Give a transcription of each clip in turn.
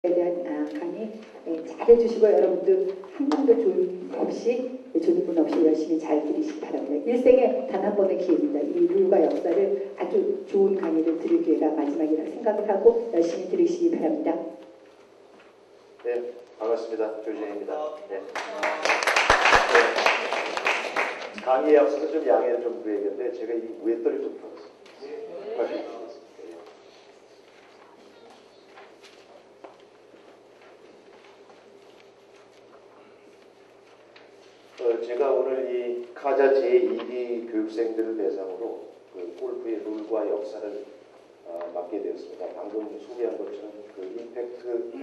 대한 강의 잘해주시고 여러분들 한 분도 존분 없이 열심히 잘 들으시기 바랍니다. 일생에 단 한 번의 기회입니다. 이 룰과 역사를 아주 좋은 강의를 들을 기회가 마지막이라고 생각을 하고 열심히 들으시기 바랍니다. 네, 반갑습니다. 조진입니다. 네. 강의에 앞서서 좀 양해를 좀 구해야겠는데 제가 이 우회떨이 좀 풀었어요. 제가 오늘 이 카자 제2기 교육생들을 대상으로 그 골프의 룰과 역사를 맡게 되었습니다. 방금 소개한 것처럼 그 임팩트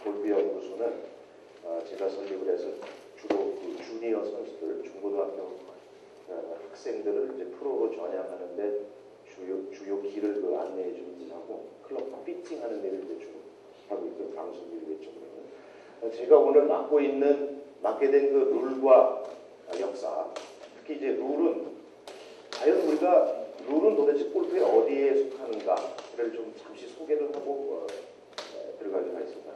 골프 연구소는 제가 설립을 해서 주로 그 주니어 선수들, 중고등학교 학생들을 이제 프로로 전향하는데 주요 길을 그 안내해 주는 일하고 클럽 피팅하는 일을 이제 주로 하고 있던 방송국이겠죠. 제가 오늘 맡게 된 그 룰과 역사, 특히 이제 룰은 과연 우리가 룰은 도대체 골프에 어디에 속하는가를 좀 잠시 소개를 하고 들어가도록 하겠습니다.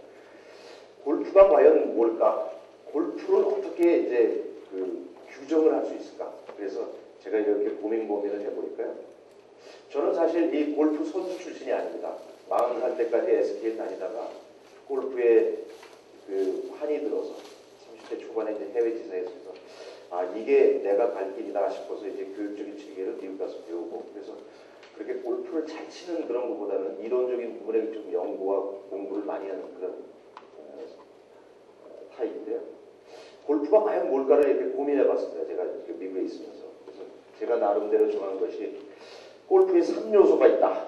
골프가 과연 뭘까? 골프를 어떻게 이제 그 규정을 할 수 있을까? 그래서 제가 이렇게 고민을 해보니까요. 저는 사실 이 골프 선수 출신이 아닙니다. 40살 때까지 SK를 다니다가 골프에 그 환이 들어서 30대 초반에 이제 해외 지사에서 이게 내가 갈 길이다 싶어서 이제 교육적인 체계를 미국 가서 배우고, 그래서 그렇게 골프를 잘 치는 그런 것보다는 이론적인 부분에 좀 연구와 공부를 많이 하는 그런 타입인데요. 골프가 과연 뭘까를 이렇게 고민해봤습니다. 제가 미국에 있으면서. 그래서 제가 나름대로 정한 것이 골프에 3요소가 있다.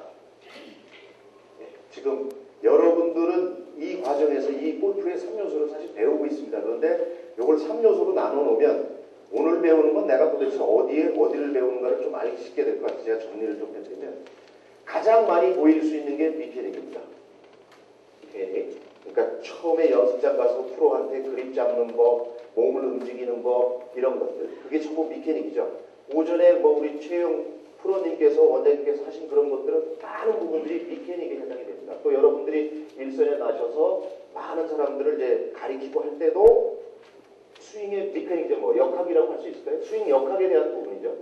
지금 여러분들은 이 과정에서 이 골프의 3요소를 사실 배우고 있습니다. 그런데 이걸 3요소로 나눠 놓으면 오늘 배우는 건 내가 도대체 어디를 배우는가를 좀 알기 쉽게 될 것 같아서 제가 정리를 좀 해드리면, 가장 많이 보일 수 있는 게 미케닉입니다. 미케닉. 그러니까 처음에 연습장 가서 프로한테 그립 잡는 법, 몸을 움직이는 법, 이런 것들. 그게 전부 미케닉이죠. 오전에 뭐 우리 최영 프로님께서 원장님께서 하신 그런 것들은 많은 부분들이 미케닉에 해당이 됩니다. 또 여러분들이 일선에 나셔서 많은 사람들을 이제 가리키고 할 때도 스윙의 미케닉이죠. 뭐 역학이라고 할 수 있을까요? 스윙 역학에 대한 부분이죠.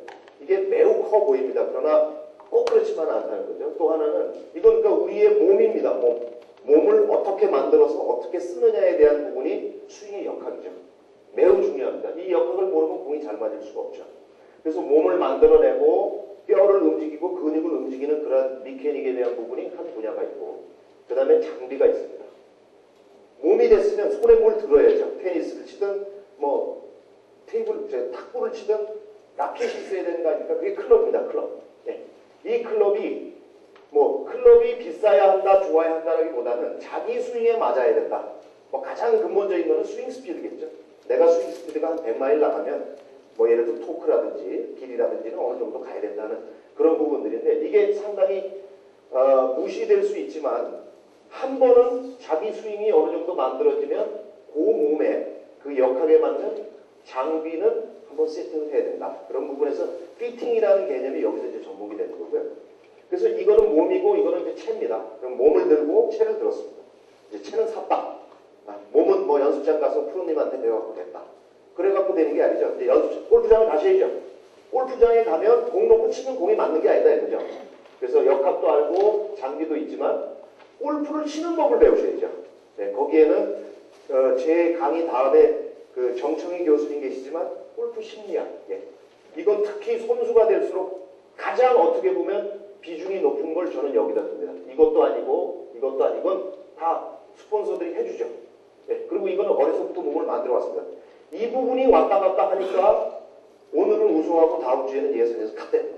이게 매우 커 보입니다. 그러나 꼭 그렇지만 않다는 거죠. 또 하나는 이건 그러니까 우리의 몸입니다. 몸을 어떻게 만들어서 어떻게 쓰느냐에 대한 부분이 스윙의 역학이죠. 매우 중요합니다. 이 역학을 모르면 공이 잘 맞을 수가 없죠. 그래서 몸을 만들어내고 뼈를 움직이고 근육을 움직이는 그런 미케닉에 대한 부분이 한 분야가 있고, 그 다음에 장비가 있습니다. 몸이 됐으면 손에 뭘 들어야죠. 테니스를 치든 뭐 탁구를 치든 라켓이 있어야 되는 거 아닙니까? 그게 클럽입니다. 클럽. 네. 이 클럽이 클럽이 비싸야 한다, 좋아야 한다라기보다는 자기 스윙에 맞아야 된다. 가장 근본적인 거는 스윙 스피드겠죠. 내가 스윙 스피드가 한 100마일 나가면 예를 들어 토크라든지 길이라든지는 어느 정도 가야 된다는 그런 부분들인데, 이게 상당히 무시될 수 있지만 한 번은 자기 스윙이 어느 정도 만들어지면 그 몸에 그 역학에 맞는 장비는 한번 세팅을 해야 된다. 그런 부분에서 피팅이라는 개념이 여기서 이제 접목이 되는 거고요. 그래서 이거는 몸이고 이거는 이제 채입니다. 그럼 몸을 들고 채를 들었습니다. 이제 채는 샀다. 몸은 연습장 가서 프로님한테 배워갖고 됐다. 그래갖고 되는 게 아니죠. 이제 골프장을 가셔야죠. 골프장에 가면 공 놓고 치면 공이 맞는 게 아니다 이거죠. 그래서 역학도 알고 장비도 있지만 골프를 치는 법을 배우셔야죠. 네, 거기에는 제 강의 다음에 그 정청희 교수님 계시지만 골프 심리학, 이건 특히 선수가 될수록 가장 어떻게 보면 비중이 높은 걸 저는 여기다 둡니다. 이것도 아니고 이것도 아니건 다 스폰서들이 해주죠. 그리고 이거는 어려서부터 몸을 만들어 왔습니다. 이 부분이 왔다 갔다 하니까 오늘은 우승하고 다음 주에는 예선에서 갓대입니다.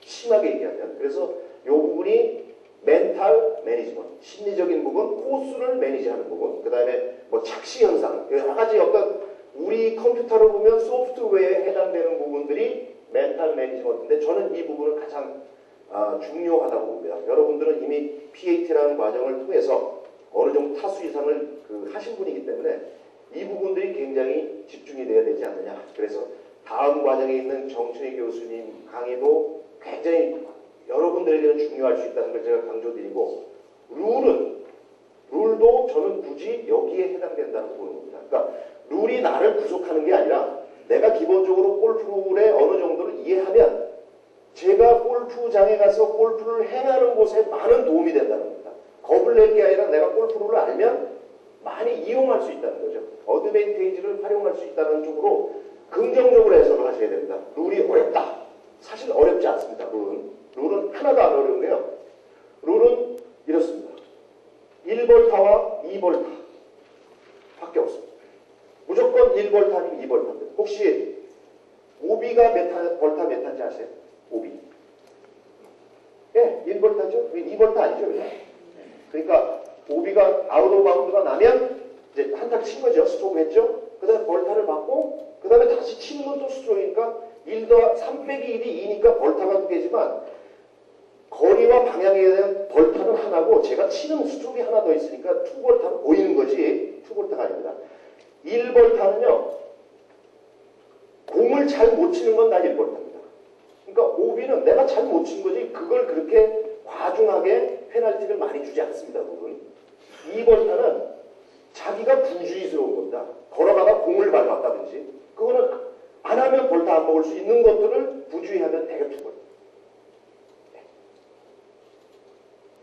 심하게 얘기하면. 그래서 이 부분이 멘탈 매니지먼트, 심리적인 부분, 코스를 매니지하는 부분, 그 다음에 착시 현상, 여러 가지 어떤 우리 컴퓨터로 보면 소프트웨어에 해당되는 부분들이 멘탈 매니지먼트인데, 저는 이 부분을 가장 중요하다고 봅니다. 여러분들은 이미 PAT라는 과정을 통해서 어느 정도 타수 이상을 하신 분이기 때문에 이 부분들이 굉장히 집중이 돼야 되지 않느냐. 그래서 다음 과정에 있는 정청희 교수님 강의도 굉장히 여러분들에게는 중요할 수 있다는 걸 제가 강조드리고, 룰은 룰도 저는 굳이 여기에 해당된다고 보는 겁니다. 그러니까 룰이 나를 구속하는 게 아니라 내가 기본적으로 골프룰의 어느 정도를 이해하면 제가 골프장에 가서 골프를 행하는 곳에 많은 도움이 된다는 겁니다. 겁을 낼 게 아니라 내가 골프룰을 알면 많이 이용할 수 있다는 거죠. 어드밴테이지를 활용할 수 있다는 쪽으로 긍정적으로 해석을 하셔야 됩니다. 룰이 어렵다. 사실 어렵지 않습니다. 룰은 하나도 안 어려운 게요. 룰은 이렇습니다. 1벌타와 2벌타 밖에 없습니다. 무조건 1벌타 아니면 2벌타입니다. 혹시 오비가 벌타 몇 타인지 아세요? 오비. 예, 1벌타죠? 2벌타 아니죠? 그러니까 오비가 아웃 오브 바운드가 나면 이제 한타 친 거죠. 스트로크 했죠? 그 다음에 벌타를 받고 그 다음에 다시 치는 건 또 스트로크니까 3 빼기 1이 2니까 벌타가 2개지만 거리와 방향에 대한 벌타는 하나고 제가 치는 스트로크가 하나 더 있으니까 2벌타는 보이는 거지 2벌타가 아닙니다. 1벌타는요. 공을 잘 못 치는 건 다 1벌타입니다. 그러니까 오비는 내가 잘 못 친 거지 그걸 그렇게 과중하게 페널티를 많이 주지 않습니다. 그건. 2벌타는 자기가 부주의스러운 겁니다. 걸어가다 공을 밟았다든지 그거는 안 하면 벌타 안 먹을 수 있는 것들을 부주의하면 되게 투벌. 네.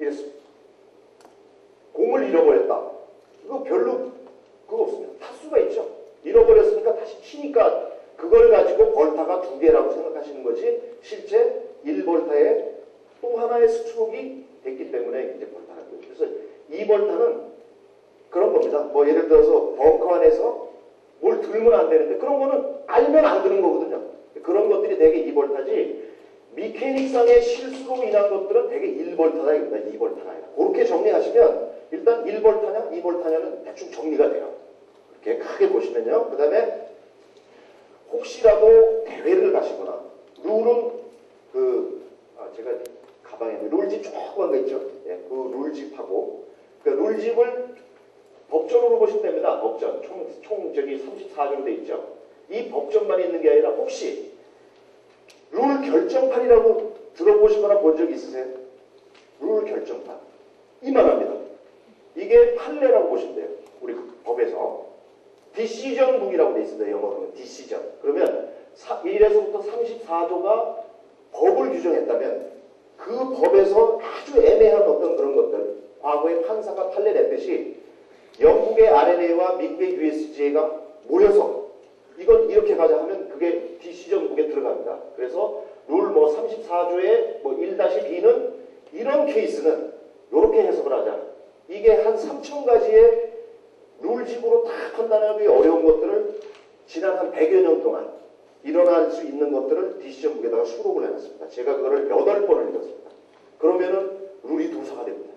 이랬습니다. 공을 잃어버렸다. 이거 별로 그거 없습니다. 타수가 있죠. 잃어버렸으니까 다시 치니까 그걸 가지고 벌타가 2개라고 생각하시는 거지 실제 1벌타에 또 하나의 스트로크가 됐기 때문에 이제 벌타라는 거죠. 그래서 2벌타는 그런 겁니다. 뭐 예를 들어서 벙커 안에서 뭘 들면 안 되는데 그런 거는 알면 안 드는 거거든요. 그런 것들이 되게 2벌타지 미케닉상의 실수로 인한 것들은 되게 1벌타다 이겁니다. 2벌타가 아니라. 그렇게 정리하시면 일단 1벌타냐 2벌타냐는 대충 정리가 돼요. 이렇게 크게 보시면요. 그 다음에 혹시라도 대회를 가시거나 룰은 제가 가방에 룰집 조그만 거 있죠. 예, 그 룰집하고 그 룰집을 법전으로 보시면 됩니다. 법전. 총 저기 34조로 돼 있죠. 이 법전만 있는 게 아니라 혹시 룰 결정판이라고 들어보시거나 본 적 있으세요? 룰 결정판. 이만합니다. 이게 판례라고 보시면 돼요. 우리 법에서. 디시전북이라고 돼 있습니다. 영어로는 디시전. 그러면 1에서부터 34조가 법을 규정했다면 그 법에서 아주 애매한 어떤 그런 것들 과거에 판사가 판례 냈듯이 영국의 RNA와 미국의 USGA가 모여서 이건 이렇게 가자 하면 그게 디시전북에 들어갑니다. 그래서 룰 뭐 34조의 뭐 1-B는 이런 케이스는 이렇게 해석을 하자. 이게 한 3,000가지의 룰집으로 다 판단하기 어려운 것들을 지난 한 100여 년 동안 일어날 수 있는 것들을 디시전북에다가 수록을 해놨습니다. 제가 그거를 8번을 읽었습니다. 그러면은 룰이 도사가 됩니다.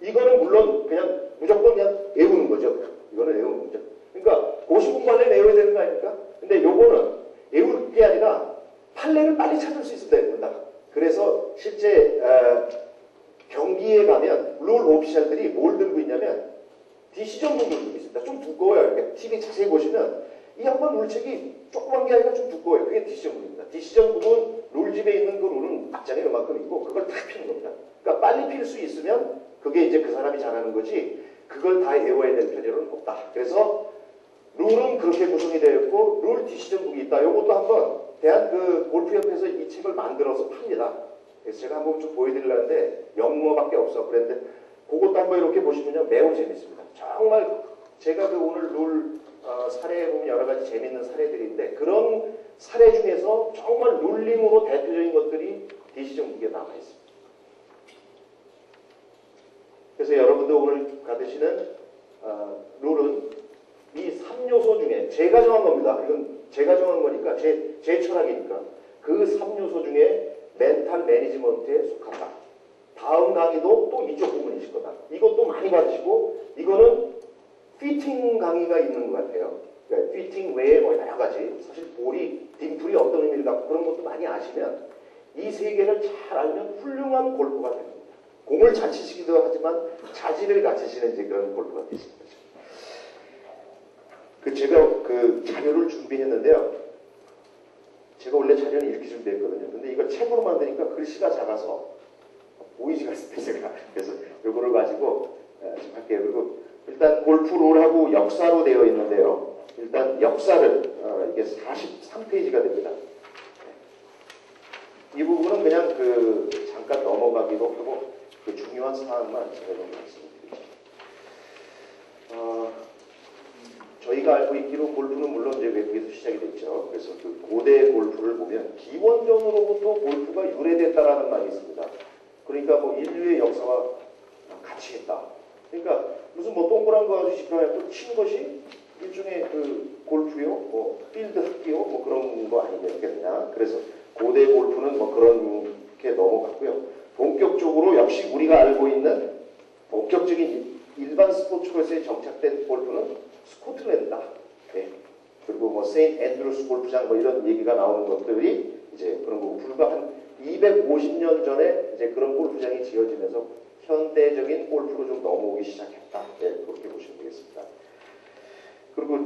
이거는 물론 그냥 무조건 그냥 외우는 거죠. 이거는 외우는 거죠. 그러니까 고시공 판례 외워야 되는 거 아닙니까? 근데 요거는 외울 게 아니라 판례를 빨리 찾을 수 있어야 됩니다. 그래서 실제 경기에 가면 룰 오피셜들이 뭘 들고 있냐면 디시전북을 들고 있습니다. 좀 두꺼워요. 이렇게 TV 자세히 보시면 이 양반 룰책이 조그만 게 아니라 좀 두꺼워요. 그게 디시전북입니다. 디시전북은 룰집에 있는 그 룰은 앞장에 그만큼 있고 그걸 다 피는 겁니다. 그러니까 빨리 필 수 있으면 그게 이제 그 사람이 잘하는 거지 그걸 다 외워야 될 필요는 없다. 그래서 룰은 그렇게 구성이 되어 있고 룰 디시전북이 있다. 이것도 한번 대한 그 골프협회에서 이 책을 만들어서 팝니다. 그래서 제가 한번 좀 보여드리려는데 영어밖에 없어. 그랬는데 그것도 한번 이렇게 보시면요 매우 재밌습니다. 정말 제가 그 오늘 룰 사례에 보면 여러 가지 재밌는 사례들인데 그런 사례 중에서 정말 룰링으로 대표적인 것들이 디시전북에 남아 있습니다. 그래서 여러분들 오늘 가르치는 룰은 이 3요소 중에 제가 정한 겁니다. 이건 제가 정한 거니까 제 철학이니까 그 3요소 중에 멘탈 매니지먼트에 속한다. 다음 강의도 또 이쪽 부분이 있을 거다. 이것도 많이 받으시고 이거는 피팅 강의가 있는 것 같아요. 그러니까 피팅 외에 뭐 여러 가지 사실 볼이 딤플이 어떤 의미를 갖고 그런 것도 많이 아시면 이 세 개를 잘 알면 훌륭한 골프가 됩니다. 공을 잘 치시기도 하지만 자질을 갖추시는 이제 그런 골프가 되시는 거죠. 제가 그 자료를 준비했는데요. 제가 원래 자료는 이렇게 준비했거든요. 근데 이걸 책으로 만드니까 글씨가 작아서 보이지가 않습니다. 제가. 그래서 이거를 가지고 좀 할게요. 그리고 일단 골프 룰하고 역사로 되어 있는데요. 일단 역사를 이게 43페이지가 됩니다. 이 부분은 그냥 잠깐 넘어가기도 하고 중요한 사항만 제가 좀 말씀드리죠. 저희가 알고 있기로 골프는 물론 이제 외국에서 시작이 됐죠. 그래서 고대 골프를 보면 기원전으로부터 골프가 유래됐다라는 말이 있습니다. 그러니까 뭐 인류의 역사와 같이 했다. 그러니까 무슨 뭐 동그란 거 아주 지평해서 친 것이 일종의 골프요, 뭐 필드 학기요, 뭐 그런 거 아니겠냐. 그래서 고대 골프는 뭐 그런 게 넘어갔고요. 본격적으로 역시 우리가 알고 있는 본격적인 일반 스포츠로서의 정착된 골프는 스코틀랜드다. 네. 그리고 뭐 세인트 앤드루스 골프장 뭐 이런 얘기가 나오는 것들이 이제 그런 거고 불과 한 250년 전에 이제 그런 골프장이 지어지면서 현대적인 골프로 좀 넘어오기 시작했다. 네, 그렇게 보시면 되겠습니다. 그리고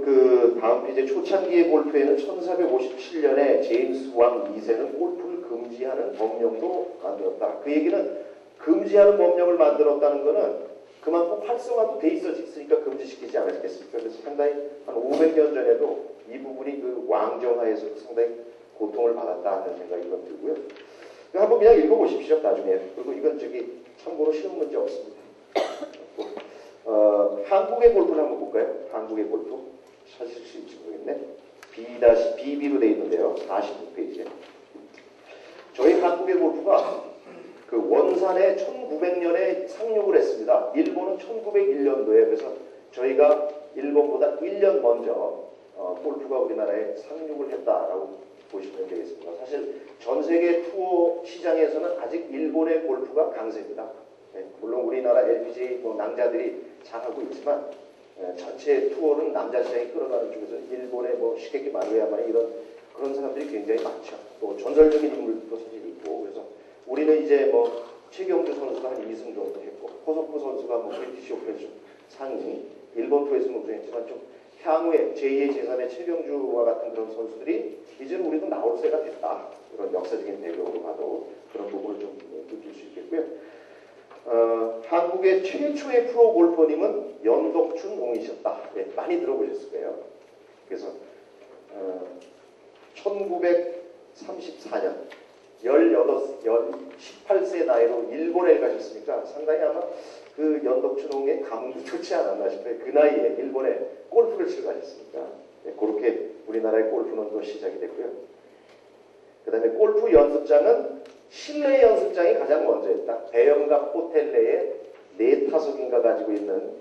다음 페이지 초창기의 골프에는 1457년에 제임스 왕 2세는 골프를 금지하는 법령도 만들었다. 그 얘기는 금지하는 법령을 만들었다는 거는 그만큼 활성화도 돼 있으니까 금지시키지 않았겠습니까? 그래서 상당히 한 500년 전에도 이 부분이 왕정하에서 상당히 고통을 받았다 하는 생각이 들고요. 한번 그냥 읽어보십시오, 나중에. 그리고 이건 참고로 쉬운 문제 없습니다. 한국의 골프를 한번 볼까요? 한국의 골프. 찾으실 수 있을지 모르겠네. B-BB로 되어 있는데요. 46페이지에. 저희 한국의 골프가 원산에 1900년에 상륙을 했습니다. 일본은 1901년도에. 그래서 저희가 일본보다 1년 먼저 골프가 우리나라에 상륙을 했다라고 보시면 되겠습니다. 사실 전 세계 투어 시장에서는 아직 일본의 골프가 강세입니다. 네, 물론 우리나라 LPGA 낭자들이 잘하고 있지만 전체 투어는 남자 시장이 끌어가는 쪽에서 일본의 시게키 마루야마 이런 그런 사람들이 굉장히 많죠. 또 전설적인 인물도 사실 있고. 그래서 우리는 이제 최경주 선수가 한 2승 정도 했고 허석구 선수가 브리티시 오pen 상위 일본 투어에서 우승했지만 좀 향후에 제2의 제3의 최경주와 같은 그런 선수들이 이제는 우리도 나올 새가 됐다. 이런 역사적인 배경으로 봐도 그런 부분을 좀 느낄 수 있겠고요. 한국의 최초의 프로 골퍼님은 연덕춘 공이셨다. 네, 많이 들어보셨을 거예요. 그래서 1934년 18세 나이로 일본에 가셨으니까 상당히 아마 연덕춘 홍의 가문도 좋지 않았나 싶어요. 그 나이에 일본에 골프를 치러 가셨으니까. 네, 그렇게 우리나라의 골프는 또 시작이 됐고요. 그 다음에 골프 연습장은 실내 연습장이 가장 먼저였다. 대형갑 호텔 내에 4타석인가 가지고 있는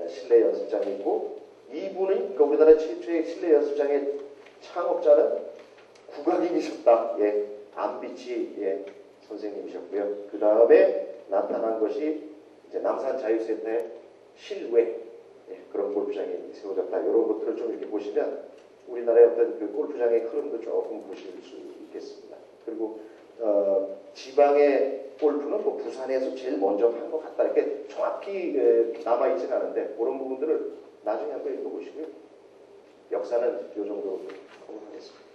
실내 연습장이 있고 이분은 우리나라 최초의 실내 연습장의 창업자는 국악인이셨다. 예, 안비치 선생님이셨고요. 그 다음에 나타난 것이 이제 남산자유센터의 실외 그런 골프장이 세워졌다. 이런 것들을 좀 이렇게 보시면 우리나라의 어떤 골프장의 흐름도 조금 보실 수 있겠습니다. 그리고 지방의 골프는 부산에서 제일 먼저 한 것 같다. 이렇게 정확히 남아있지는 않은데 그런 부분들을 나중에 한번 읽어보시고요. 역사는 이 정도로 하겠습니다.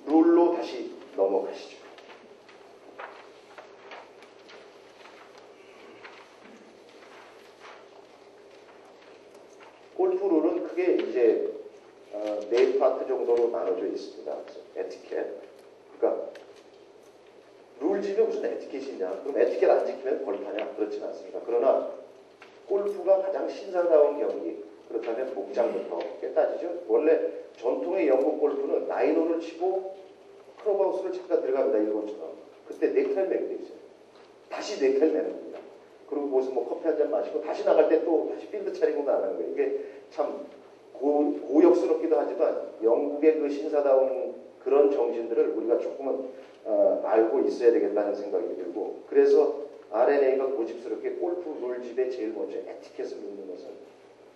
룰로 다시 넘어가시죠. 골프 룰은 크게 이제 4파트 정도로 나눠져 있습니다. 에티켓. 그러니까 룰집에 무슨 에티켓이 있냐? 그럼 에티켓 안 지키면 벌타냐? 그렇진 않습니다. 그러나 골프가 가장 신사다운 경기, 그렇다면 복장부터 따지죠. 원래 전통의 영국 골프는 나이론을 치고 클럽하우스를 잠깐 들어갑니다. 일본처럼. 그때 넥타이를 매게 돼 있어요. 다시 넥타이를 매는 겁니다. 그리고 무슨 커피 한 잔 마시고 다시 나갈 때 또 다시 필드 차리고 나가는 거예요. 이게 참 고역스럽기도 하지만 영국의 신사다운 그런 정신들을 우리가 조금은 알고 있어야 되겠다는 생각이 들고, 그래서 RNA가 고집스럽게 골프 룰집에 제일 먼저 에티켓을 넣는 것은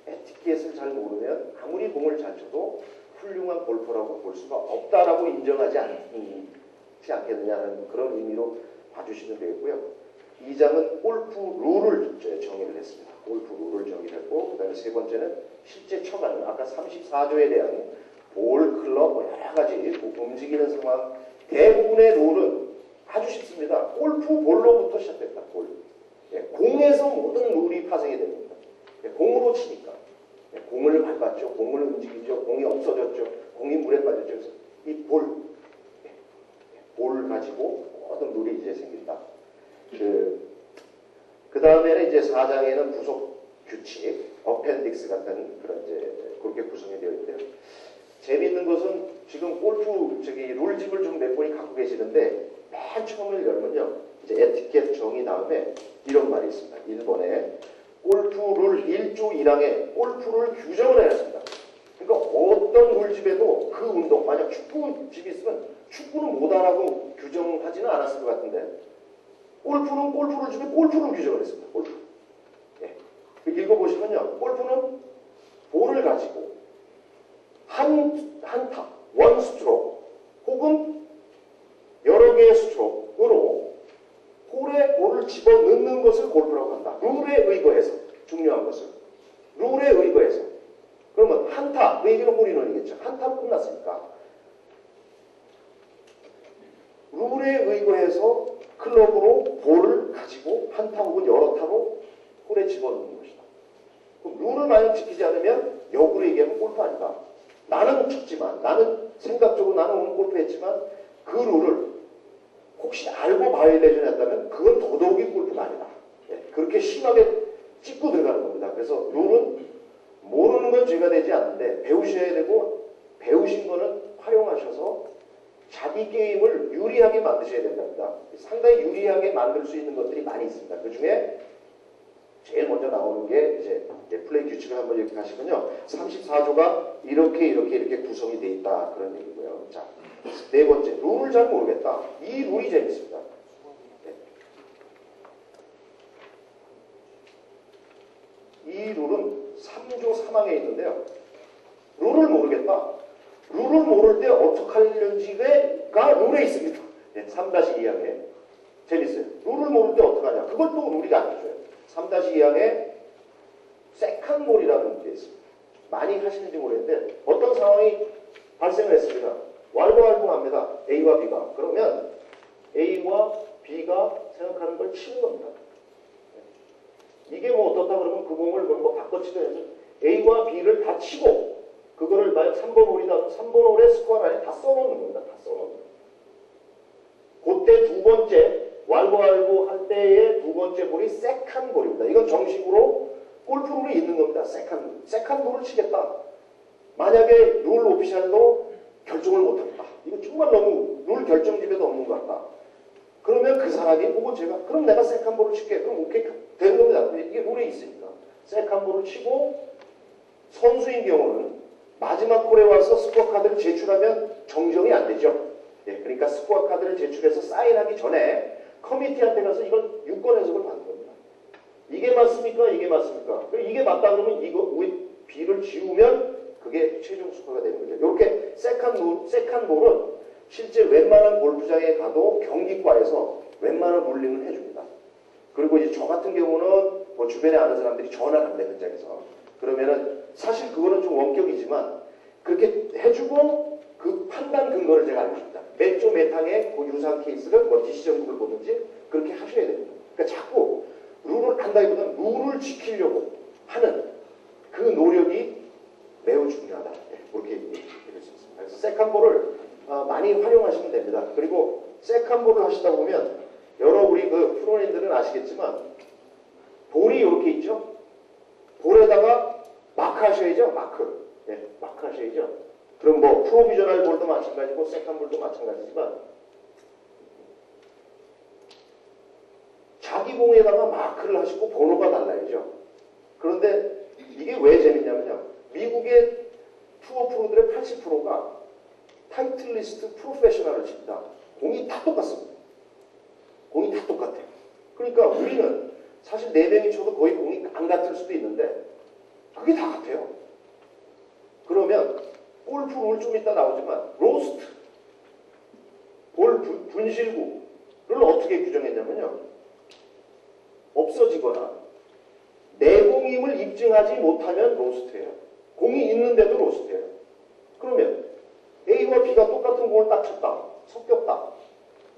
에티켓을 잘 모르면 아무리 공을 잘 쳐도 훌륭한 골퍼라고 볼 수가 없다라고 인정하지 않지 않겠느냐는 그런 의미로 봐주시면 되겠고요. 2장은 골프 룰을 정의를 했습니다. 골프 룰을 정의를 했고, 그 다음에 세 번째는 실제 처가는 아까 34조에 대한 볼, 클럽, 여러 가지 움직이는 상황, 대부분의 룰은 아주 쉽습니다. 골프 볼로부터 시작됐다. 볼. 예, 공에서 모든 룰이 파생이 됩니다. 예, 공으로 치니까. 예, 공을 밟았죠. 공을 움직이죠. 공이 없어졌죠. 공이 물에 빠졌죠. 그래서 이 볼 가지고 모든 룰이 이제 생긴다. 그 다음에는 이제 4장에는 부속 규칙, 어펜딕스 같은 그런 이제 그렇게 구성이 되어 있대요. 재미있는 것은 지금 골프 룰집을 좀 몇 분이 갖고 계시는데 맨 처음을 열면요. 이제 에티켓 정의 다음에 이런 말이 있습니다. 1번에 골프 룰 1조 1항에 골프를 규정을 해놨습니다. 그러니까 어떤 룰집에도 그 운동, 만약 축구집이 있으면 축구는 못하라고 규정하지는 않았을 것 같은데 골프는 골프 룰집에 골프를 규정을 했습니다. 골프. 예. 읽어보시면요. 골프는 볼을 가지고 한 타, 원 스트로크 혹은 여러 개의 스트로크로 홀에 볼을 집어넣는 것을 골프라고 한다. 룰에 의거해서. 중요한 것은. 룰에 의거해서. 그러면 한 타, 그 얘기는 홀인원이겠죠. 한 타 끝났으니까. 룰에 의거해서 클럽으로 볼을 가지고 한 타 혹은 여러 타로 홀에 집어넣는 것이다. 그럼 룰을 만약 지키지 않으면 역으로 얘기하면 골프 아니다. 나는 쳤지만, 나는 생각적으로 나는 오늘 골프했지만 그 룰을 혹시 알고 바이올레이션 했다면 그건 더더욱이 골프가 아니다. 예, 그렇게 심하게 찍고 들어가는 겁니다. 그래서 룰은 모르는 건 죄가 되지 않는데 배우셔야 되고 배우신 거는 활용하셔서 자기 게임을 유리하게 만드셔야 된답니다. 상당히 유리하게 만들 수 있는 것들이 많이 있습니다. 그 중에 제일 먼저 나오는 게 이제 플레이 규칙을 한번 이렇게 가시면요. 34조가 이렇게 구성이 돼 있다. 그런 얘기고요. 자, 네 번째, 룰을 잘 모르겠다. 이 룰이 재밌습니다. 네. 이 룰은 3조 3항에 있는데요. 룰을 모르겠다. 룰을 모를 때 어떻게 하려는지가 룰에 있습니다. 네, 3-2항에. 재밌어요. 룰을 모를 때 어떻게 하냐. 그걸 또 룰이 알려줘요. 3-2항에 세컨볼이라는 게 있습니다. 많이 하시는지 모르겠는데 어떤 상황이 발생을 했습니다. 왈가왈부합니다. A와 B가. 그러면 A와 B가 생각하는 걸 치는 겁니다. 이게 뭐 어떻다 그러면 그 공을 뭐 바꿔치기 해서 A와 B를 다 치고 그거를 만약 3번 홀이다 그러면 3번 홀에 스코어 라인에 다 써놓는 겁니다. 다 써놓는 겁니다. 그때 두 번째 왈가왈부 할 때의 두 번째 볼이 세컨볼입니다. 이건 정식으로 골프 룰이 있는 겁니다. 세컨볼을 치겠다. 만약에 룰 오피셜도 결정을 못합니다. 이거 정말 너무 룰 결정집에도 없는 것 같다. 그러면 그 사람이 혹은 제가 그럼 내가 세컨볼을 칠게. 그럼 오케이 되는 겁니다. 이게 룰에 있으니까. 세컨볼을 치고 선수인 경우는 마지막 홀에 와서 스코어 카드를 제출하면 정정이 안 되죠. 예, 그러니까 스코어 카드를 제출해서 사인하기 전에 커미티한테 가서 이걸 유권 해석을 받는 겁니다. 이게 맞습니까? 이게 맞습니까? 이게 맞다 그러면 이거 B를 지우면 그게 최종 스코어가 되는 거죠. 이렇게 세컨볼은 실제 웬만한 골프장에 가도 경기과에서 웬만한 룰링을 해줍니다. 그리고 이제 저 같은 경우는 뭐 주변에 아는 사람들이 전화를 합니다. 현장에서. 그러면은 사실 그거는 좀 원격이지만 그렇게 해주고 그 판단 근거를 제가 알려줍니다. 몇 조 몇 항의 그 유사한 케이스를 뭐 디시전북을 보든지 그렇게 하셔야 됩니다. 그러니까 자꾸 룰을 안다기보다는 룰을 지키려고 하는 그 노력이 매우 중요하다. 네, 그렇게 얘기할 수 있습니다. 그래서 세컨볼을 많이 활용하시면 됩니다. 그리고 세컨볼을 하시다 보면 여러 우리 그 프로님들은 아시겠지만 볼이 이렇게 있죠. 볼에다가 마크 하셔야죠. 마크. 네, 마크 하셔야죠. 그럼 뭐 프로비저널 볼도 마찬가지고 세컨볼도 마찬가지지만 자기 공에다가 마크를 하시고 번호가 달라야죠. 그런데 이게 왜 재밌냐면요. 미국의 투어 프로들의 80%가 타이틀리스트 프로페셔널을 칩니다. 공이 다 똑같습니다. 공이 다 똑같아요. 그러니까 우리는 사실 4명이 쳐도 거의 공이 안 같을 수도 있는데 그게 다 같아요. 그러면 골프 룰 좀 이따 나오지만 로스트, 볼 분실구를 어떻게 규정했냐면요. 없어지거나 내 공임을 입증하지 못하면 로스트예요. 공이 있는데도 로스트예요. 그러면 A와 B가 똑같은 공을 딱 쳤다. 섞였다.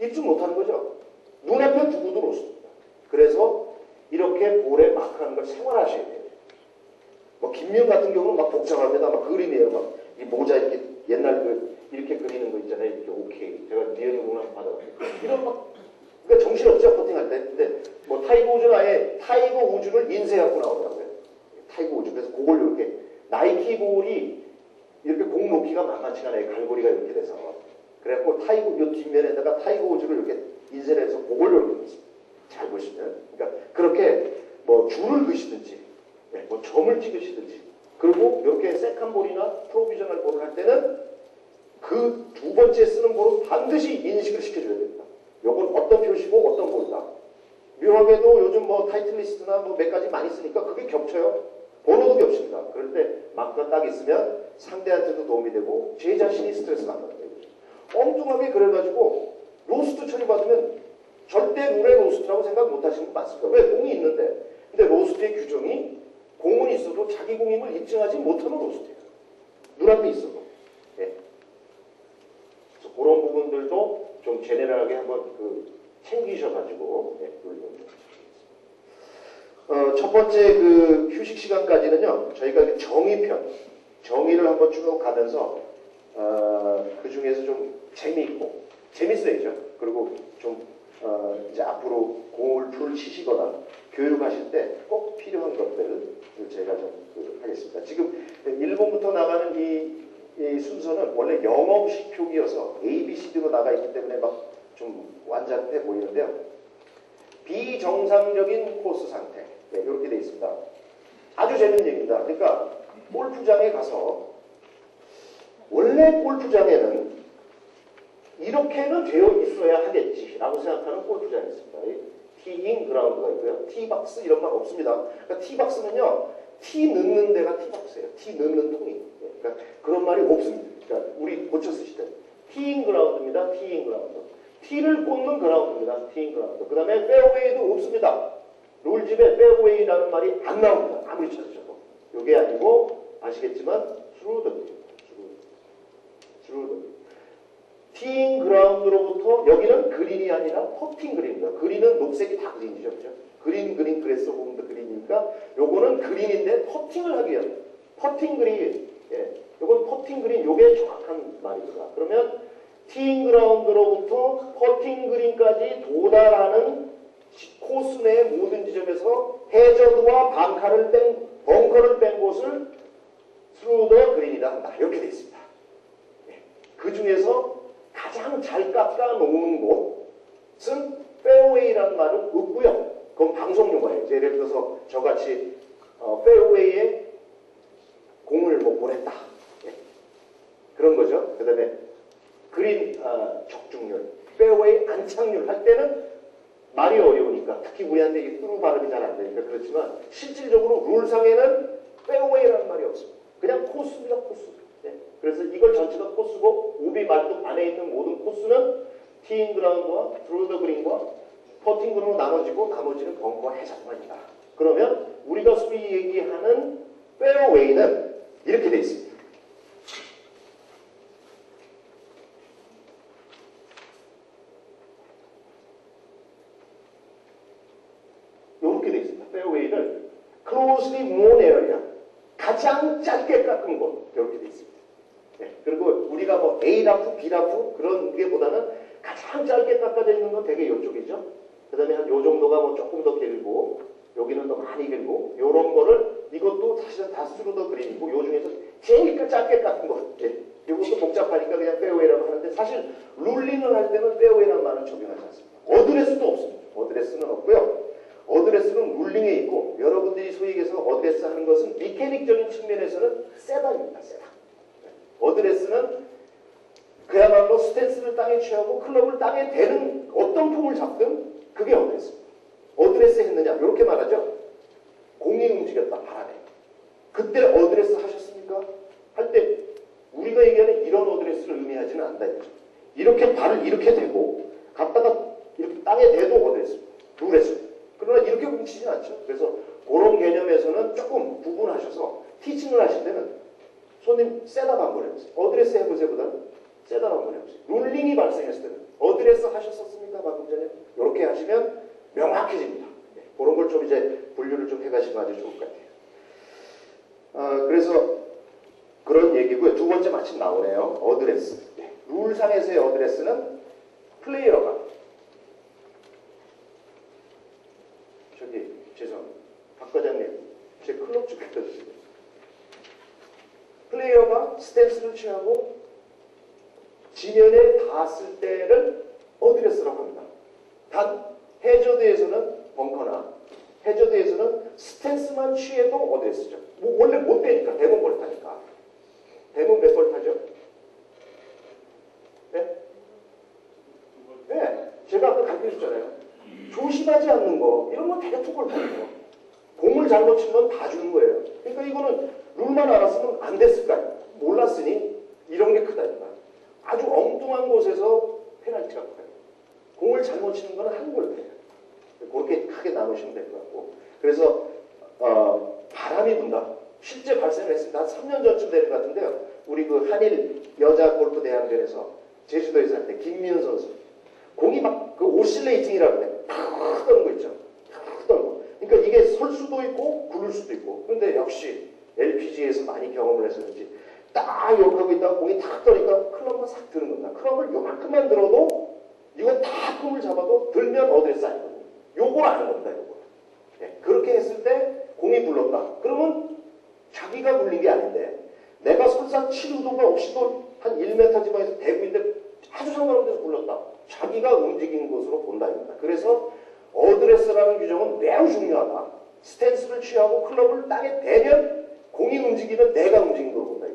입증 못하는 거죠. 눈앞에 두고도 로스트입니다. 그래서 이렇게 볼에 마크하는 걸 생활하셔야 돼요. 뭐 김미영 같은 경우는 막 복잡합니다. 막 그림이에요. 막 이 모자 이렇게 옛날 그 이렇게 그리는 거 있잖아요. 이렇게 오케이. 제가 니은이 공을 받아봤어요. 이런 막 그러니까 정신없죠 퍼팅할 때. 근데 뭐 타이거 우즈는 아예 타이거 우즈를 인쇄하고 나오더라고요. 타이거 우즈. 그래서 그걸 이렇게 나이키 볼이 이렇게 공 놓기가 만만치가 않아요. 갈고리가 이렇게 돼서. 그래갖고 타이거 요 뒷면에다가 타이거 우즈를 이렇게 인쇄를 해서 그걸 이렇게 잘 보시면. 그러니까 그렇게 뭐 줄을 그시든지 뭐 점을 찍으시든지 그리고 이렇게 세컨볼이나 프로비저널 볼을 할 때는 그 두 번째 쓰는 볼은 반드시 인식을 시켜줘야 됩니다. 요건 어떤 표시고 어떤 볼이다. 묘하게도 요즘 뭐 타이틀리스트나 뭐 몇 가지 많이 쓰니까 그게 겹쳐요. 번호도 겹칩니다. 그럴 때 마크가 딱 있으면 상대한테도 도움이 되고 제 자신이 스트레스가 안 받는 거예요. 엉뚱하게 그래가지고 로스트 처리받으면 절대 룰의 로스트라고 생각 못 하시는 분 많습니다. 왜? 공이 있는데. 근데 로스트의 규정이 공은 있어도 자기 공임을 입증하지 못하면 로스트예요. 눈앞에 있어도. 예. 그래서 그런 부분들도 좀 제네럴하게 한번 챙기셔가지고 예, 첫 번째 그 휴식 시간까지는요. 저희가 그 정의편, 정의를 한번 쭉 가면서 그 중에서 좀 재밌어야죠. 그리고 좀 이제 앞으로 골프를 치시거나 교육하실 때 꼭 필요한 것들을 제가 좀 하겠습니다. 지금 1번부터 나가는 이 순서는 원래 영어식 표기여서 A, B, C, D로 나가 있기 때문에 막 좀 완잡해 보이는데요. 비정상적인 코스 상태. 네, 이렇게 되어 있습니다. 아주 재밌는 얘기입니다. 그러니까 골프장에 가서 원래 골프장에는 이렇게는 되어 있어야 하겠지라고 생각하는 골프장이 있습니다. 티잉 그라운드가 있고요. 티박스 이런 말 없습니다. 그러니까 티박스는요. 티 넣는 데가 티박스예요. 티 넣는 통이. 그러니까 그런 말이 없습니다. 그러니까 우리 고쳐 쓰실 때 티잉 그라운드입니다. 티잉 그라운드. 티를 꽂는 그라운드입니다. 티잉 그라운드. 그 다음에 페어웨이도 없습니다. 룰집에 페어웨이라는 말이 안 나옵니다. 아무리 찾으셔도. 이게 아니고 아시겠지만 스루더입니다. 스루더. 티잉 그라운드로부터 여기는 그린이 아니라 퍼팅 그린입니다. 그린은 녹색이 다 그린이죠. 그죠? 그린 그래서 보면 그린이니까 요거는 그린인데 퍼팅을 하기 위한 퍼팅 그린. 예. 요건 퍼팅 그린 요게 정확한 말입니다. 그러면 티잉 그라운드로부터 퍼팅 그린까지 도달하는 코스 내 모든 지점에서 해저드와 벙커를 뺀 곳을 스루더 그린이라 한다. 이렇게 되어 있습니다. 예. 그 중에서 가장 잘 깎아 놓은 곳은 페어웨이라는 말은 없고요. 그건 방송 용어예요. 예를 들어서 저같이 페어웨이에 공을 뭐 보냈다. 예. 그런 거죠. 그 다음에 그린 적중률, 페어웨이 안착률 할 때는 말이 어려우니까 특히 우리한테 이 뚜루 발음이 잘 안 되니까 그렇지만 실질적으로 룰상에는 페어웨이라는 말이 없습니다. 그냥 코스입니다. 코스. 네. 그래서 이걸 전체가 코스고 우비 말뚝 안에 있는 모든 코스는 티잉 그라운드와 드루더 그린과 퍼팅 그린으로 나눠지고 나머지는 벙커 해저드만이다. 그러면 우리가 소위 얘기하는 페어웨이는 이렇게 돼 있습니다. 이렇게 돼 있습니다. 페어웨이를 closely mown area, 가장 짧게 깎은 곳 이렇게 돼 있습니다. 네. 그리고 우리가 뭐 A라프, B라프 그런 게보다는 가장 짧게 깎아져 있는 건 되게 이쪽이죠. 그 다음에 한 요 정도가 뭐 조금 더 길고 여기는 더 많이 길고 요런 거를 이것도 사실은 다 스루더 그린이고 요 중에서 제일 짧게 깎은 것. 예. 이것도 복잡하니까 그냥 페어웨이라고 하는데 사실 룰링을 할 때는 페어웨이라는 말은 적용하지 않습니다. 어드레스도 없습니다. 어드레스는 없고요. 어드레스는 룰링에 있고 여러분들이 소위 얘기해서 어드레스 하는 것은 미케닉적인 측면에서는 세다입니다. 세다. 어드레스는 그야말로 스탠스를 땅에 취하고 클럽을 땅에 대는 어떤 폼을 잡든 그게 어드레스입니다. 어드레스 했느냐 이렇게 말하죠. 공이 움직였다 바람에. 그때 어드레스 하셨습니까? 할 때 우리가 얘기하는 이런 어드레스를 의미하지는 않다. 이렇게 발을 이렇게 대고 갔다가 이렇게 땅에 대도 어드레스입니다. 룰에서. 그러나 이렇게 뭉치진 않죠. 그래서 그런 개념에서는 조금 구분하셔서 티칭을 하실 때는 손님 셋업 한번 해보세요. 어드레스 해보세요보다는 셋업 한번 해보세요. 룰링이 발생했을 때는 어드레스 하셨었습니까? 방금 전에 이렇게 하시면 명확해집니다. 네. 그런 걸 좀 이제 분류를 좀 해가시면 아주 좋을 것 같아요. 그래서 그런 얘기고요. 두 번째 마침 나오네요. 어드레스. 룰상에서의 어드레스는 플레이어가 저기 죄송합니다. 박 과장님 제 클럽 좀 해주세요. 플레이어가 스탠스를 취하고 지면에 닿았을 때를 어드레스라고 합니다. 단 해저드에서는 벙커나 해저드에서는 스탠스만 취해도 어드레스죠. 뭐 원래 못 되니까 대부분 뭘 타니까. 대부분 몇 번 타죠? 네? 네. 제가 아까 가르쳐줬잖아요. 조심하지 않는 거 이런 건 되게 투골 타는 거. 공을 잘못 치면 다 주는 거예요. 그러니까 이거는 룰만 알았으면 안 됐을 거 아니에요. 몰랐으니 이런 게 크다니까. 아주 엉뚱한 곳에서 페널티가 커요. 공을 잘못 치는 건 한 골이에요. 그렇게 크게 나누시면 될 것 같고. 그래서 바람이 분다. 실제 발생을 했습니다. 한 3년 전쯤 되는 것 같은데요. 우리 그 한일 여자 골프 대항전에서 제주도에서 할 때 김미연 선수 공이 막 그 오실레이팅이라고 해. 탁 떠는 거 있죠. 탁 떠는 거. 그러니까 이게 설 수도 있고 굴을 수도 있고. 그런데 역시 LPGA에서 많이 경험을 해서 그런지 딱 욕하고 있다가 공이 탁 떠니까 클럽만 싹 드는 겁니다. 클럽을 요만큼만 들어도 이건 다 꿈을 잡아도 들면 어드레스 아니거든요. 요걸 아는 겁니다. 요걸. 네, 그렇게 했을 때 공이 굴렀다. 그러면 자기가 굴린 게 아닌데 내가 설사 칠 의도가 없이도 한 1m 지방에서 대고 있는데 아주 상관없는 데서 굴렀다. 자기가 움직인 것으로 본다입니다. 그래서 어드레스라는 규정은 매우 중요하다. 스탠스를 취하고 클럽을 땅에 대면 공이 움직이면 내가 움직인 걸로 본다.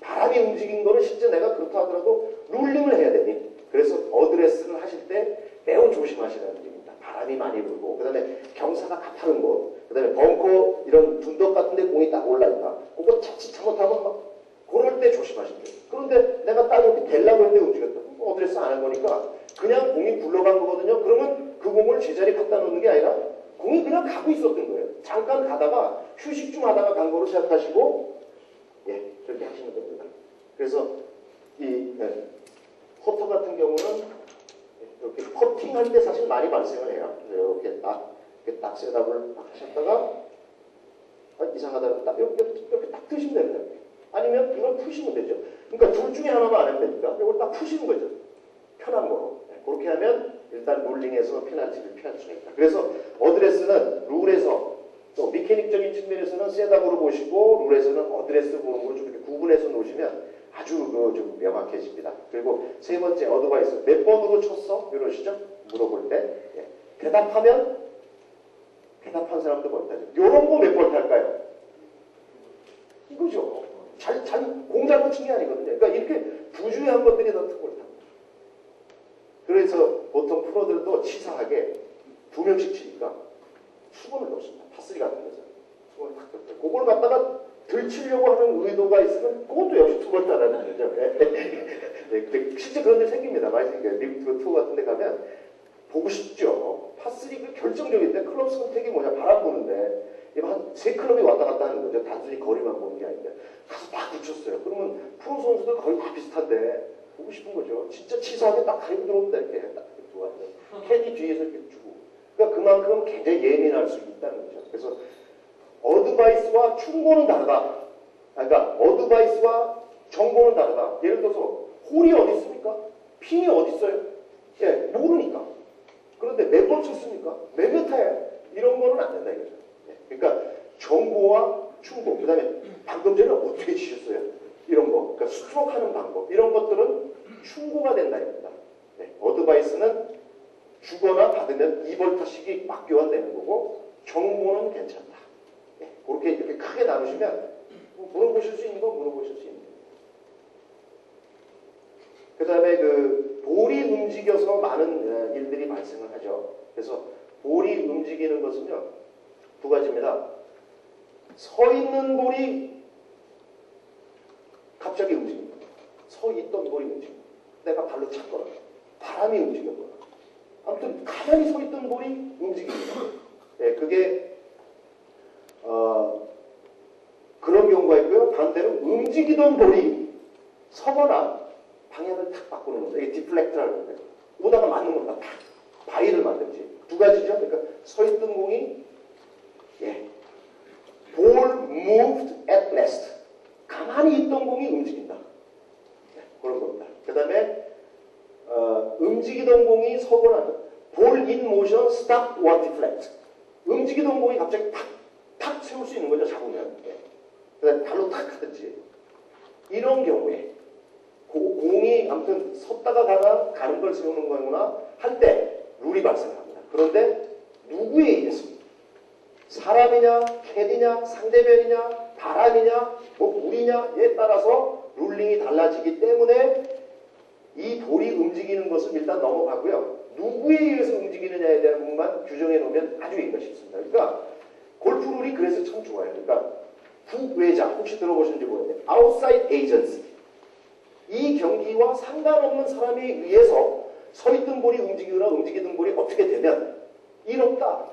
바람이 움직인 거는 실제 내가 그렇다 하더라도 룰링을 해야 되니. 그래서 어드레스를 하실 때 매우 조심하시라는 얘기입니다. 바람이 많이 불고 그 다음에 경사가 가파른 곳, 그 다음에 벙커 이런 둔덕 같은 데 공이 딱 올라있다. 그거 자칫 잘못하면 막 그럴 때 조심하시면 돼요. 그런데 내가 딱 이렇게 대려고 했는데 움직였다. 어드레스 안 한 거니까 그냥 공이 굴러간 거거든요. 그러면 그 공을 제자리 갖다 놓는 게 아니라 공이 그냥 가고 있었던 거예요. 잠깐 가다가 휴식 좀 하다가 간 거로 생각하시고 그렇게 하시면 됩니다. 그래서 이 퍼터 같은 경우는 이렇게 퍼팅할 때 사실 많이 발생을 해요. 이렇게 딱 셋업을 딱 하셨다가 이상하다고 딱 이렇게 딱 드시면 됩니다. 아니면 이걸 푸시면 되죠. 그러니까 둘 중에 하나만 안 하면 되니까 이걸 딱 푸시는 거죠. 편한 거로. 그렇게 하면 일단 룰링에서 페널티를 피할 수가 있다. 그래서 어드레스는 룰에서 또 미케닉적인 측면에서는 셋업으로 보시고 룰에서는 어드레스 보는 걸 좀 이렇게 구분해서 놓으시면 아주 좀 명확해집니다. 그리고 세 번째 어드바이스 몇 번으로 쳤어? 이러시죠? 물어볼 때 대답하면 대답한 사람도 못하죠. 이런 거 몇 번 탈까요? 이거죠. 공 잘못 친 게 아니거든요. 그러니까 이렇게 부주의한 것들이 더 특골 탑니다. 그래서 보통 프로들도 치사하게 2명씩 치니까 수건을 넣습니다. 파스리 같은 데서 수건을 탁 넣고 그걸 갖다가 들치려고 하는 의도가 있으면 그것도 역시 투벌 따라는 거죠. 근데 실제 그런 데 생깁니다. 많이 생겨요. 리프트 투어 같은 데 가면 보고 싶죠. 파스리 그 결정적인데 클럽 선택이 뭐냐. 바람 부는데 한 3클럽이 왔다 갔다 하는 거죠. 단순히 거리만 보는 게 아닌데 가서 막 붙였어요. 그러면 프로 선수들 거의 다 비슷한데 보고 싶은 거죠. 진짜 치사하게 딱 가리고 들어온다 이렇게 딱 좋아하는 캐디 뒤에서 이렇게 주고. 그러니까 그만큼 굉장히 예민할 수 있다는 거죠. 그래서 어드바이스와 충고는 다르다. 그러니까 어드바이스와 정보는 다르다. 예를 들어서 홀이 어디 있습니까? 핀이 어디 있어요? 모르니까. 그런데 몇 번 쳤습니까? 몇 메타예요? 이런 거는 안 된다 이거죠. 그러니까 정보와 충고, 그 다음에 방금 전에 어떻게 치셨어요? 이런 거, 그러니까 스트로크하는 방법, 이런 것들은 충고가 된다 이겁니다. 어드바이스는 주거나 받으면 2볼트씩이 막 교환되는 거고 정보는 괜찮다. 그렇게 이렇게 크게 나누시면 물어보실 수 있는 건 물어보실 수 있는 거예요. 그 다음에 그 볼이 움직여서 많은 일들이 발생을 하죠. 그래서 볼이 움직이는 것은요. 두 가지입니다. 서 있는 볼이 갑자기 움직입니다. 서 있던 볼이 움직입니다. 내가 발로 찼거나 바람이 움직였거나 아무튼 가만히 서 있던 볼이 움직입니다. 그게 그런 경우가 있고요. 반대로 움직이던 볼이 서거나 방향을 탁 바꾸는 겁니다. 이게 디플렉트라는 건데 오다가 맞는 겁니다. 탁 바위를 만든지 두 가지죠. 그러니까 서 있던 공이 ball moved at last. 가만히 있던 공이 움직인다. 그런 겁니다. 그 다음에 움직이던 공이 서거나 ball in motion stop or deflect. 움직이던 공이 갑자기 탁 세울 수 있는 거죠. 잡으면. 그 다음에 발로 탁 하든지. 이런 경우에 공이 아무튼 섰다가 가는 걸 세우는 거구나 할 때 룰이 발생합니다. 그런데 누구에 의해서? 사람이냐, 캣이냐, 상대변이냐, 바람이냐, 뭐 물이냐에 따라서 룰링이 달라지기 때문에 이 볼이 움직이는 것은 일단 넘어가고요. 누구에 의해서 움직이느냐에 대한 부분만 규정해 놓으면 아주 얘기가 쉽습니다. 그러니까 골프 룰이 그래서 참 좋아요. 그러니까 부외자, 혹시 들어보셨는지 모르겠는데 outside agency. 이 경기와 상관없는 사람에 의해서 서 있던 볼이 움직이거나 움직이던 볼이 어떻게 되면 이롭다.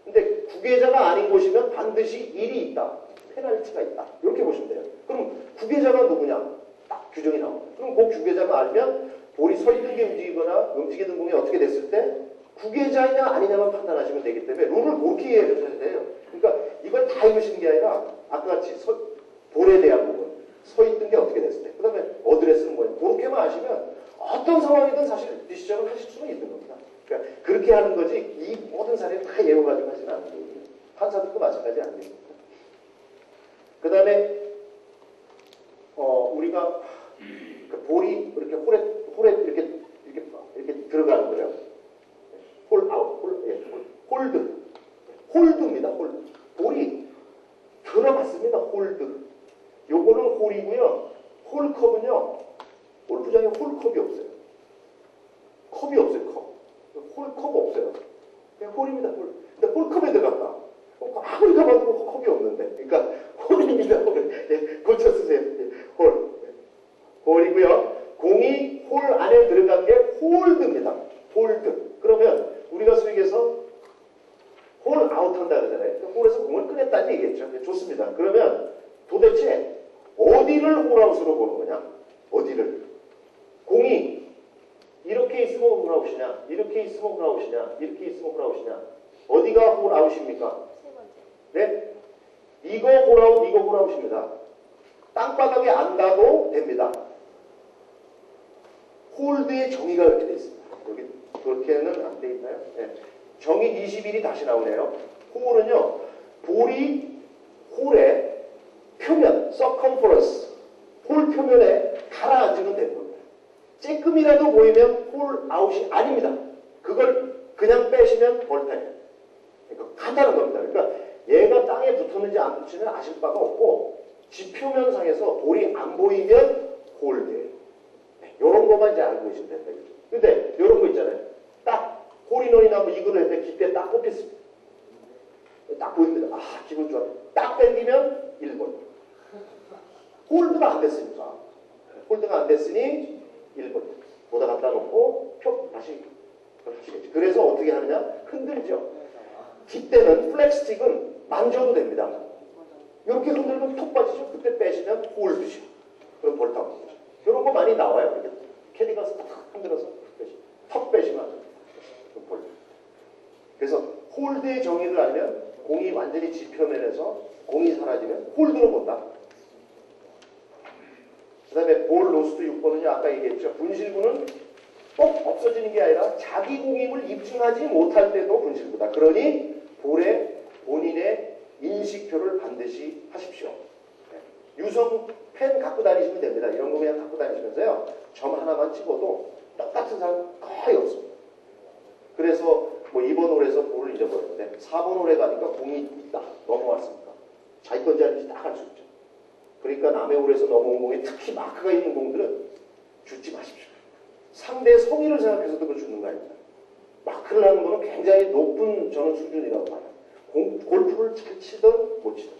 근데 구계자가 아닌 곳이면 반드시 일이 있다. 페널티가 있다. 이렇게 보시면 돼요. 그럼 구계자가 누구냐? 딱 규정이 나옵니다. 그럼 그 구계자가 알면 볼이 서 있는 게 움직이거나 움직이던 공이 어떻게 됐을 때 구계자이냐 아니냐만 판단하시면 되기 때문에 룰을 그렇게 이해해 주셔야 돼요. 그러니까 이걸 다 읽으시는 게 아니라 아까 같이 볼에 대한 부분 서 있던 게 어떻게 됐을 때 그 다음에 어드레스는 뭐냐 그렇게만 아시면 어떤 상황이든 사실 디시전을 하실 수는 있는 겁니다. 그러니까 그렇게 하는 거지 이 모든 사례를 다 외워가지고 하지는 않는 거예요. 판사들도 마찬가지 아니겠습니까? 그 다음에 우리가 그 볼이 이렇게 홀에 이렇게 들어가는 거예요. 홀드입니다. 홀드. 볼이 들어갔습니다. 홀드. 요거는 홀이고요. 홀컵은요. 골프장에 홀컵이 없어요. 컵이 없어요. 홀컵 없어요. 그냥 홀입니다. 홀. 근데 홀컵에 들어갔다. 아무리 가봐도 컵이 없는데. 그러니까 홀입니다. 홀. 고쳐 쓰세요. 홀. 홀이고요. 공이 홀 안에 들어간 게 홀드입니다. 홀드. 그러면 우리가 수익에서 홀 아웃한다 그러잖아요. 홀에서 공을 꺼냈다는 얘기겠죠. 좋습니다. 그러면 도대체 어디를 홀아웃으로 보는 거냐? 어디를? 공이 이렇게 있으면 홀아웃이냐? 이렇게 있으면 홀아웃이냐? 이렇게 있으면 홀아웃이냐? 어디가 홀아웃입니까? 세 번째. 네? 이거 홀아웃, 이거 홀아웃입니다. 땅바닥에 안 가도 됩니다. 홀드의 정의가 이렇게 되어 있습니다. 여기 그렇게는 안 돼 있나요? 네. 정의 21이 다시 나오네요. 홀은요, 볼이 홀의 표면, circumference, 홀 표면에 가라앉으면 되는 겁니다. 쬐끔이라도 보이면 홀 아웃이 아닙니다. 그걸 그냥 빼시면 벌타예요. 그러니까 간단한 겁니다. 그러니까 얘가 땅에 붙었는지 안 붙는지는 아실 바가 없고 지표면상에서 볼이 안 보이면 홀드예요. 이런 것만 이제 알고 계시면 된다. 근데 이런 거 있잖아요. 딱 홀인원이나 뭐 이거를 했는데 기대 딱 뽑혔습니다. 딱 보입니다. 아 기분 좋아. 딱 당기면 1번. 홀드가 안 됐으니까. 홀드가 안 됐으니 1번. 보다 갖다 놓고 표 다시 하시겠죠. 그래서 어떻게 하느냐? 흔들죠. 기대는 플렉스틱은 만져도 됩니다. 이렇게 흔들면 톡 빠지죠. 그때 빼시면 홀드죠. 그럼 볼타고 거죠. 이런 거 많이 나와요. 이렇게 캐디 가서 탁 흔들어서 턱 빼시면 안 됩니다. 홀드. 그래서 홀드의 정의를 알면 공이 완전히 지표면에서 공이 사라지면 홀드로 본다. 그 다음에 볼 로스트 6번은요. 아까 얘기했죠. 분실구는 꼭 없어지는 게 아니라 자기 공임을 입증하지 못할 때도 분실구다. 그러니 볼에 본인의 인식표를 반드시 하십시오. 유성 펜 갖고 다니시면 됩니다. 이런 거 그냥 갖고 다니시면서요. 점 하나만 찍어도 똑같은 사람 거의 없습니다. 그래서 뭐 2번 홀에서 볼을 잊어버렸는데 4번 홀에 가니까 공이 있다. 넘어왔습니까? 자기 건지 아닌지 딱 알 수 있죠. 그러니까 남의 홀에서 넘어온 공에 특히 마크가 있는 공들은 주지 마십시오. 상대의 성의를 생각해서도 그걸 주는 거 아닙니다. 마크를 하는 거는 굉장히 높은 저는 수준이라고 봐요. 골프를 잘 치든 못 치든.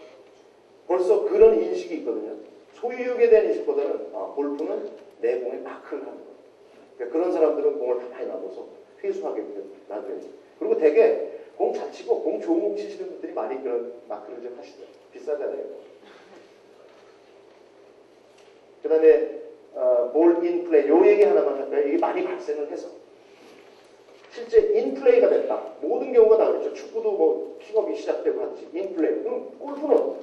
벌써 그런 인식이 있거든요. 소유욕에 대한 인식보다는 골프는 내 공에 마크를 하는 거예요. 그러니까 그런 사람들은 공을 가만히 놔둬서 회수하게 놔둬요. 그리고 되게 공 잘 치고 공 좋은 공 치시는 분들이 많이 그런 마크를 좀 하시죠. 비싸잖아요. 그 다음에 볼 인 플레이 요 얘기 하나만 할까요? 이게 많이 발생을 해서 실제 인플레이가 됐다. 모든 경우가 다 그렇죠. 축구도 뭐 킥업이 시작되고 하듯이 인플레이. 그럼 골프는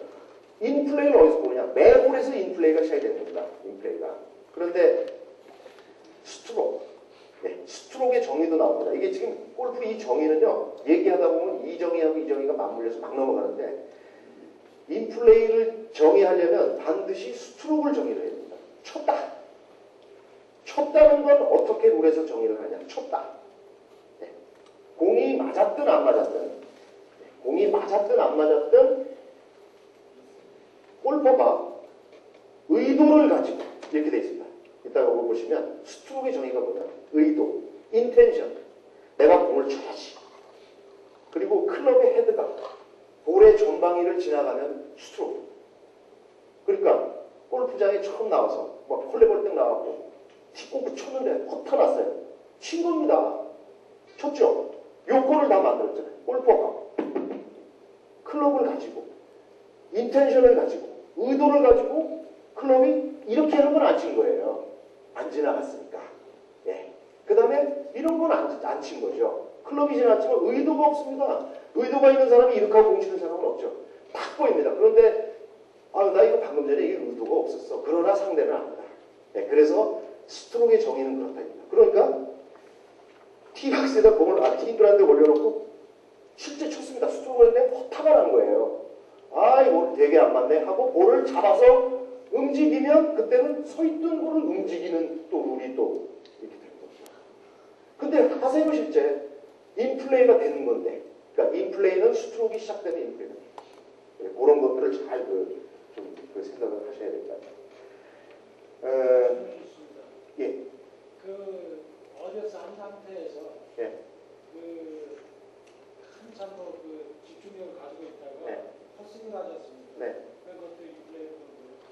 인플레이를 어디서 보느냐? 매볼에서 인플레이가 시작되는 겁니다. 인플레이가. 그런데 스트로크. 네, 스트로크의 정의도 나옵니다. 이게 지금 골프 이 정의는요. 얘기하다 보면 이 정의하고 이 정의가 맞물려서 막 넘어가는데 인플레이를 정의하려면 반드시 스트로크를 정의를 해야 됩니다. 쳤다. 쳤다는 건 어떻게 룰에서 정의를 하냐? 쳤다. 네. 공이 맞았든 안 맞았든 네. 공이 맞았든 안 맞았든 골퍼가 의도를 가지고 이렇게 되어 있습니다. 이따가 보시면 스트로크의 정의가 뭐냐? 의도, 인텐션. 내가 공을 쳐야지. 그리고 클럽의 헤드가 볼의 전방위를 지나가면 스트로크. 그러니까 골프장에 처음 나와서 막 콜레볼등 나왔고 틱골프 쳤는데 허타 났어요. 친 겁니다. 쳤죠? 요건을 다 만들었잖아요. 골퍼가 클럽을 가지고 인텐션을 가지고 의도를 가지고 클럽이 이렇게 하는 건 안 친 거예요. 안 지나갔으니까. 예. 그 다음에 이런 건 안 친 거죠. 클럽이 지나갔지만 의도가 없습니다. 의도가 있는 사람이 이렇게 하고 공 치는 사람은 없죠. 딱 보입니다. 그런데 나 이거 방금 전에 이게 의도가 없었어. 그러나 상대는 안다. 예. 그래서 스트로크의 정의는 그렇다입니다. 그러니까 티박스에다 공을 티그라운드에 올려놓고 실제 쳤습니다. 스트로크를 했는데 허타가 난 거예요. 이거 되게 안 맞네 하고 볼을 잡아서 움직이면 그때는 서있던 볼을 움직이는 또 룰이 또 이렇게 되는 거죠. 근데 하세요 실제 인플레이가 되는 건데 그러니까 인플레이는 스트로크가 시작되는 인플레이가 돼요. 그런 것들을 잘 좀 생각을 하셔야 될 것 같아요. 예. 어디서 한 상태에서 예. 한참 집중력을 가지고 있다가 네. 헛스윙을 하셨습니다. 네. 그것도 인플레이.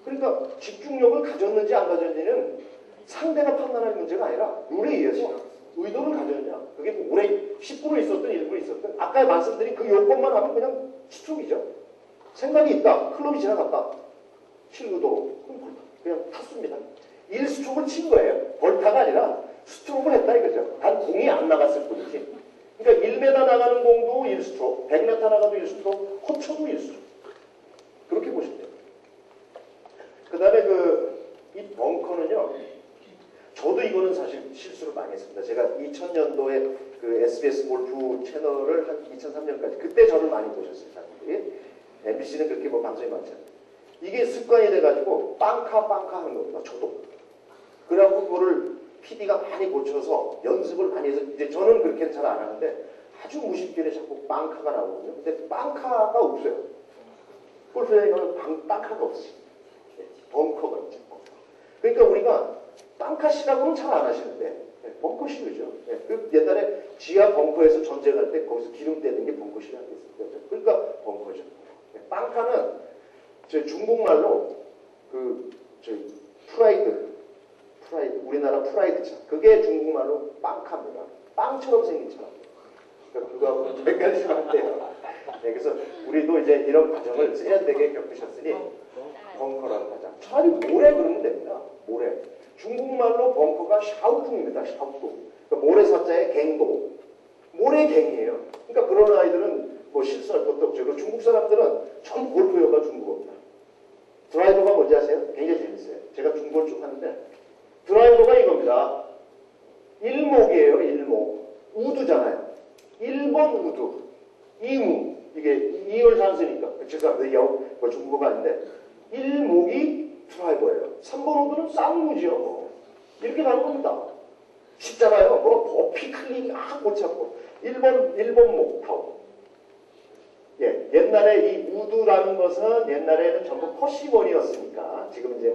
그러니까 집중력을 가졌는지 안 가졌는지는 상대가 판단할 문제가 아니라 룰에 의해서 의도를 가졌냐. 그게 뭐 오래 10분을 있었든 1분을 있었든 아까 말씀드린 그 요건만 하면 그냥 스트로크이죠. 생각이 있다. 클럽이 지나갔다. 칠구도로. 그냥 탔습니다. 1스트로크를 친 거예요. 벌타가 아니라 스트로크를 했다 이거죠. 단 공이 안 나갔을 뿐이지. 그러니까 1m 나가는 공도 1스트로크, 100m 나가도 1스트로크, 허쳐도 1스트로크. 그렇게 보시면 돼요. 그 다음에 이 벙커는요, 저도 이거는 사실 실수를 많이 했습니다. 제가 2000년도에 그 SBS 골프 채널을 한 2003년까지, 그때 저를 많이 보셨어요, 사람들이. MBC는 그렇게 뭐 방송이 많지 않아요. 이게 습관이 돼가지고 빵카 하는 겁니다, 저도. 그래갖고 그거를 PD가 많이 고쳐서 연습을 많이 해서, 이제 저는 그렇게는 잘 안 하는데, 아주 무심결에 자꾸 빵카가 나오거든요. 근데 빵카가 없어요. 골프장에 가면 빵카가 없어요. 벙커가 있죠. 그러니까 우리가 빵카시라고는 잘 안 하시는데 벙커시죠. 그 옛날에 지하 벙커에서 전쟁할 때 거기서 기름 떼는 게 벙커시라고 했었거든요. 그러니까 벙커죠. 빵카는 저 중국말로 프라이드 우리나라 프라이드차 그게 중국말로 빵카입니다. 빵처럼 생긴 차. 그러니까 그거하고 헷갈리시면 안 돼요. 그래서 우리도 이제 이런 과정을 세련되게 겪으셨으니 벙커라고 하자. 차라리 모래 그러면 됩니다. 모래. 중국말로 벙커가 샤우뚱입니다. 샤우뚱. 그러니까 모래사자의 갱도. 모래갱이에요. 그러니까 그런 아이들은 뭐 실수할 것도 없죠. 그리고 중국 사람들은 전부 골프여가 중국어입니다. 드라이버가 뭔지 아세요? 굉장히 재밌어요. 제가 중국어를 쭉 하는데 드라이버가 이겁니다. 일목이에요. 일목. 우두잖아요. 1번 우두. 이무. 이게 2열3세니까 죄송합니다. 중국어가 아닌데 일목이 드라이버예요. 3번 우드는 쌍무지요. 이렇게 가는 겁니다. 쉽잖아요. 버피 클릭 골치 아프고 1번 목 타오. 예, 옛날에 이 우드라는 것은 옛날에는 전부 퍼시본이었으니까 지금 이제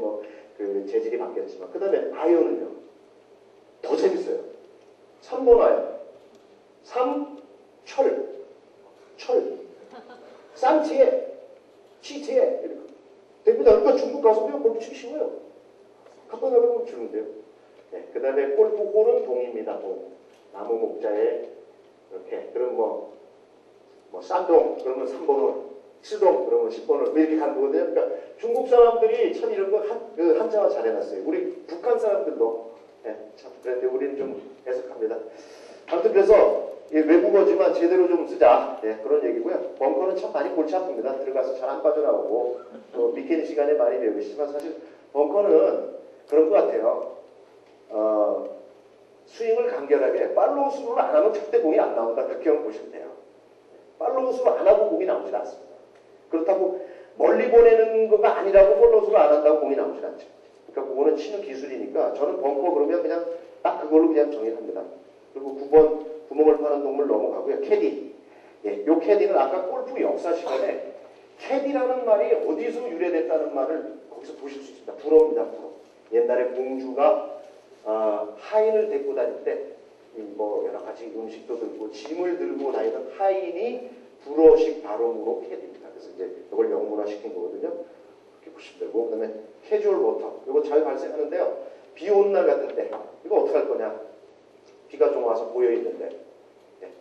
그 재질이 바뀌었지만 그 다음에 아이언은요. 더 재밌어요. 3번 아이언. 3 철. 쌈치에 치치에 이렇게. 됩니다. 그러니까 중국 가서 그냥 골프 치기 쉬워요. 갖다 달라고 주는데요. 네, 그 다음에 골프홀은 동입니다. 동. 나무 목자에 이렇게. 그럼 쌍동 그러면 3번홀, 시동 그러면 10번홀 이렇게 가는 거거든요. 그러니까 중국 사람들이 참 이런 거 한자화 잘 해놨어요. 우리 북한 사람들도 참 그런데 우리는 좀 해석합니다. 아무튼 그래서 외국어지만 제대로 좀 쓰자. 네, 그런 얘기고요. 벙커는 참 많이 골치 아픕니다. 들어가서 잘 안 빠져나오고 또 비키니 시간에 많이 배우시지만 사실 벙커는 그런 것 같아요. 스윙을 간결하게 팔로우 스루를 안 하면 절대 공이 안 나온다. 그렇게 보시면 돼요. 팔로우 스루 안 하고 공이 나오질 않습니다. 그렇다고 멀리 보내는 거가 아니라고 팔로우 스루 안 한다고 공이 나오질 않죠. 그러니까 그거는 치는 기술이니까 저는 벙커 그러면 그냥 딱 그걸로 그냥 정의합니다. 그리고 9번 구멍을 파는 동물 넘어가고요. 캐디. 예, 요 캐디는 아까 골프 역사 시간에 캐디라는 말이 어디서 유래됐다는 말을 거기서 보실 수 있습니다. 불어입니다. 불어. 옛날에 공주가 하인을 데리고 다닐 때 뭐 여러 가지 음식도 들고 짐을 들고 다니던 하인이 불어식 발음으로 캐디입니다. 그래서 이제 이걸 영문화 시킨 거거든요. 이렇게 보시면 되고 그다음에 캐주얼 워터. 이거 잘 발생하는데요. 비 오는 날 같은 때 이거 어떻게 할 거냐? 비가 좀 와서 모여 있는데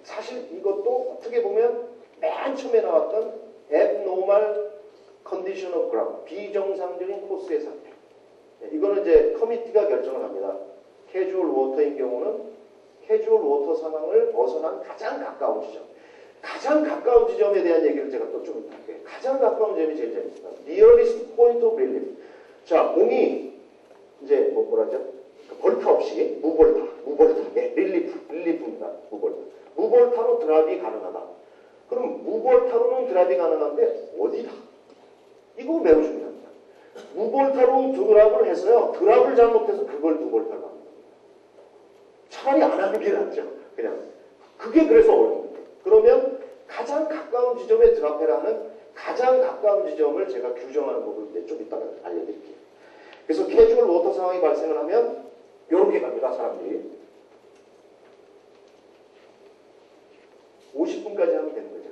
사실 이것도 어떻게 보면 맨 처음에 나왔던 abnormal condition of ground 비정상적인 코스의 상태. 이거는 이제 커미티가 결정을 합니다. 캐주얼 워터인 경우는 캐주얼 워터 상황을 벗어난 가장 가까운 지점. 가장 가까운 지점에 대한 얘기를 제가 또 좀 할게요. 가장 가까운 지점이 제일 재밌습니다. nearest point of relief. 자, 공이 이제 뭐라죠? 벌타 없이 무벌타, 예, 릴리프입니다. 무벌타로 드랍이 가능하다. 그럼 무벌타로는 드랍이 가능한데 어디다? 이거 매우 중요합니다. 무벌타로 드랍을 해서요. 드랍을 잘못해서 그걸 무벌타로 합니다. 차라리 안 하는 게 낫죠. 그냥 그게 그래서 어려운 거예요. 그러면 가장 가까운 지점에 드랍해라는 가장 가까운 지점을 제가 규정하는 법을 이제 좀 이따가 알려드릴게요. 그래서 캐주얼 워터 상황이 발생을 하면 이렇게 갑니다. 사람들이 50분까지 하면 되는 거죠.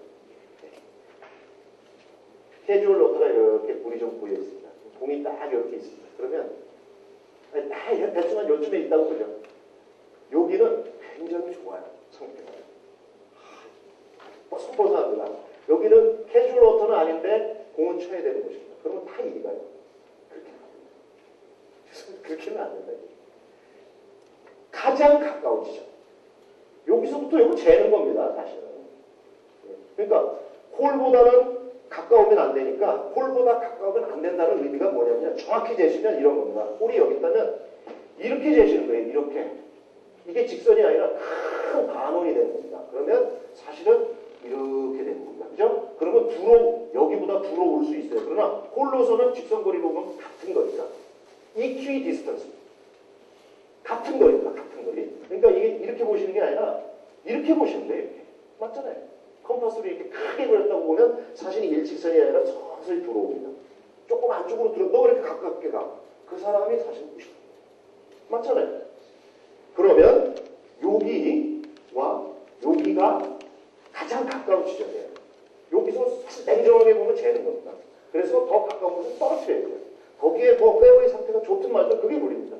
캐주얼 워터가 이렇게 물이 좀 고여 있습니다. 공이 딱 이렇게 있습니다. 그러면 대충 한 요쯤에 있다고 보죠. 여기는 굉장히 좋아요. 상태가 뽀송뽀송합니다. 여기는 캐주얼 워터는 아닌데 공은 쳐야 되는 곳입니다. 그러면 다 이리 가요. 그렇게는 안 된다. 가장 가까운 지점. 여기서부터 이거 재는 겁니다. 사실은. 그러니까 홀보다는 가까우면 안 되니까 홀보다 가까우면 안 된다는 의미가 뭐냐면 정확히 재시면 이런 겁니다. 홀이 여기 있다면 이렇게 재시는 거예요. 이렇게. 이게 직선이 아니라 큰 반원이 되는 겁니다. 그러면 사실은 이렇게 되는 겁니다. 그죠? 그러면 여기보다 들어올 수 있어요. 그러나 홀로서는 직선거리 보면 같은 거니까. equi distance. 같은 거리입니다. 같은 거리. 그러니까 이게 이렇게 보시는 게 아니라 이렇게 보시는 거예요. 이렇게. 맞잖아요. 컴파스로 이렇게 크게 그렸다고 보면 사실 일직선이 아니라 서서히 들어옵니다. 조금 안쪽으로 너 그렇게 가깝게 가. 그 사람이 사실 무시합니다. 맞잖아요. 그러면 여기와 여기가 가장 가까운 지점이에요. 여기서 사실 냉정하게 보면 재는 겁니다. 그래서 더 가까운 곳을 떨어뜨려야 돼요. 거기에 뭐 페어웨이 상태가 좋든 말든 그게 무리입니다.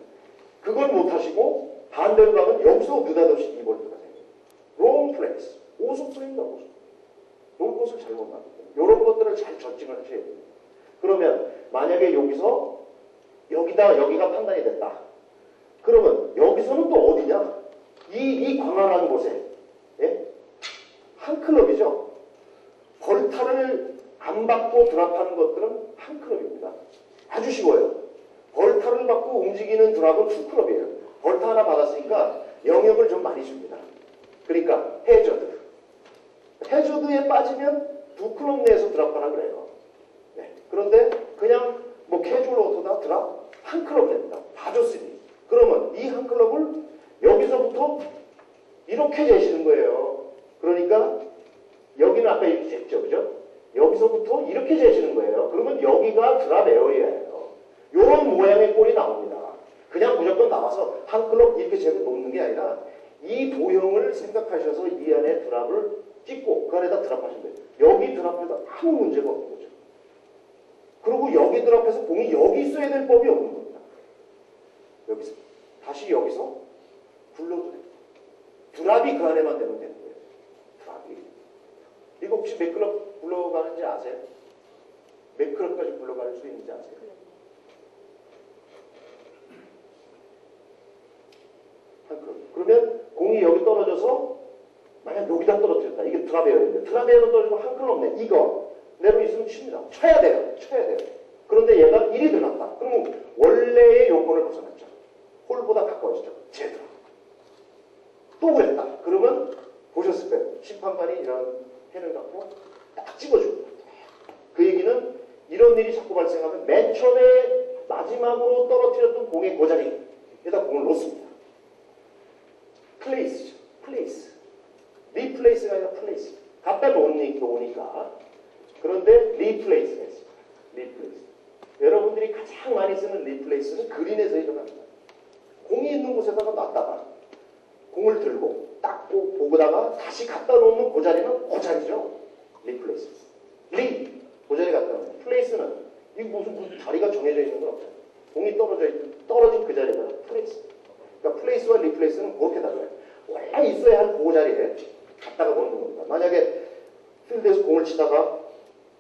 그걸 못하시고 반대로 가면 여기서 느닷없이 2볼트가 생겨요. 롱 플렉스. 오속플레이입니다. 오속. 이런 것을 잘못 만듭니다. 이런 것들을 잘 저칭을 하셔야 됩니다. 그러면 만약에 여기서 여기가 판단이 됐다. 그러면 여기서는 또 어디냐? 이 광활한 곳에 예? 한 클럽이죠. 벌타를 안 받고 드랍하는 것들은 한 클럽입니다. 아주 쉬워요. 벌타를 받고 움직이는 드랍은 두 클럽이에요. 벌타 하나 받았으니까 영역을 좀 많이 줍니다. 그러니까 해저드에 빠지면 두 클럽 내에서 드랍하라 그래요. 네. 그런데 그냥 뭐 캐주얼 워터다 드랍 한 클럽 됩니다. 다 줬으니. 그러면 이 한 클럽을 여기서부터 이렇게 재시는 거예요. 그러니까 여기는 아까 이렇게 쟀죠. 그죠? 여기서부터 이렇게 재시는 거예요. 그러면 여기가 드랍 에어리아예요. 이런 모양의 볼이 나옵니다. 그냥 무조건 나와서 한 클럽 이렇게 재고 놓는 게 아니라 이 도형을 생각하셔서 이 안에 드랍을 찍고 그 안에다 드랍하시면 돼요. 여기 드랍해도 아무 문제가 없는 거죠. 그리고 여기 드랍해서 공이 여기 있어야 될 법이 없는 겁니다. 여기서 다시 여기서 굴러도 돼요. 드랍이 그 안에만 되면 되는 거예요. 드랍이. 이거 혹시 몇 클럽 굴러가는지 아세요? 몇 클럽까지 굴러갈 수 있는지 아세요? 한 클럽. 그러면 공이 여기 떨어져서 드라베어인데 드라베어로 떨어지고 한 끈 없네. 이거 내로 있으면 칩니다. 쳐야 돼요. 쳐야 돼요. 그런데 얘가 1이 들어갔다. 그러면 원래의 요건을 벗어났죠. 홀보다 가까워지죠. 제대로. 또 그랬다. 그러면 보셨을 거예요. 심판관이 이런 펜을 갖고 딱 찍어줍니다. 그 얘기는 이런 일이 자꾸 발생하면 맨 처음에 마지막으로 떨어뜨렸던 공의 고자리에다 공을 놓습니다. 플레이스죠. 플레이스. 리플레이스가 아니라 플레이스. 갖다 놓으니까. 그런데 리플레이스가 있습니다. 리플레이스. 여러분들이 가장 많이 쓰는 리플레이스는 그린에서 일어납니다. 공이 있는 곳에다가 놨다가 공을 들고 딱 보다가 다시 갖다 놓는 그 자리는 그 자리죠. 리플레이스. 그 자리 갖다 놓는. 플레이스는 이 무슨 자리가 정해져 있는 건 없잖아요. 공이 떨어진 그 자리가 플레이스. 그러니까 플레이스와 리플레이스는 그렇게 달라요. 원래 있어야 할 그 자리에 갖다가 놓는 겁니다. 만약에 필드에서 공을 치다가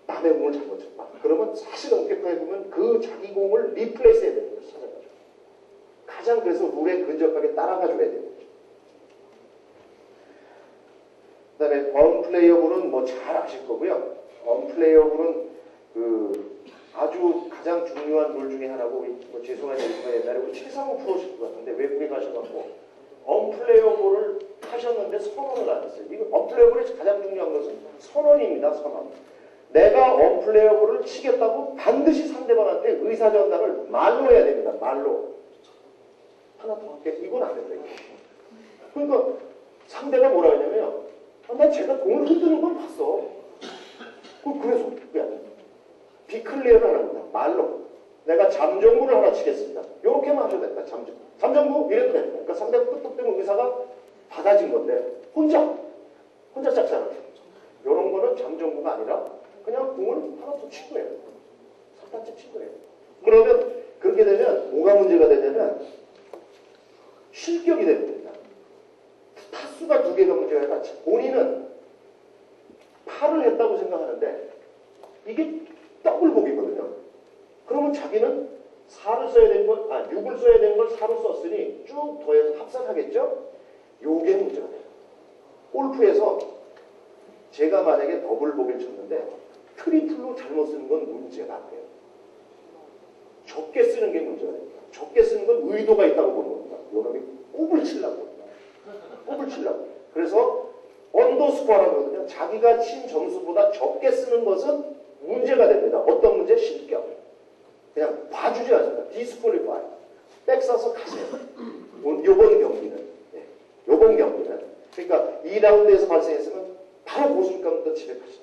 남의 공을 잘못 쳤다. 그러면 사실 엄격하게 보면 그 자기 공을 리플레이스 해야 되는 거죠. 찾아가지고. 가장 그래서 룰에 근접하게 따라가 줘야 되는 거죠. 그 다음에 언플레이어블은 뭐 잘 아실 거고요. 언플레이어블은 그 아주 가장 중요한 룰 중에 하나고 뭐 죄송한 얘기가 옛날에 우리 최상호 프로실 것 같은데 외국에 가셔갖고 언플레이어블을 하셨는데 선언을 안 했어요. 이거 언플레이어블의 가장 중요한 것은 선언입니다. 선언. 내가 언플레이어블을 치겠다고 반드시 상대방한테 의사전달을 말로 해야 됩니다. 말로. 하나 더 할게. 이건 안 된다. 그러니까 상대가 뭐라 하냐면요. 난 제가 공을 흔드는 건 봤어. 그래서 왜 안 돼? 비클리어를 하는 겁니다. 말로. 내가 잠정구를 하나 치겠습니다. 요렇게만 하셔도 된다. 잠정구 이래도 됩니다. 그러니까 상대가 끄떡대면 의사가 받아진 건데 혼자 짝잖아요. 요런 거는 잠정구가 아니라 그냥 공을 하나 더 친 거예요. 3타째 친 거예요. 그러면 그렇게 되면 뭐가 문제가 되냐면 실격이 됩니다. 타수가 두 개가 문제가 아니라 본인은 팔을 했다고 생각하는데 이게 더블복이거든요. 그러면 자기는 4를 써야 되는 걸, 6을 써야 되는 걸 4로 썼으니 쭉 더해서 합산하겠죠? 요게 문제가 돼요. 골프에서 제가 만약에 더블복을 쳤는데 트리플로 잘못 쓰는 건 문제가 안 돼요. 적게 쓰는 게 문제가 됩니다. 적게 쓰는 건 의도가 있다고 보는 겁니다. 요놈이 꼽을 치려고. 그래서 언더스코어라고 하거든요. 자기가 친 점수보다 적게 쓰는 것은 문제가 됩니다. 어떤 문제? 실격. 그냥 봐주지 않습니다. 디스퀄리파이. 백 써서 가세요. 요번 경기는. 요번 경기는. 그러니까 2라운드에서 발생했으면 바로 고순감부터 집에 가시죠.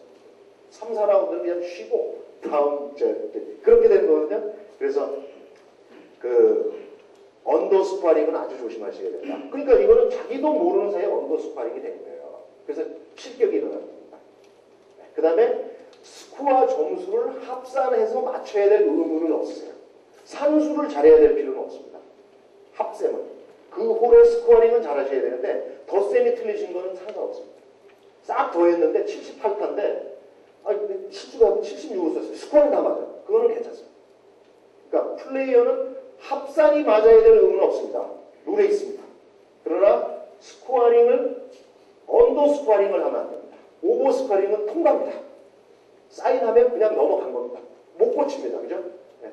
3, 4라운드는 그냥 쉬고 다음 그렇게 되는 거거든요. 그래서 그 언더스파링은 아주 조심하셔야 된다. 그러니까 이거는 자기도 모르는 사이에 언더스파링이 되는 거예요. 그래서 실격이 일어납니다. 그 다음에 스코어 점수를 합산해서 맞춰야 될 의무는 없으세요. 산수를 잘해야 될 필요는 없습니다. 합셈은. 그 홀의 스코어링은 잘하셔야 되는데 덧셈이 틀리신 거는 상관없습니다. 싹 더했는데 78타인데 실수가 76으로 썼어요. 스코어는 다 맞아요. 그거는 괜찮습니다. 그러니까 플레이어는 합산이 맞아야 될 의무는 없습니다. 룰에 있습니다. 그러나 언더 스코어링을 하면 안 됩니다. 오버 스코어링은 통과입니다. 사인하면 그냥 넘어간 겁니다. 못 고칩니다. 그죠? 네.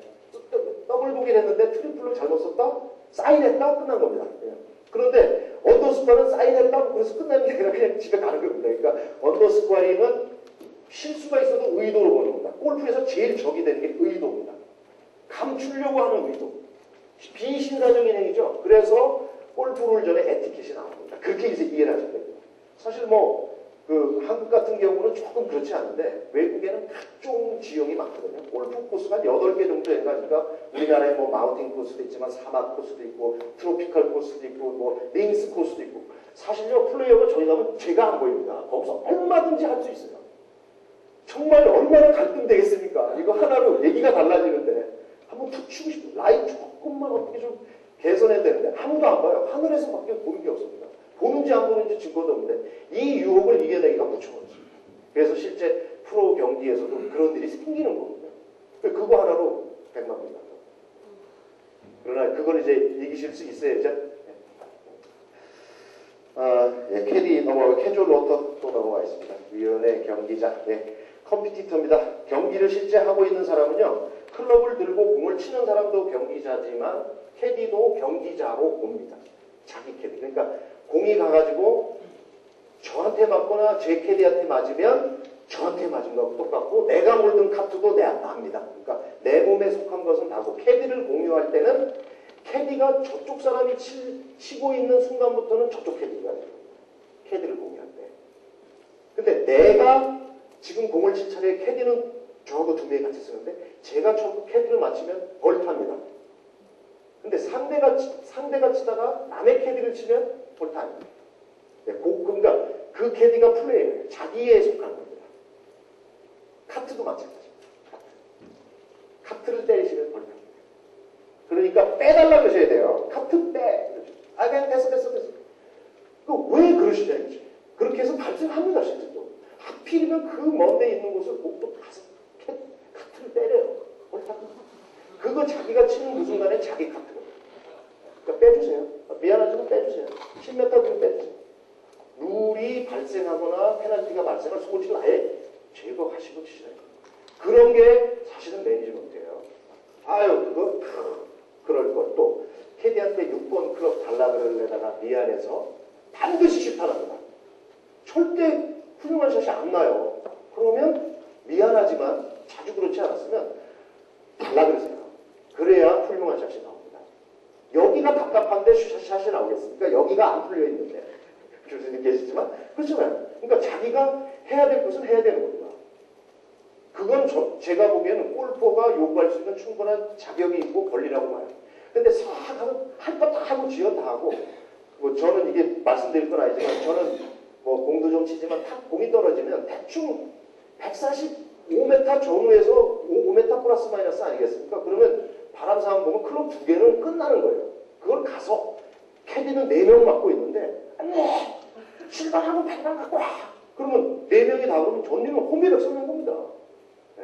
더블 보기를 했는데 트리플로 잘못 썼다? 사인했다? 끝난 겁니다. 네. 그런데 언더 스코어는 사인했다? 그래서 끝나는 게 아니라 그냥 집에 가는 겁니다. 그러니까 언더 스코어링은 실수가 있어도 의도로 보는 겁니다. 골프에서 제일 적이 되는 게 의도입니다. 감추려고 하는 의도. 비신사적인 행위죠. 그래서 골프를 전에 에티켓이 나옵니다. 그렇게 이제 이해를 하셔야 됩니다. 사실 한국 같은 경우는 조금 그렇지 않은데 외국에는 각종 지형이 많거든요. 골프 코스가 8개 정도 되는 거니까 우리나라에 마운틴 코스도 있지만 사막 코스도 있고 트로피컬 코스도 있고 링스 코스도 있고 사실요 플레이어가 저희 가면 제가 안 보입니다. 거기서 얼마든지 할 수 있어요. 정말 얼마나 갈등되겠습니까? 이거 하나로 얘기가 달라지는데 한번 툭 치고 싶어요. 라인 조금만 어떻게 좀 개선해야 되는데 아무도 안 봐요. 하늘에서밖에 보는 게 없습니다. 보는지 안 보는지 증거도 없는데 이 유혹을 이겨내기가 무척 어렵습니다. 그래서 실제 프로 경기에서도 그런 일이 생기는 겁니다. 그거 하나로 100만 원이 나요. 그러나 그걸 이제 이기실 수 있어야죠. 캐디 캐주얼 워터 또 넘어가겠습니다. 위원회 경기장, 컴피티터입니다. 경기를 실제 하고 있는 사람은요, 클럽을 들고 공을 치는 사람도 경기자지만 캐디도 경기자로 봅니다. 자기 캐디. 그러니까 공이 가가지고 저한테 맞거나 제 캐디한테 맞으면 저한테 맞은 거하고 똑같고, 내가 몰든 카트도 납니다. 그러니까 내 몸에 속한 것은 나고, 캐디를 공유할 때는 캐디가 저쪽 사람이 치고 있는 순간부터는 저쪽 캐디가 돼요. 캐디를 공유할 때. 근데 내가 지금 공을 칠 차례에 캐디는 저하고 두 명이 같이 쓰는데, 제가 저 캐디를 맞히면 벌타입니다. 근데 상대가 치다가 남의 캐디를 치면 벌타 아닙니다. 그러니까 그 캐디가 플레이예요. 자기에 속한 겁니다. 카트도 마찬가지입니다. 카트를 때리시면 벌타입니다. 그러니까 빼달라 그러셔야 돼요. 카트 빼. 그냥 됐어. 왜 그러시냐 이거지. 그렇게 해서 발생합니다, 실제로. 하필이면 그 먼데 있는 곳을 또 가서 카트를 때려요. 그거 자기가 치는 그 순간에 자기 카트거든요. 그러니까 빼주세요. 미안하지만 빼주세요. 10m 뒤로 빼주세요. 룰이 발생하거나 페널티가 발생할 소지를 아예 제거하시고 치시라요. 그런 게 사실은 매니지먼트예요. 그럴 것도 캐디한테 6번 클럽 달라 그러려다가 미안해서 반드시 실탄합니다. 절대 훌륭한 샷이 안 나요. 그러면 미안하지만 자주 그렇지 않았으면 달라 그러세요. 그래야 훌륭한 샷이 나옵니다. 여기가 답답한데 샷이 나오겠습니까? 여기가 안 풀려 있는데. 교수님 계시지만 그렇잖아요. 그러니까 자기가 해야 될 것은 해야 되는 겁니다. 그건 제가 보기에는 골퍼가 요구할 수 있는 충분한 자격이 있고 권리라고 봐요. 근데 싹 하고 할 거 다 하고 지어 다 하고, 뭐 저는 이게 말씀드릴 건 아니지만 저는 뭐 공도 좀 치지만 공이 떨어지면 대충 145m 전후에서 5m 플러스 마이너스 아니겠습니까? 그러면 바람 상황 보면 클럽 2개는 끝나는 거예요. 그걸 가서 캐디는 4명 맡고 있는데, 안돼! 출발하고 100만 갖고 와! 그러면 4명이 다 그러면 전리는 홈에를 쏘는 겁니다.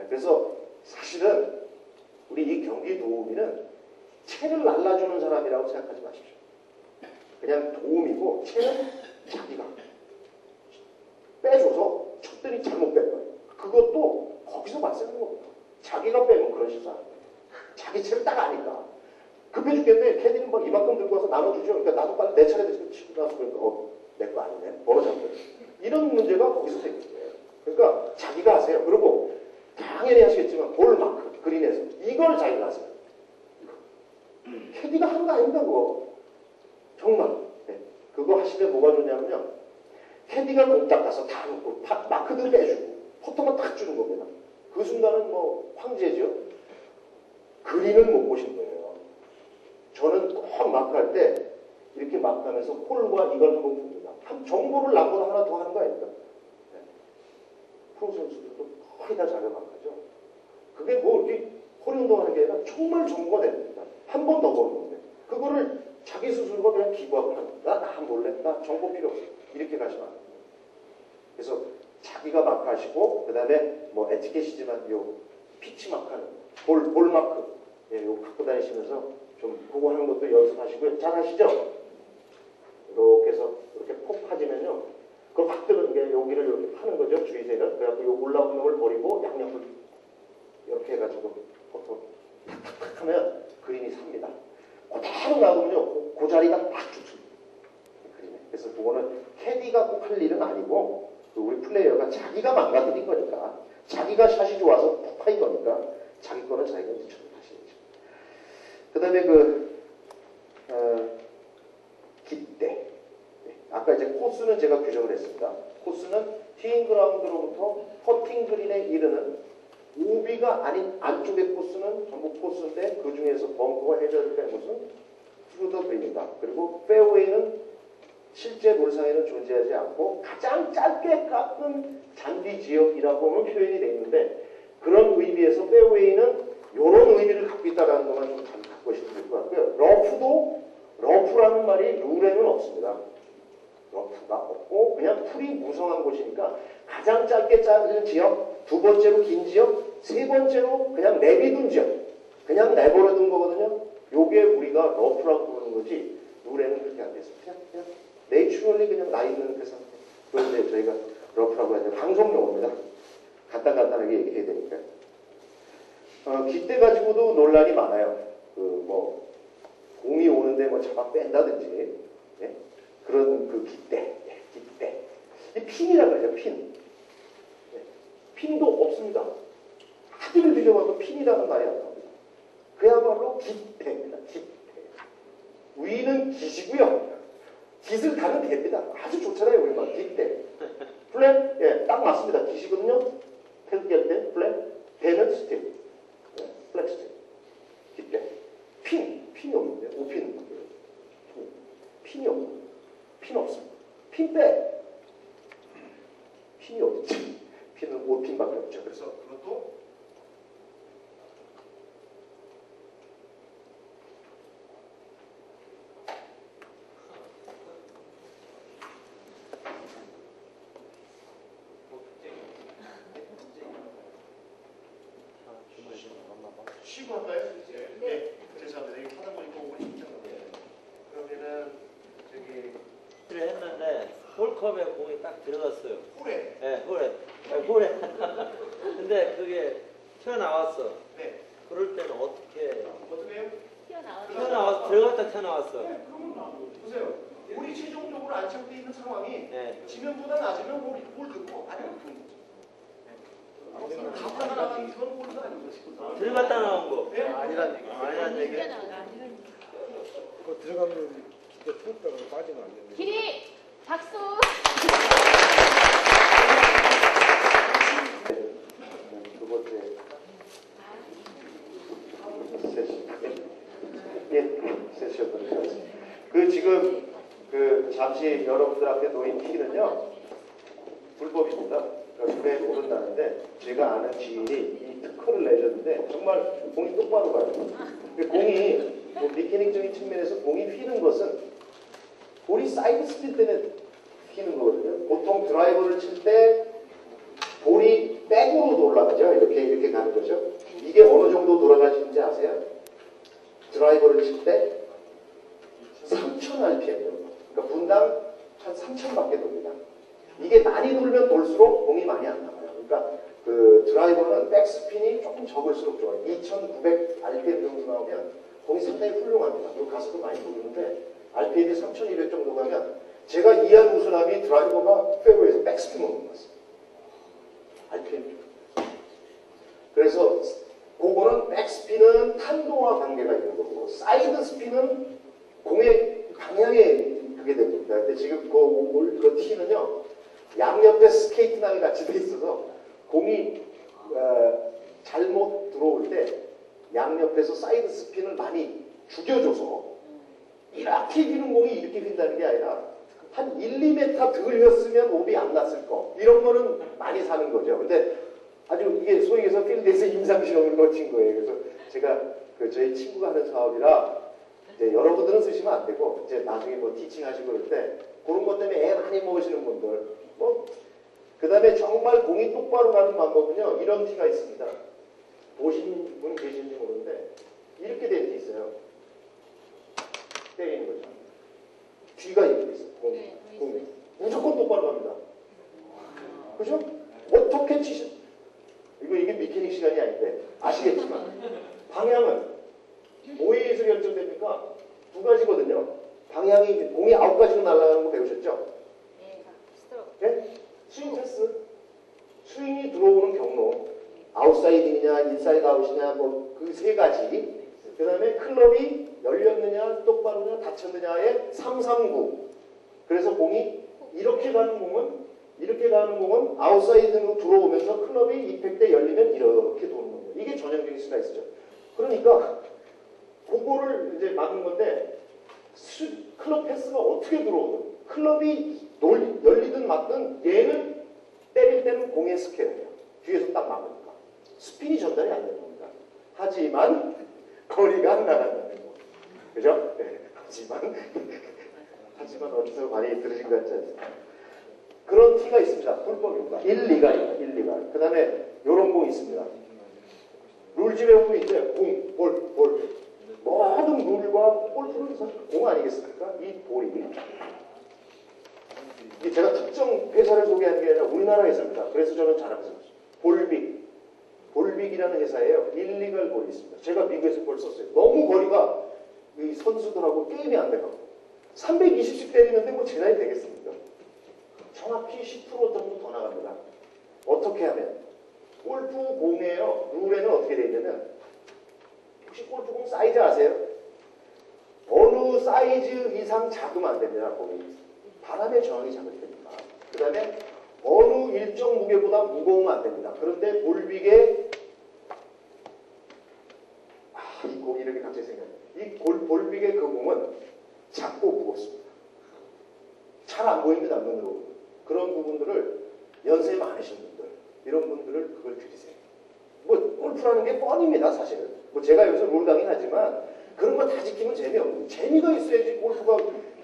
그래서 사실은 우리 이 경기 도우미는 채를 날라주는 사람이라고 생각하지 마십시오. 그냥 도움이고, 채는 자기가 빼줘서 쳤더니 잘못 뺀 거예요. 그것도 거기서 발생하는 겁니다. 자기가 빼면 그런 식으로 하는 거예요. 자기 채를 딱 아니까. 급해 죽겠네. 캐디는 뭐 이만큼 들고 와서 나눠주죠. 그러니까 나도 빨리 내 차례 돼서 치고 나서 그러니까 내 거 아니네. 번호 잘못. 이런 문제가 거기서 생긴 거예요. 그러니까 자기가 하세요. 그리고 당연히 하시겠지만 볼 마크, 그린에서 이걸 자기가 하세요. 캐디가 하는 거 아닙니다, 그거. 정말. 그거 하시면 뭐가 좋냐면요. 캐디가 공 닦아서 다 놓고 마크도 빼주고 포터만 딱 주는 겁니다. 그 순간은 뭐 황제죠. 그린은 못 보신 거예요. 저는 꼭 마크할 때 이렇게 마크하면서 홀과 이걸 한번 봅니다. 정보를 남보다 하나 더 하는 거 아닙니까? 프로 선수들도 거의 다 자격 마크죠. 그게 뭐 이렇게 허리 운동하는 게 아니라 정말 정보가 됩니다. 한 번 더 보는 건데 그거를 자기 스스로가 그냥 기부하고 나 몰래 나 정보 필요 없어 이렇게 가시면 안 됩니다. 그래서 자기가 마크하시고 그 다음에 뭐 에티켓이지만 요 피치 마크하는 볼 마크 요 갖고 다니시면서 좀 그거 하는 것도 연습하시고요. 잘 하시죠? 이렇게 해서 이렇게 폭 파지면요. 그걸 확 뜨는 게 여기를 이렇게 파는 거죠. 주의색을. 그래갖고 요 올라오는 걸 버리고 양옆을 이렇게 해가지고 보통 탁탁탁 하면 그린이 삽니다. 그대로 놔두면요. 그 자리가 딱 죽습니다. 그린에. 그래서 그거는 캐디가 꼭 할 일은 아니고 우리 플레이어가 자기가 망가뜨린 거니까 자기가 샷이 좋아서 푹 파인 거니까 자기 거는 자기가 미쳐서 하시겠죠. 그 다음에 깃대. 아까 이제 코스는 제가 규정을 했습니다. 코스는 티잉 그라운드로부터 퍼팅 그린에 이르는 오비가 아닌 안쪽의 코스는 전부 코스인데 그 중에서 벙커가 해저를 뺀 것은 트루더 그린이다. 그리고 페어웨이는 실제 몰상에는 존재하지 않고 가장 짧게 깎은 잔디 지역이라고는 표현이 되어 있는데 그런 의미에서 페어웨이는 이런 의미를 갖고 있다는 것만 좀 갖고 계시면 될 것 같고요. 러프라는 말이 룰에는 없습니다. 러프가 없고 그냥 풀이 무성한 곳이니까 가장 짧게 자른 지역, 두 번째로 긴 지역, 세 번째로 그냥 내비둔 지역, 그냥 내버려둔 거거든요. 요게 우리가 러프라고 부르는 거지 룰에는 그렇게 안 됐습니다. 그냥 내추럴리 그냥 나 있는 그 상태. 그런데 저희가 러프라고 하죠. 방송 용어입니다. 간단하게 얘기해야 되니까. 깃대 가지고도 논란이 많아요. 공이 오는데 뭐 잡아 뺀다든지, 예? 그런 그 깃대. 이 핀이라고 하죠, 핀. 예? 핀도 없습니다. 아무리 뒤져봐도 핀이라는 말이 안 나옵니다. 그야말로 깃대입니다, 깃대. 위는 깃이고요. 깃을 다는 대입니다. 아주 좋잖아요, 우리말. 깃대. 플랫? 예, 딱 맞습니다. 깃이거든요. 태극기할 때, 플랫. 대는 스틱. 예, 플랫 스틱. 깃대. 핀이 없는데, 오핀. 핀이 없어. 핀 없습니다. 핀 빼. 핀이 어딨지? 핀은 5핀밖에 없죠. 그래서 그것도 쉬고 할까요? 네. 죄송합니다. 여기 하다 보니까 5분이 진짜 그러면은 저기 를 했는데 홀컵에 공이 딱 들어갔어요. 홀에 네, 홀에. 근데 그게 튀어나왔어. 네. 그럴 때는 어떻게 해요? 튀어나왔어? 들어갔다 튀어나왔어. 네, 그러면 보세요. 볼이 최종적으로 안착돼 있는 상황이 네. 지면보다 낮으면 볼 듣고 아니면 분 거죠. 갔다가 나가는 건 볼도 아닌 것이고. 들어갔다 나온 거. 네? 아니란 얘기. 그거 들어가면 진짜 풀었다가 빠지면 안 되는데. 길이 박수. 두 번째 세션. 예, 세션을 하겠습니다. 지금 잠시 여러분들 앞에 놓인 튀기는요 불법입니다. 물에 오른다는데 제가 아는 지인이 이 특허를 내셨는데 정말 공이 똑바로 가요. 공이 미케닉적인 측면에서 공이 휘는 것은 볼이 사이드 스핀 때문에 휘는 거거든요. 보통 드라이버를 칠 때 볼이 백으로 올라가죠. 이렇게 가는 거죠. 이게 어느 정도 돌아가시는지 아세요? 드라이버를 칠 때 3000rpm이에요. 그러니까 분당 한 3000밖에 돕니다. 이게 많이 돌면 돌수록 공이 많이 안 나가요. 그러니까 드라이버는 백스핀이 조금 적을수록 좋아요. 2900rpm 정도 나오면 공이 상당히 훌륭합니다. 그리고 가속도 많이 돌리는데 RPM이 3200 정도 가면 제가 이해한 우선함이 드라이버가 페어웨이에서 백스핀 오는 것 같습니다. RPM. 그래서 그거는 백스핀은 탄도와 관계가 있는 거고 사이드 스핀은 공의 방향에 그게 됩니다. 근데 지금 그 티는요 양옆에 스케이트 나이 같이 돼 있어서 공이 잘못 들어올 때 양옆에서 사이드 스핀을 많이 죽여줘서 이렇게 휘는 공이 이렇게 휜다는 게 아니라 한 1, 2m 덜 휘었으면 옵이 안 났을 거 이런 거는 많이 사는 거죠. 근데 아주 이게 소위 해서 필드에서 임상시험을 거친 거예요. 그래서 제가 저희 친구가 하는 사업이라 이제 여러분들은 쓰시면 안 되고 이제 나중에 뭐 티칭하시고 그럴 때 그런 것 때문에 애 많이 먹으시는 분들 그 다음에 정말 공이 똑바로 가는 방법은요 이런 티가 있습니다. 보신 분 계신지 모르는데 이렇게 된 티 있어요. 때리는 거죠. 뒤가 이렇게 있어요. 공이 무조건 똑바로 갑니다. 그죠? 어떻게 치시 이게 미케닉 시간이 아닌데 아시겠지만 방향은 뭐에 의해서 결정됩니까? 두 가지거든요. 방향이 공이 9가지로 날아가는 거 배우셨죠? 네? 스윙 패스 스윙이 들어오는 경로 아웃사이딩이냐 인사이드 아웃이냐 뭐 그 세 가지 그 다음에 클럽이 열렸느냐 똑바로냐 닫혔느냐의 3, 3, 9 그래서 공이 이렇게 가는 공은 아웃사이드로 들어오면서 클럽이 이펙트에 열리면 이렇게 도는 겁니다. 이게 전형적인 슬라이스죠. 그러니까 그거를 이제 막는 건데 클럽 패스가 어떻게 들어오든 클럽이 열리든 막든 얘는 때릴 때는 공의 스케일이에요. 뒤에서 딱 막으니까 스핀이 전달이 안 되는 겁니다. 하지만 거리가 안 나간다는 거. 그죠? 네. 하지만 어디서 많이 들으신 것 같지 않습니까? 그런 티가 있습니다. 불법입니다. 1, 2가. 그 다음에 요런 공 있습니다. 룰지 배우고 이제 볼. 모든 룰과 골프는 사실 공 아니겠습니까? 이 볼이 이게 제가 특정 회사를 소개하는 게 아니라 우리나라 회사입니다. 그래서 저는 자랑스럽죠. 볼빅이라는 회사예요. 일리걸 볼이 있습니다. 제가 미국에서 볼 썼어요. 너무 거리가 이 선수들하고 게임이 안 돼가고 320씩 때리는데 뭐 제 나이 되겠습니까? 정확히 10% 정도 더 나갑니다. 어떻게 하면? 골프공이에요. 룰에는 어떻게 되어 있냐면 혹시 골프공 사이즈 아세요? 어느 사이즈 이상 작으면 안 됩니다. 공이. 바람의 저항이 작을 때입니다. 그 다음에 어느 일정 무게보다 무거우면 안 됩니다. 그런데 볼빅의 이 공이 이렇게 갑자기 생겨요. 이 볼빅의 그 공은 작고 무겁습니다. 잘 안 보입니다. 눈으로. 그런 부분들을 연세 많으신 분들 이런 분들을 그걸 들이세요. 뭐 골프라는 게 뻔입니다. 사실은. 뭐 제가 여기서 룰 강의하지만 그런 거 다 지키면 재미없는 재미가 있어야지 골프가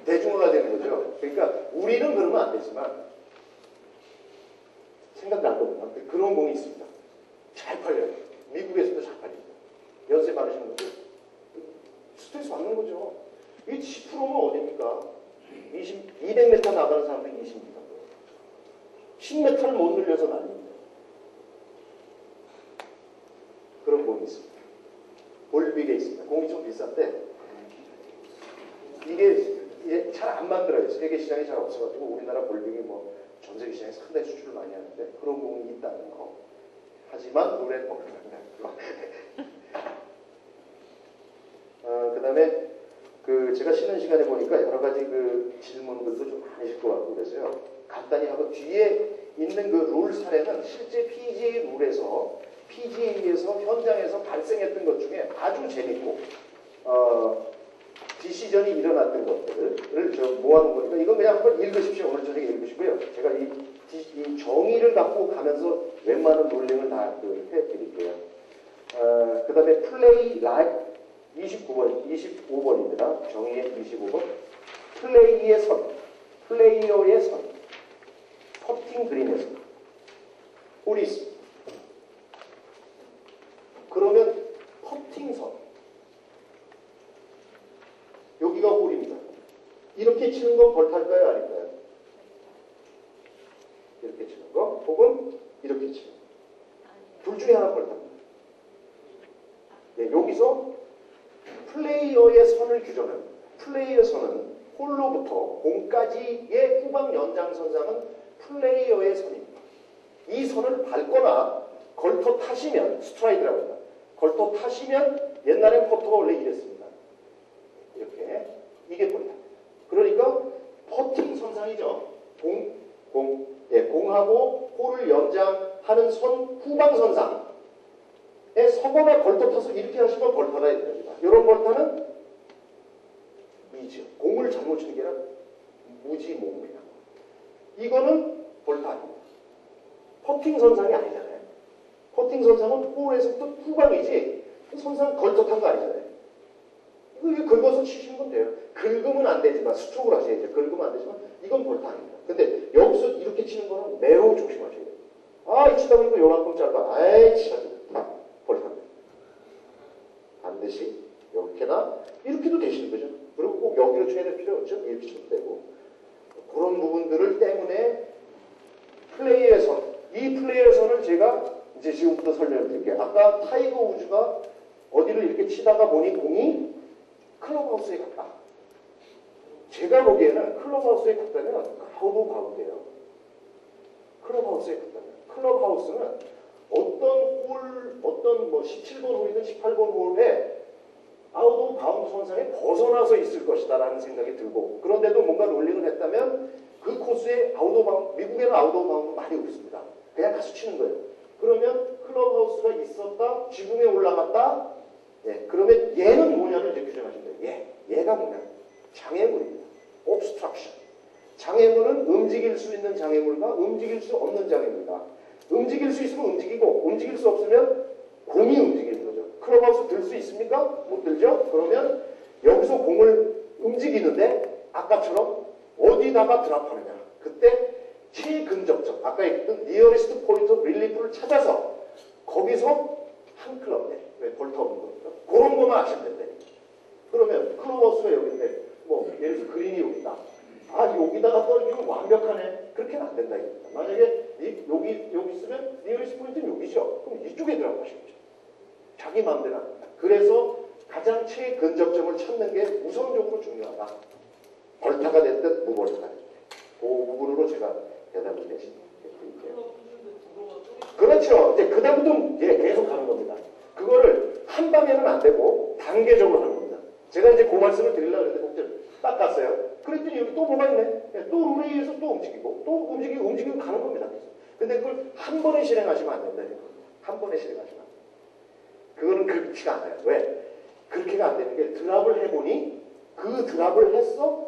대중화가 되는 거죠. 그러니까 우리는 그러면 안 되지만 생각날 겁니다. 그런 공이 있습니다. 잘 팔려요. 미국에서도 잘 팔립니다. 연세 많으신 분들 스트레스 받는 거죠. 이 10%면 어딥니까? 200m 나가는 사람들 20m. 10m를 못 늘려서 날립니다. 그런 공이 있습니다. 볼빅에 있습니다. 공이 좀 비싼데 이게 잘 안 만들어요. 세계 시장이 잘 없어가지고 우리나라 볼빅이 뭐 전 세계 시장에 상당히 수출을 많이 하는데 그런 공이 있다는 거. 하지만 노래는 없는다는 거. 그 다음에 제가 쉬는 시간에 보니까 여러 가지 질문들도 좀 많으실 것 같고 그래서요. 간단히 하고 뒤에 있는 그 룰 사례는 실제 PGA에서 현장에서 발생했던 것 중에 아주 재밌고 디시전이 일어났던 것들을 좀 모아놓은 거니까 이건 그냥 한번 읽으십시오. 오늘 저녁에 읽으시고요. 제가 이 정의를 갖고 가면서 웬만한 롤링을 다 해드릴게요. 그 다음에 플레이 라이프 25번입니다. 정의의 25번. 플레이의 선, 플레이어의 선, 퍼팅 그린에서 홀이 있습니다. 그러면 퍼팅 선, 여기가 홀입니다. 이렇게 치는 건 벌탈까요? 아닐까요? 이렇게 치는 거, 혹은 이렇게 치는 거. 둘 중에 하나 벌탑니다. 네, 여기서 플레이어의 선을 규정합니다. 플레이어 선은 홀로부터 공까지의 후방 연장선상은 플레이어의 선입니다. 이 선을 밟거나 걸터 타시면 스트라이크라고 합니다. 걸터 타시면 옛날엔 퍼터가 원래 이랬습니다. 이렇게 이게 볼입니다. 그러니까 퍼팅 선상이죠. 공하고 홀을 연장하는 선 후방 선상에 서거나 걸터 타서 이렇게 하시면 벌타가 됩니다. 이런 벌타는 미지요. 공을 잘못 치는 게 아니라 무지몽입니다. 이거는 벌타 아닙니다. 퍼팅 선상이 아니잖아요. 퍼팅 선상은 홀에서부터 후방이지 선상 걸터 탄 거 아니잖아요. 이거 긁어서 치시는 건 돼요. 긁으면 안 되지만 스트로크를 하셔야죠. 긁으면 안 되지만 이건 벌타 아닙니다. 근데 여기서 이렇게 치는 거는 매우 조심하셔야 돼요. 이 치다 보니까 요만큼 짧아. 아이 치다 벌타입니다. 반드시 이렇게나 이렇게도 되시는 거죠. 그리고 꼭 여기로 쳐야 될 필요 없죠. 이렇게 쳐도 되고 그런 부분들을 때문에 플레이의 선, 이 플레이의 선을 제가 이제 지금부터 설명을 드릴게요. 아까 타이거 우즈가 어디를 이렇게 치다가 보니 공이 클럽하우스에 갔다. 제가 보기에는 클럽하우스에 갔다면 아웃 오브 바운드예요. 클럽하우스에 갔다면 클럽하우스는 어떤 뭐 17번 홀이든 18번 홀에 아웃 오브 바운드 선상에 벗어나서 있을 것이다라는 생각이 들고 그런데도 뭔가 롤링을 했다면 그 코스에 아웃 오브 바운드, 미국에는 아웃 오브 바운드 많이 없습니다. 그냥 가서 치는 거예요. 그러면 클럽하우스가 있었다, 지붕에 올라갔다. 그러면 얘는 뭐냐를 이제 규정하시면 돼요. 얘가 뭐냐? 장애물입니다. obstruction. 장애물은 움직일 수 있는 장애물과 움직일 수 없는 장애물이다. 움직일 수 있으면 움직이고 움직일 수 없으면 공이 움직이는 거죠. 클럽하우스 들 수 있습니까? 못 들죠? 그러면 여기서 공을 움직이는데 아까처럼 어디다가 드랍하느냐. 그때 최근접점, 아까 했던 니어리스트 포인트 릴리프를 찾아서 거기서 한 클럽 내, 왜 볼타 없는 겁니까? 그런 것만 아시면 된다니까. 그러면 클럽하우스가 여기인데 뭐 예를 들어서 그린이 여기다. 여기다 여기다가 떨어지면 완벽하네. 그렇게는 안 된다 이겁니다. 만약에 여기 있으면 니어리스트 포인트는 여기죠. 그럼 이쪽에 들어가시겠죠. 자기 마음대로 안 된다. 그래서 가장 최근접점을 찾는 게 우선적으로 중요하다. 벌타가 됐든 무벌타가 됐든 그 부분으로 제가 대답을 내드릴게요. 그렇죠. 이제 그다음부터 이제 계속 가는 겁니다. 그거를 한 방에는 안 되고 단계적으로 하는 겁니다. 제가 이제 그 말씀을 드리려고 했는데 목줄 딱 갔어요. 그랬더니 여기 또 뭐가 있네. 또 룰에 의해서 또 움직이고 또 움직이고 가는 겁니다. 근데 그걸 한 번에 실행하시면 안 된다는 겁니다. 한 번에 실행하시면 안 돼요. 그거는 그렇지가 않아요. 왜? 그렇게가 안 되는 게 드랍을 해보니 그 드랍을 했어.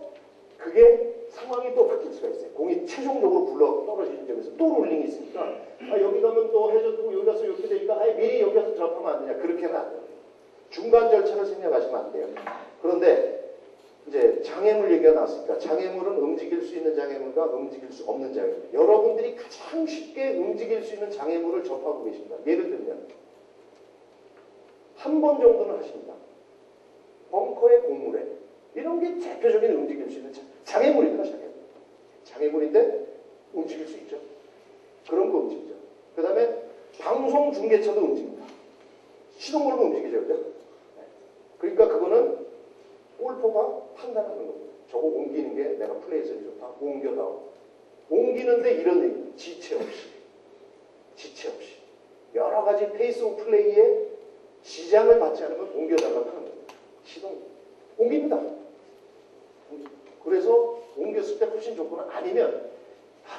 그게 상황이 또 바뀔 수가 있어요. 공이 최종적으로 굴러 떨어지는 점에서 또 롤링이 있으니까 여기 가면 또 해저드고 여기 가서 이렇게 되니까 미리 여기 가서 드랍하면 안 되냐. 그렇게는 안 돼요. 중간 절차를 생략하시면 안 돼요. 그런데 이제 장애물 얘기가 나왔으니까 장애물은 움직일 수 있는 장애물과 움직일 수 없는 장애물. 여러분들이 가장 쉽게 움직일 수 있는 장애물을 접하고 계십니다. 예를 들면 한 번 정도는 하십니다. 벙커의 고무래. 이런 게 대표적인 움직일 수 있는 장애물입니다. 장애물인데 움직일 수 있죠. 그런 거 움직이죠. 그 다음에 방송 중계차도 움직입니다. 시동 걸고 움직이죠. 그죠? 그러니까 그거는 골퍼가 판단하는 겁니다. 저거 옮기는 게 내가 플레이성이 좋다. 옮겨다오. 옮기는데 이런 얘기. 지체 없이. 여러 가지 페이스 오브 플레이에 지장을 받지 않으면 옮겨달라고 하는 겁니다. 시동 옮깁니다. 그래서 옮겼을 때 훨씬 좋구나. 아니면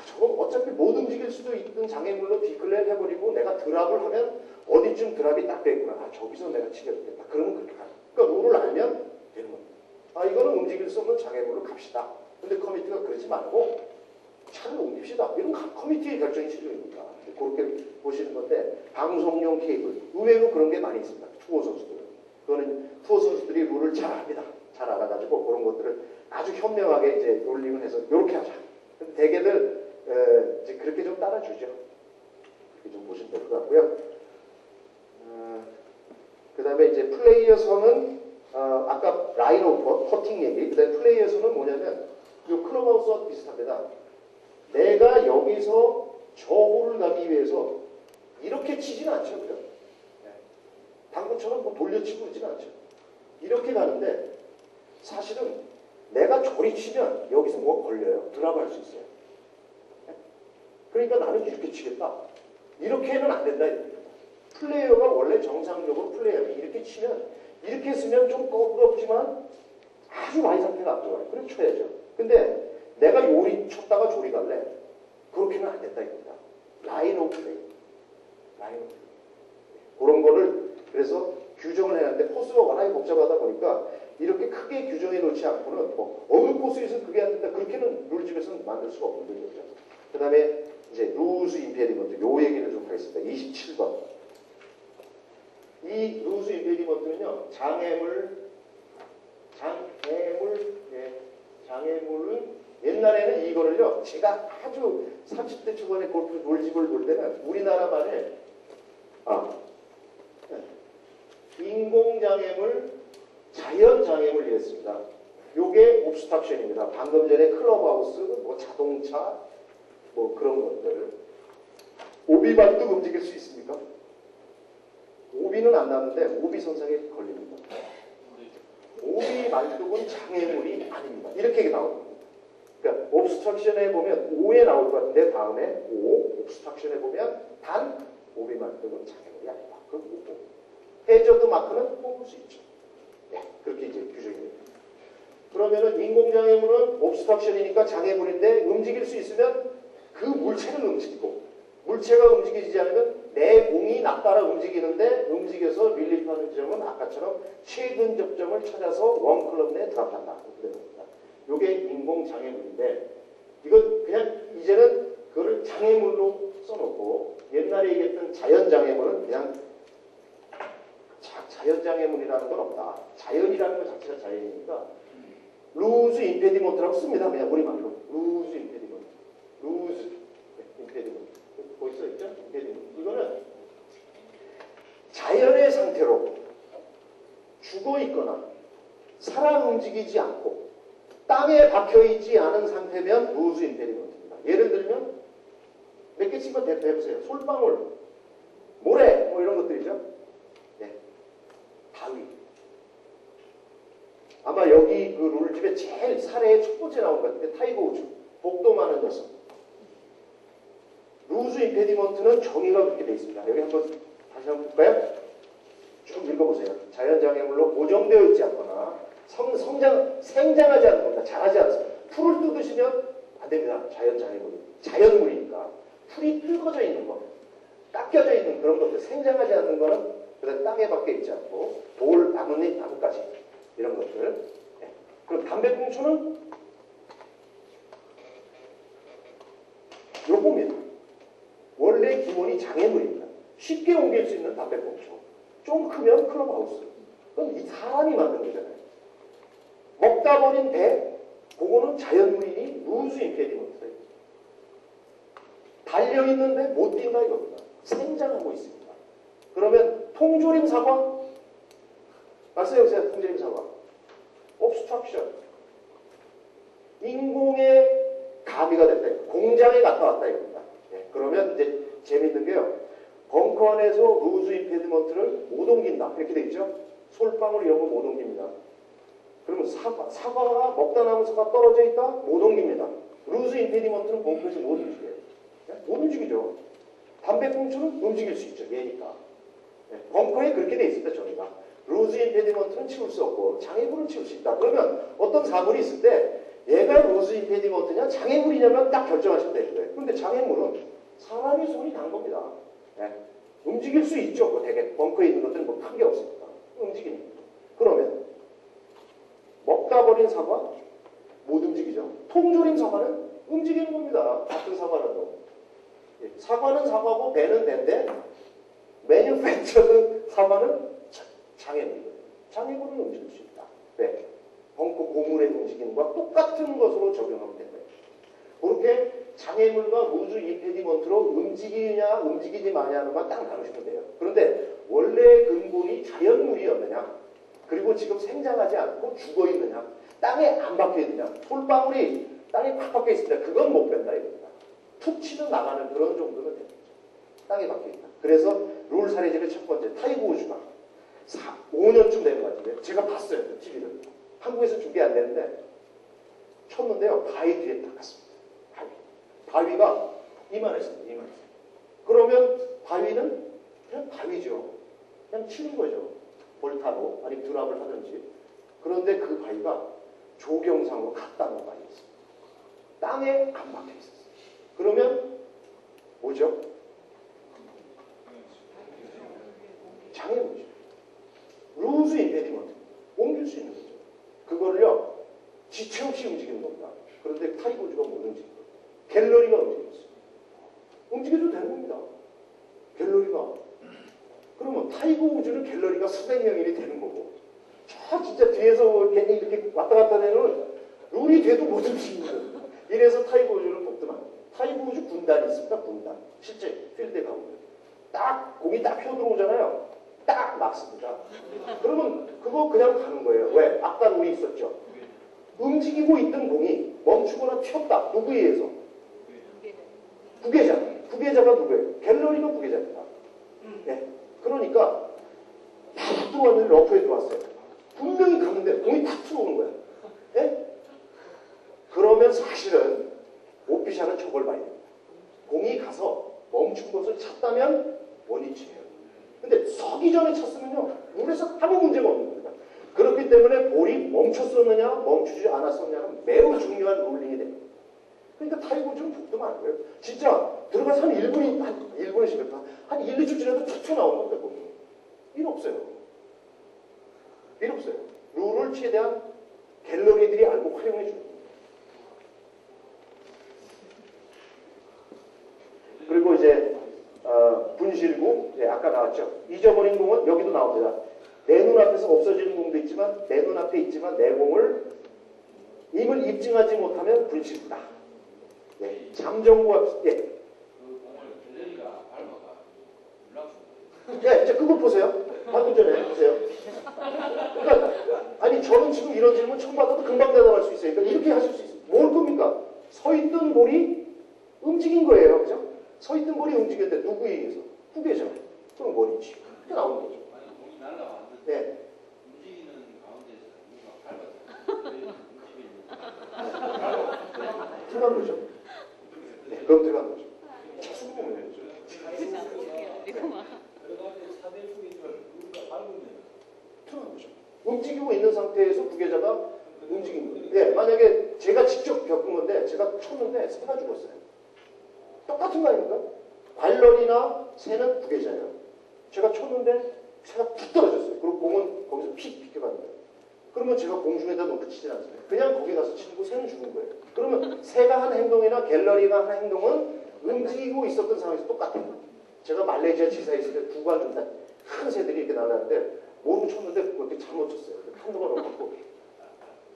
저건 어차피 못 움직일 수도 있던 장애물로 디클레어 해버리고 내가 드랍을 하면 어디쯤 드랍이 딱 되겠구나. 저기서 내가 치게 되겠다. 그러면 그렇게 가요. 그러니까 룰을 알면 되는 겁니다. 이거는 움직일 수 없는 장애물로 갑시다. 근데 커미티가 그러지 말고 차를 옮깁시다. 이런 커미티의 결정이 실력입니다. 그렇게 보시는 건데 방송용 케이블 의외로 그런 게 많이 있습니다. 투어 선수들. 그거는 투어 선수들이 룰을 잘 압니다. 잘 알아가지고 그런 것들을 아주 현명하게 이제 롤링을 해서 이렇게 하자. 근데 대개들 이제 그렇게 좀 따라주죠. 그렇게 좀 보시면 될 것 같고요. 그 다음에 이제 플레이어 선은 아까 라인 오퍼, 퍼팅 얘기. 그 다음에 플레이어 선은 뭐냐면 이 클럽하우스와 비슷합니다. 내가 여기서 저 홀을 가기 위해서 이렇게 치지는 않죠. 그죠? 당구처럼 뭐 돌려치고 그러지는 않죠. 이렇게 가는데 사실은 내가 저리 치면 여기서 뭐가 걸려요. 드랍할 수 있어요. 그러니까 나는 이렇게 치겠다. 이렇게는 안 된다. 플레이어가 원래 정상적으로 플레이하면 이렇게 치면 이렇게 쓰면 좀 꺼부럽지만 아주 많이 상태가 안 좋아요. 그래 쳐야죠. 근데 내가 요리 쳤다가 조리 갈래. 그렇게는 안 된다 이겁니다. 라인 오브 플레이. 그런 거를 그래서 규정을 해놨는데 코스가 워낙에 복잡하다 보니까 이렇게 크게 규정해 놓지 않고는 어느 코스에서는 그게 안 된다. 그렇게는 룰집에서는 만들 수가 없는 거죠. 그 다음에 이제 루즈 임페디먼트 요 얘기를 좀 하겠습니다. 27번. 이 루즈 임페디먼트는요. 장애물은 옛날에는 이거를요. 제가 아주 30대 초반에 골프 롤집을 볼 때는 우리나라 말에 인공장애물, 자연장애물 이랬습니다. 요게 옵스트럭션입니다. 방금 전에 클럽하우스, 뭐 자동차, 뭐 그런 것들. 오비발도 움직일 수 있습니까? 오비는 안 나는데 오비 선상에 걸립니다. 오비 말뚝은 장애물이 아닙니다. 이렇게 나옵니다. 그러니까 옵스트럭션에 보면 O에 나올 것 같은데 다음에 O, 옵스트럭션에 보면 단 오비 말뚝은 장애물이 아니다. 그럼 O. 해저드 마크는 뽑을 수 있죠. 네, 그렇게 이제 규정이 됩니다. 그러면은 인공장애물은 옵스트럭션이니까 장애물인데 움직일 수 있으면 그 물체는 움직이고 물체가 움직이지 않으면 내 공이 나따라 움직이는데 움직여서 릴리프하는 지점은 아까처럼 최근 접점을 찾아서 원클럽 내에 드랍한다. 이게 인공장애물인데 이건 그냥 이제는 그거를 장애물로 써놓고 옛날에 얘기했던 자연장애물은 그냥 자연장애물이라는 건 없다. 자연이라는 것 자체가 자연이니까 루즈 임페디먼트라고 씁니다. 그냥 우리말로 루즈 임페디먼트. 루즈 임페디먼트. 거기 써있죠? 임페디먼트. 이거는 자연의 상태로 죽어있거나 살아 움직이지 않고 땅에 박혀있지 않은 상태면 루즈 임페디먼트입니다. 예를 들면 몇 개 친구 대보세요. 솔방울, 모래 뭐 이런 것들이죠. 네. 바위. 아마 여기 그 룰집에 제일 사례에 첫 번째 나온 것 같은데 타이거 우즈. 복도 많은 녀석. 루즈 임페디먼트는 정의가 그렇게 되어 있습니다. 여기 한번 다시 한번 볼까요? 쭉 읽어보세요. 자연장애물로 고정되어 있지 않거나 생장하지 않는 겁니다. 자라지 않습니다. 풀을 뜯으시면 안 됩니다. 자연장애물이. 자연물이니까. 풀이 뜯어져 있는 거, 깎여져 있는 그런 것들, 생장하지 않는 거는 그다음 땅에 밖에 있지 않고 돌, 나뭇잎, 나뭇가지 이런 것들. 네. 그럼 담배꽁초는 요겁니다. 원래 기본이 장애물입니다. 쉽게 옮길 수 있는 담배꽁초. 좀 크면 클럽하우스. 그건 이 사람이 만든 거잖아요. 먹다 버린 배, 그거는 자연물이니 루즈 임페디먼트. 달려있는데 못 뛴다 이겁니다. 생장하고 있습니다. 그러면 통조림 사과? 말씀해보세요. 통조림 사과. obstruction. 인공의 가미가 됐다. 공장에 갔다 왔다 이겁니다. 네, 그러면 이제 재밌는 게요. 벙커 안에서 루즈 임페디먼트를 못 옮긴다. 이렇게 돼 있죠. 솔방울 이런 거 못 옮깁니다. 그러면 사과가 먹다 남은 사과 떨어져 있다? 못 옮깁니다. 루즈 임페디먼트는 벙커에서 못 움직여요. 못 움직이죠. 담배꽁초는 움직일 수 있죠. 얘니까. 네, 벙커에 그렇게 돼 있습니다. 저희가. 루즈 임페디먼트는 치울 수 없고 장애물은 치울 수 있다. 그러면 어떤 사물이 있을 때 얘가 루즈 임페디먼트냐 장애물이냐면 딱 결정하시면 되는 거예요. 그런데 장애물은 사람이 손이 단 겁니다. 네, 움직일 수 있죠. 뭐 되게 벙커에 있는 것들은 뭐 큰 게 없으니까. 움직이니까. 그러면 먹다 버린 사과 못 움직이죠. 통조림 사과는 움직이는 겁니다. 같은 사과라도. 사과는 사과고 배는 배인데 매뉴팩처드 사과는 장애물이거든요. 장애물은 움직일 수 있다. 네. 벙커 고물의 움직임과 똑같은 것으로 적용하면 된 거예요. 그렇게 장애물과 루즈 임페디먼트로 움직이냐 움직이지 마냐는만 딱 나누시면 돼요. 그런데 원래 근본이 자연물이었느냐 그리고 지금 생장하지 않고 죽어있느냐 땅에 안 박혀있느냐 솔방울이 땅에 팍 박혀있습니다. 그건 못 뺀다 이겁니다. 툭 치면 나가는 그런 정도는 됩니다. 땅에 박혀있다. 그래서 룰 사례집의 첫 번째 타이거 우즈가 5년쯤 되는 것 같은데 제가 봤어요. 그 TV를. 한국에서 중계 안 되는데 쳤는데요. 바위 뒤에 딱 갔습니다. 바위가 이만했습니다. 이만했어요. 그러면 바위는 그냥 바위죠. 그냥 치는 거죠. 볼타로 아니 드랍을 하든지. 그런데 그 바위가 조경상으로 갔다는 바위였습니다. 땅에 안 박혀 있었어요. 그러면 뭐죠? 장애물이죠. 루즈 임페디먼트. 옮길 수 있는 거죠. 그거를요. 지체 없이 움직이는 겁니다. 그런데 타이거 우즈가 못 움직인 거예요. 갤러리가 움직였어요. 움직여도 되는 겁니다. 갤러리가. 그러면 타이거 우즈는 갤러리가 수백 명이 되는 거고 저 진짜 뒤에서 괜히 이렇게 왔다 갔다 되는 룰이 돼도 못 움직이는 거예요. 이래서 타이거 우즈는 복도만. 타이거 우즈 군단이 있습니다. 군단. 실제 필드에 가보면. 딱 공이 딱 펴들어오잖아요. 딱 막습니다. 그러면 그거 그냥 가는 거예요. 왜? 아까 룰이 있었죠. 움직이고 있던 공이 멈추거나 튀었다. 누구에 의해서? 부계자. 부계자가 누구예요? 갤러리가 부계자입니다. 네. 그러니까 탁 들어왔는데 러프에 들어왔어요. 분명히 가는데 공이 탁 들어오는 거예요. 네? 그러면 사실은 오피셜은 저걸 봐야 됩니다. 공이 가서 멈춘 것을 찾다면 원위치예요. 근데 서기 전에 쳤으면요. 물에서 아무 문제가 없는 겁니다. 그렇기 때문에 볼이 멈췄었느냐 멈추지 않았었냐는 매우 중요한 룰링이 됩니다. 그러니까 타이거 우즈는 복도 많은 거예요. 진짜 들어가서 한 1분이 지났다. 한 1, 2초 지나도 툭 튀어나오는 겁니다. 공이. 일 없어요. 일 없어요. 룰을 최대한 갤러리들이 알고 활용해 주는 겁니다. 그리고 이제 분실구, 아까 나왔죠. 잊어버린 공은 여기도 나옵니다. 내 눈앞에서 없어지는 공도 있지만 내 눈앞에 있지만 내 공을 임을 입증하지 못하면 분실구다. 네, 잠정구가 예. 그 공을 갤러리가 밟아가 연락주는 예, 이제 그걸 보세요. 방금 전에 보세요. 그러니까 아니 저는 지금 이런 질문 처음 받아도 금방 대답할 수 있어요. 그러니까 움직인 거예요. 그죠? 서 있던 볼이 움직였는데 누구에 의해서? 후계자. 그럼 원위치. 그게 나오는 거죠. 아니 공이 날아왔는데 네. 움직이는 가운데서 누가 밟았어. 들어간 거죠. 네, 그럼 들어간 거죠. 자수 보면 되죠. 그러다가 4대 후기들 우리가 밟으면 들어간 거죠. 움직이고 있는 상태에서 부계자가 움직인 거예요. 네, 만약에 제가 직접 겪은 건데 제가 쳤는데 새가 죽었어요. 똑같은 거 아닙니까? 관련이나 새는 부계자예요. 제가 쳤는데 새가 툭 떨어졌어요. 그리고 공은 거기서 픽 비켜가는 거예요. 그러면 제가 공중에다 놓고 치진 않습니다. 그냥 거기 가서 치고 새는 죽는 거예요. 그러면 새가 한 행동이나 갤러리가 한 행동은 움직이고 있었던 상황에서 똑같아요. 제가 말레이시아 지사에 있을 때 두 관중 큰 새들이 이렇게 날아가는데 모르고 쳤는데 그렇게 잘못 쳤어요. 한동안 놓고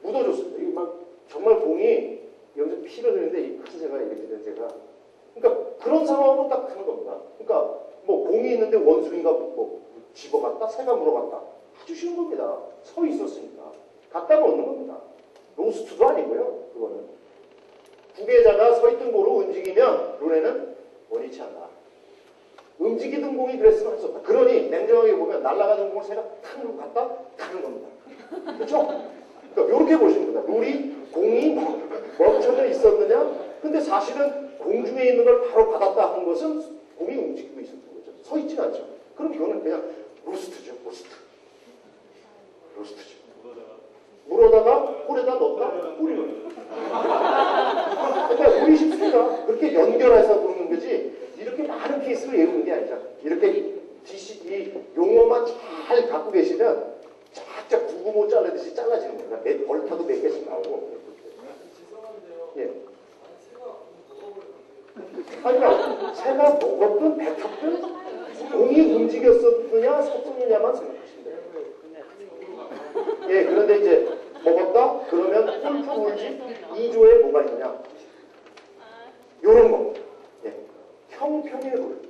묻어줬습니다. 이게 막 정말 공이 여기서 피가 흐르는데 이 큰 새가 이렇게 된 새가. 그러니까 그런 상황으로 딱 하는 겁니다. 그러니까 뭐 공이 있는데 원숭이가 뭐 집어갔다, 새가 물어갔다. 아주 쉬운 겁니다. 서 있었으니까. 갖다 놓는 겁니다. 로스트도 아니고요. 그거는. 부계자가 서 있던 고로 움직이면 룰에는 원위치 한다. 움직이던 공이 그랬으면 할 수 없다. 그러니 냉정하게 보면 날아가는 공을 새가 탁 갔다 가는 겁니다. 그렇죠? 그러니까 이렇게 보시는 겁니다. 룰이 공이 멈춰져 있었느냐? 근데 사실은 공중에 있는 걸 바로 받았다 하는 것은 공이 움직이고 있었던 거죠. 서 있지는 않죠. 그럼 이거는 그냥 로스트죠. 로스트죠. 물어다가 홀에다 넣었다 뿌리는 거죠. 그러니까 우리 쉽습니다. 그렇게 연결해서 부르는 거지 이렇게 많은 케이스를 외우는 게 아니죠. 이렇게 이 용어만 잘 갖고 계시면 쫙쫙 두부 못 잘라듯이 잘라지는 겁니다. 벌타도 몇 개씩 나오고. 예. 아니, 그러니까 새가 먹었든 뱉었든 공이 움직였었느냐 섰느냐만 생각하시면 돼요. 예, 그런데 이제 먹었다? 그러면 골프 울지 2조에 뭐가 있느냐? 요런 거. 예. 형평의 룰.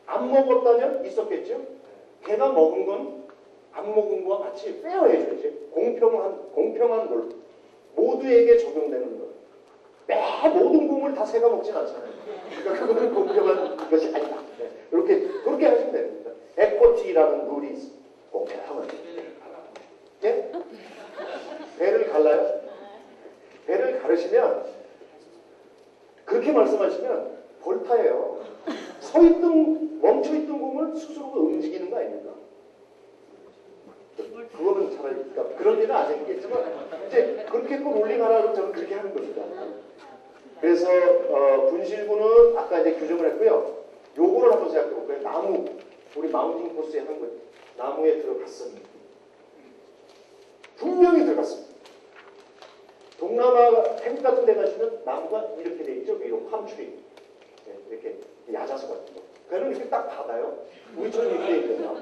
안 먹었다면 있었겠죠? 걔가 먹은 건 안 먹은 거와 같이 페어해줘야지. 공평한 룰. 모두에게 적용되는 룰. 매 모든 공을 다 새가 먹진 않잖아요. 그러니까 그거는 공평한 것이 아니다. 네. 그렇게 하시면 됩니다. 에코티라는 룰이 있어. 공평한. 예? 배를 갈라요? 배를 가르시면 그렇게 말씀하시면 벌타예요. 멈춰있던 공을 스스로가 움직이는 거 아닙니까? 그거는 차라리 그러니까 그런 일은 안 생기겠지만 이제 그렇게 꼭 롤링하라 그러면 저는 그렇게 하는 겁니다. 그래서 분실구는 아까 이제 규정을 했고요. 요거를 한번 생각해 볼까요? 나무, 우리 마운팅 코스에 한 거 나무에 들어갔습니다. 분명히 들어갔습니다. 동남아 태국 같은 데 가시면 나무가 이렇게 돼 있죠. 위로 팜추리 이렇게 야자수 같은 거. 그거는 이렇게 딱 받아요. 우리처럼 이렇게 돼 있거든요.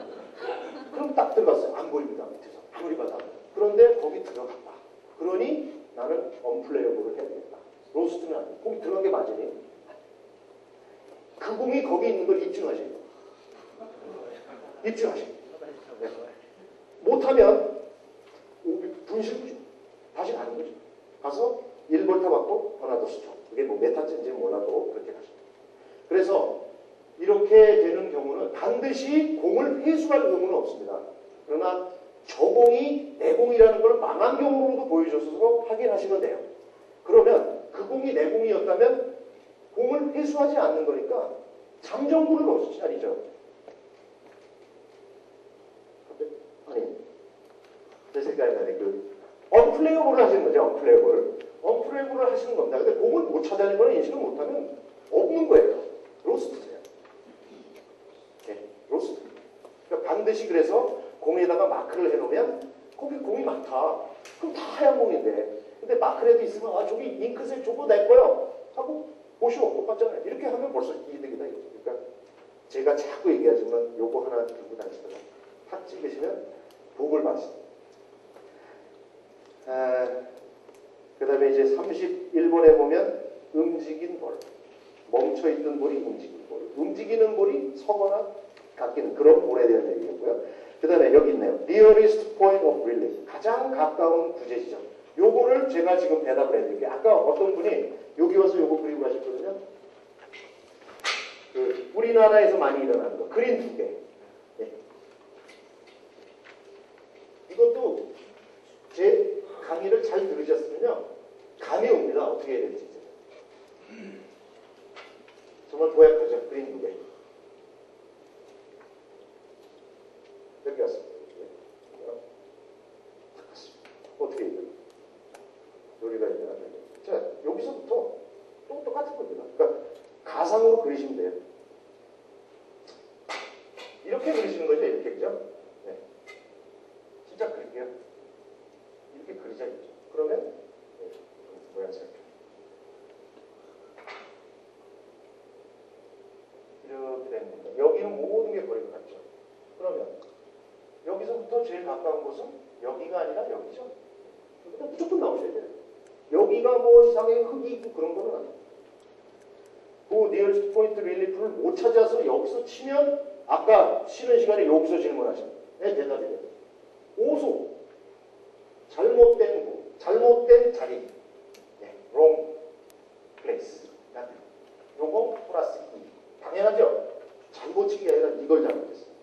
그럼 딱 들어갔어요. 안 보입니다. 밑에서 아무리 봐도. 그런데 거기 들어갔다. 그러니 나는 언플레이어블을 해야 되겠다. 로스트는 아니고 공이 들어간 게 맞으니 그 공이 거기 있는 걸 입증하셔야 돼요. 입증하셔야 돼요. 네. 못하면 분실구죠. 다시 가는 거죠. 가서 1볼타 받고 하나더 스톱. 그게 뭐 메타인지는 몰라도 그렇게 가십니다. 그래서 이렇게 되는 경우는 반드시 공을 회수할 의무는 없습니다. 그러나 저 공이 내 공이라는 걸 망한 경우로도 보여줘서 확인하시면 돼요. 그러면 그 공이 내 공이었다면 공을 회수하지 않는 거니까 잠정구를 넣으시지 아니죠. 아니 제 생각에 언플레이어블을 하시는 거죠. 언플레이어블을 하시는 겁니다. 근데 공을 못 찾아내는 걸 인식을 못하면 없는 거예요. 로스트세요. 네, 로스트. 그러니까 반드시 그래서 공에다가 마크를 해놓으면 거기 공이 많다. 그럼 다 하얀 공인데. 근데 마크라도 있으면 아 저기 잉크색 저거 내 거요 하고 보시오 똑같잖아요. 이렇게 하면 벌써 이득이다. 그러니까 제가 자꾸 얘기하지만 요거 하나 들고 다니시다가 탁 찍으시면 복을 받습니다. 그 다음에 이제 31번에 보면 움직인 볼, 멈춰있던 볼이 움직인 볼, 움직이는 볼이 서거나 깎이는 그런 볼에 대한 얘기였고요. 그 다음에 여기 있네요. Nearest point of relief, 가장 가까운 구제 지점. 요거를 제가 지금 대답을 해드릴게요. 아까 어떤 분이 여기 와서 요거 그리고 가셨거든요. 그 우리나라에서 많이 일어나는 거 그린 2개. 예. 이것도 제 강의를 잘 들으셨으면요 감이 옵니다. 어떻게 해야 될지. 정말 도약하죠. 그린 2개. 여기 왔습니다. 어떻게 해야 돼요? 요리가 있나? 자, 여기서부터 또 똑같은 겁니다. 그러니까 가상으로 그리시면 돼요. 이렇게 그리시는 거죠, 이렇게 그죠? 네. 진짜 그릴게요. 이렇게 그리자 이죠. 그러면 네, 모양새를 이렇게 되는 겁니다. 여기는 모든 게 거리가 같죠. 그러면 여기서부터 제일 가까운 곳은 여기가 아니라 여기죠. 여기다 무조건 나오셔야 돼요. 여기가 뭐 이상하게 흙이 있고 그런 거는 아니에요. 그 니어스트 포인트 릴리프를 못 찾아서 여기서 치면 아까 쉬는 시간에 여기서 질문하시면 네, 대답이 돼요. 오소 잘못된 곳, 잘못된 자리 네, wrong place 요거 플러스 2 당연하죠? 잘못 치기 아니라 이걸 잘못했어요.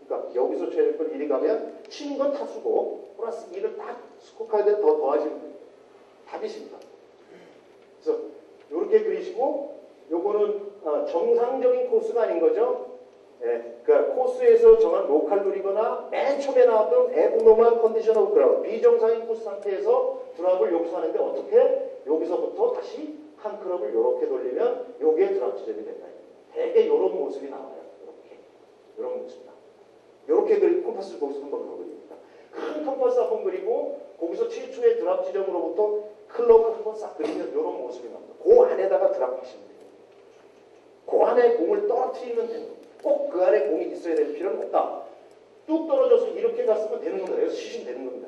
그러니까 여기서 쳐야 될 걸 이리 가면 치는 건 타수고 플러스 2를 딱 스코카드에 더 더하시면 돼요. 답이십니다. 그래서 이렇게 그리시고 요거는 정상적인 코스가 아닌 거죠. 예, 그러니까 코스에서 정한 로컬 룰이거나 맨 처음에 나왔던 애브노멀 컨디션 오브 그라운드 비정상인 코스 상태에서 드랍을 여기서 하는데 어떻게? 여기서부터 다시 한 클럽을 이렇게 돌리면 요게 드랍 지점이 된다. 되게 이런 모습이 나와요. 이렇게 이런 모습이다. 이렇게 그리고 컴파스를 거기서 한번 그려봅니다. 큰 컴파스 한번 그리고 거기서 최초의 드랍 지점으로부터 클럽을 한번 싹 그리면 이런 모습이 나옵니다. 그 안에다가 드랍 하시면 돼요. 그 안에 공을 떨어뜨리면 되는 겁니다. 꼭 그 안에 공이 있어야 될 필요는 없다. 뚝 떨어져서 이렇게 갔으면 되는 겁니다. 여기서 치시면 되는 겁니다.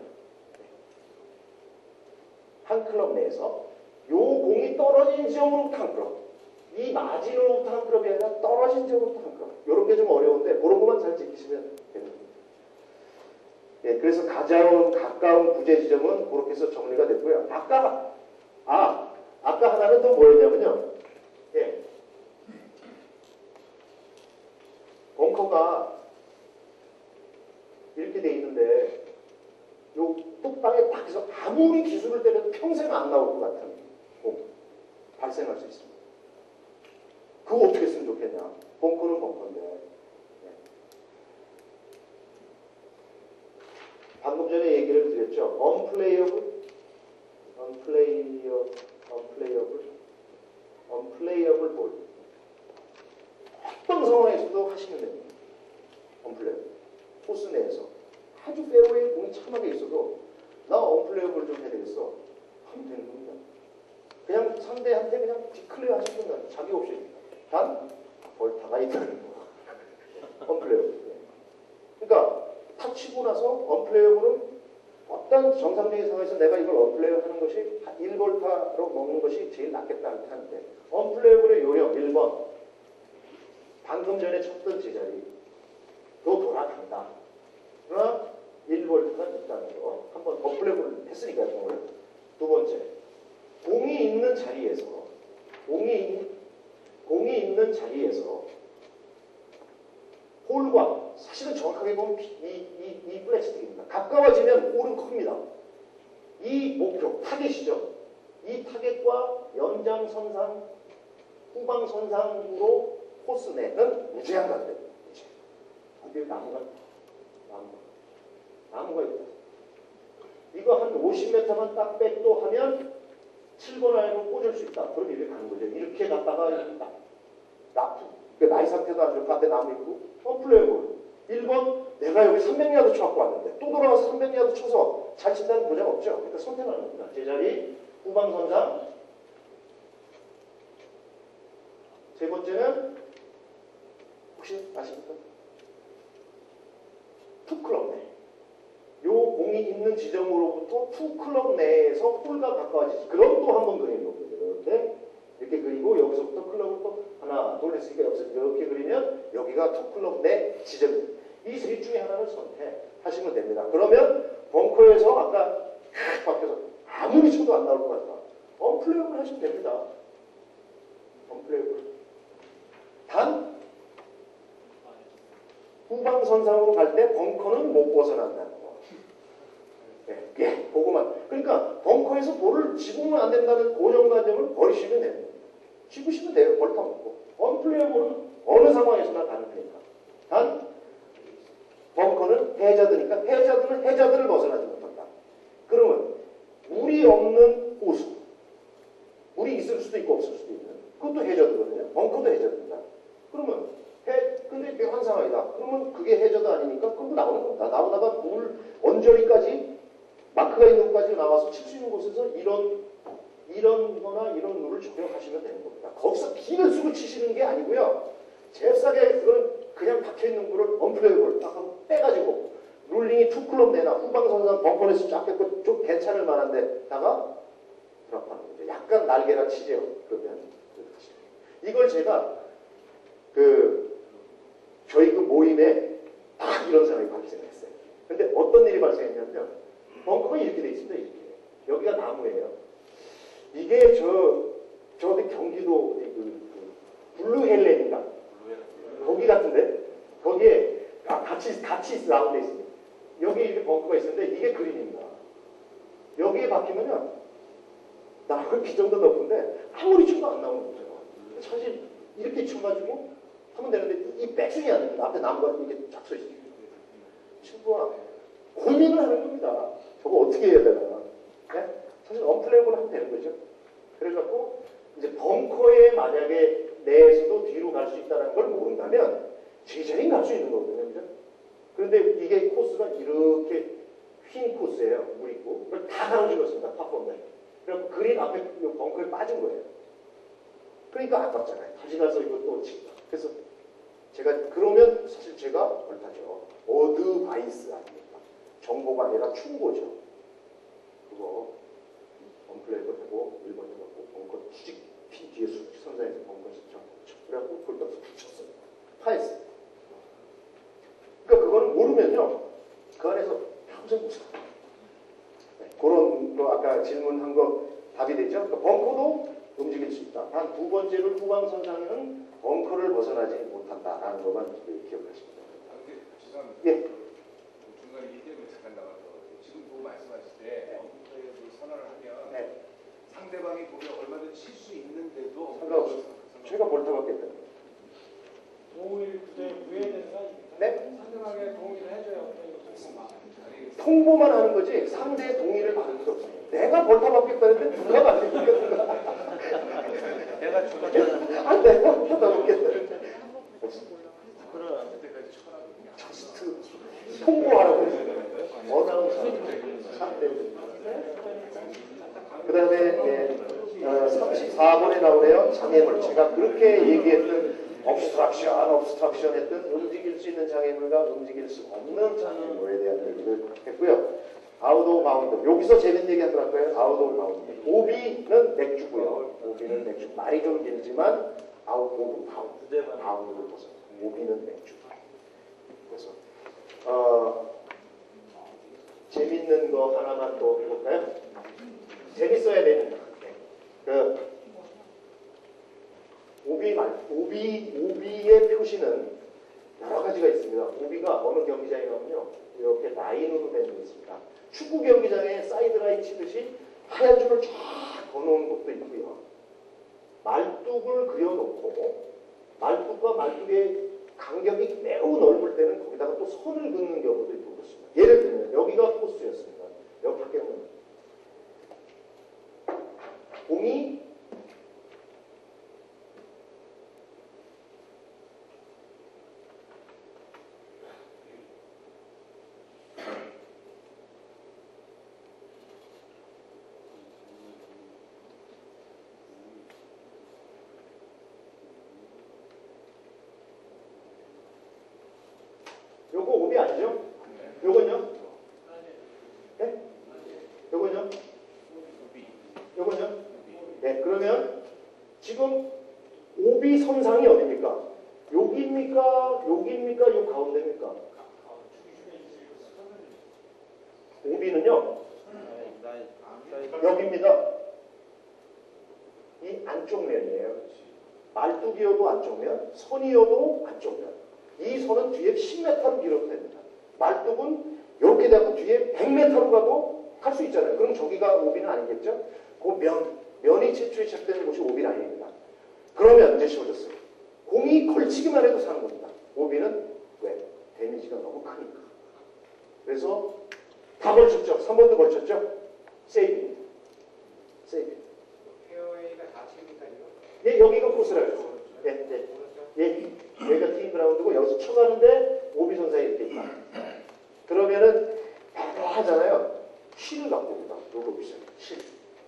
한 클럽 내에서 요 공이 떨어진 지점으로부터 한 클럽, 이 마진으로부터 한 클럽이 아니라 떨어진 지점으로부터 한 클럽. 이런 게 좀 어려운데 그런 것만 잘 지키시면 되는 겁니다. 예, 그래서 가장 가까운 구제 지점은 그렇게 해서 정리가 됐고요. 아까 하나는 또 뭐였냐면요. 예. 벙커가 이렇게 돼 있는데 요 뚝방에 딱 해서 아무리 기술을 때려도 평생 안 나올 것 같은 공 발생할 수 있습니다. 그거 어떻게 했으면 좋겠냐. 벙커는 벙커인데 네. 방금 전에 얘기를 드렸죠. unplayable 볼. 어떤 상황에서도 하시면 됩니다. 언플레이어블. 코스 내에서 아주 페어웨이 공이 참하게 있어도 나 언플레이어블 좀 해야 되겠어. 하면 되는 겁니다. 그냥 상대한테 그냥 디클레어 하시면 됩니다. 자기 없이. 단 벌타가 있다는 거. 언플레이어블. 그러니까 탁 치고 나서 언플레이어블은 어떤 정상적인 상황에서 내가 이걸 언플레이어 하는 것이 1볼타로 먹는 것이 제일 낫겠다 하는데 언플레이어블의 요령 1번 방금 전에 쳤던 제자리 또 돌아간다. 그러나 1볼트가 있다는 거 한번 언플레이어블을 했으니까요. 공을. 두 번째 공이 있는 자리에서 홀과 사실은 정확하게 보면 이 플래스틱입니다. 가까워지면 홀은 큽니다. 이 목표, 타겟이죠. 이 타겟과 연장선상, 후방선상으로 코스 내는 무제한 간대. 근데 나무가 있다. 이거 한 50m만 딱 백도하면 7번 아이로 꽂을 수 있다. 그럼 이렇게 가는 거죠. 이렇게 갔다가 나이 상태도 안 좋고 앞에 나무 있고 플레이볼 1번 내가 여기 300야드 쳐갖고 왔는데 또 돌아가서 300야드 쳐서 잘 친다는 보장 없죠. 그러니까 선택하는 겁니다. 제자리 후방선상. 세 번째는 혹시 아십니까? 투클럽 내. 요 공이 있는 지점으로부터 투클럽 내에서 홀과 가까워지지. 그럼 또 한 번 그리는 겁니다. 이렇게 그리고 여기서부터 클럽을 또 하나 둘 했으니까 여기서 이렇게 그리면 여기가 투클럽 내 지점입니다. 이 셋 중에 하나를 선택하시면 됩니다. 그러면 벙커에서 아까 탁 박혀서 아무리 쳐도 안 나올 것 같다. 언플레이블 하시면 됩니다. 언플레이블. 단 후방선상으로 갈 때 벙커는 못 벗어난다는 거. 예, 그거만. 그러니까 벙커에서 볼을 집으면 안 된다는 고정관념을 버리시면 됩니다. 집으시면 돼요. 벌타 먹고. 언플레이블은 어느 상황에서나 가능하니까. 단 벙커는 해저드니까 해저드를 벗어나지 못한다. 그러면 물이 없는 호수. 물이 있을 수도 있고 없을 수도 있는. 그것도 해저드거든요. 벙커도 해저드입니다. 그러면 근데 이게 한 상황이다. 그러면 그게 해저드 아니니까 그거 나오는 겁니다. 나오다가 물 언저리까지 마크가 있는 곳까지 나와서 칠 수 있는 곳에서 이런 거나 이런 룰을 적용하시면 되는 겁니다. 거기서 비를 쓰고 치시는 게 아니고요. 잽싸게 그냥 박혀있는 불을 언플레이블 딱 하고 빼가지고 룰링이 2클럽 내나 후방선상 벙커에서 쫙 뺏고 좀 괜찮을 만한데다가 드랍하는 거죠. 약간 날개라 치죠. 그러면 이걸 제가 저희 그 모임에 딱 이런 생각이 발생했어요. 근데 어떤 일이 발생했냐면 벙커가 이렇게 돼 있습니다. 이렇게. 여기가 나무예요. 이게 어디 경기도 블루 헬렌인가? 거기 같은데 거기에 같이 나오돼 있습니다. 여기 이렇게 벙커가 있었는데 이게 그린입니다. 여기에 박히면요 나무가 이 정도 높은데 아무리 쳐도 안 나오는 거죠. 사실 이렇게 쳐가지고 하면 되는데 이 백스윙이 안 됩니다. 앞에 나무가 이렇게 쫙 서 있어요. 친구가 고민을 하는 겁니다. 저거 어떻게 해야 되나? 네? 사실 언플레이블 하면 되는 거죠. 그래갖고 이제 벙커에 만약에 내에서도 뒤로 갈 수 있다는 걸 모른다면 제자리 갈 수 있는 거거든요. 그죠? 그런데 이게 코스가 이렇게 휜 코스예요. 물 있고. 그걸 다 가로질렀습니다. 팝4인데. 그래갖고 그린 앞에 벙커에 빠진 거예요. 그러니까 아깝잖아요. 다시 가서 이것도 치고. 그래서 그러면 사실 제가 벌타죠. 어드바이스 아닙니까? 정보가 아니라 충고죠. 그거 언플레이블 하고 1번 해갖고 벙커 수직 핀 뒤에 선상에서 벙커에서 그래갖고 골 떠서 붙였어요. 파했어요. 그러니까 그거는 모르면요. 그 안에서 평생 못 살아요. 네, 그런 거 아까 질문한 거 답이 되죠. 그러니까 벙커도 움직일 수 있다. 단 두 번째로 후방선상에는 벙커를 벗어나지 못한다라는 것만 기억하시면 됩니다. 죄송합니다. 예. 중간에 이 때문에 잠깐 나가서 지금 그 말씀하실 때 언플레이블 선언을 하면 네. 상대방이 보면 얼마든지 칠 수 있는데도 상관없습니다. 제가 볼타받기 때문에. 동일 그대 무해되는 거 아닙니까? 네? 상대방에게 동의를 해줘야 언플레이블 통보만 하는 거지 상대의 동의를 받을 수 없어요. 내가 벌타받겠다는데 누가 받겠다. 내가 죽었잖아. 아, 내가 벌타받겠다. 그럼 통보하라고 했어요. 어나운서. 그 다음에 34번에 나오네요. 장애물. 제가 그렇게 얘기했던 obstruction 했던 움직일 수 있는 장애물과 움직일 수 없는 장애물에 대한 얘기를 했고요. out of bound. 여기서 재밌는 얘기 한번 할까요? out of bound. 오비는 맥주고요. 오비는 맥주. 말이 좀 길지만 out of bound. bound를 벗어. 오비는 맥주. 그래서 재밌는 거 하나만 또 해볼까요? 재밌어야 됩니다. 오비의 표시는 여러 가지가 있습니다. 오비가 어느 경기장에 가면요, 이렇게 라인으로 된 게 있습니다. 축구 경기장에 사이드라인 치듯이 하얀 줄을 쫙 거놓은 것도 있고요. 말뚝을 그려놓고 말뚝과 말뚝의 간격이 매우 넓을 때는 거기다가 또 선을 긋는 경우도 있고 그렇습니다. 예를 들면 여기가 코스였습니다. 여기 밖에는 공이 요거 오비 아니죠? 요건요? 네? 요건요? 요건요? 네, 그러면 지금 오비 선상이 어디입니까? 여기입니까? 여기입니까? 요 가운데입니까? 오비는요? 여기입니다. 안쪽 면이에요. 말뚝이어도 안쪽 면, 선이어도 안쪽 면. 이 선은 뒤에 10m로 길어도 됩니다. 말뚝은 이렇게 되고 뒤에 100m로 가도 갈 수 있잖아요. 그럼 저기가 오비는 아니겠죠? 그 면이 최초에 시작되는 곳이 오비 라인입니다. 그러면 이제 쉬워졌어요. 공이 걸치기만 해도 사는 겁니다. 오비는 왜? 데미지가 너무 크니까. 그래서 다 걸쳤죠. 3번도 걸쳤죠. 세이브입니다. 세이브. 페어웨이가 좌측입니까 지금? 예, 여기가 코스라요. 예, 예. 예, 여기가 팀 그라운드고 여기서 쳐가는데 오비 선상에 이렇게 있다. 그러면은 하잖아요. 실을 갖고 옵니다. 요거 보세요. 실.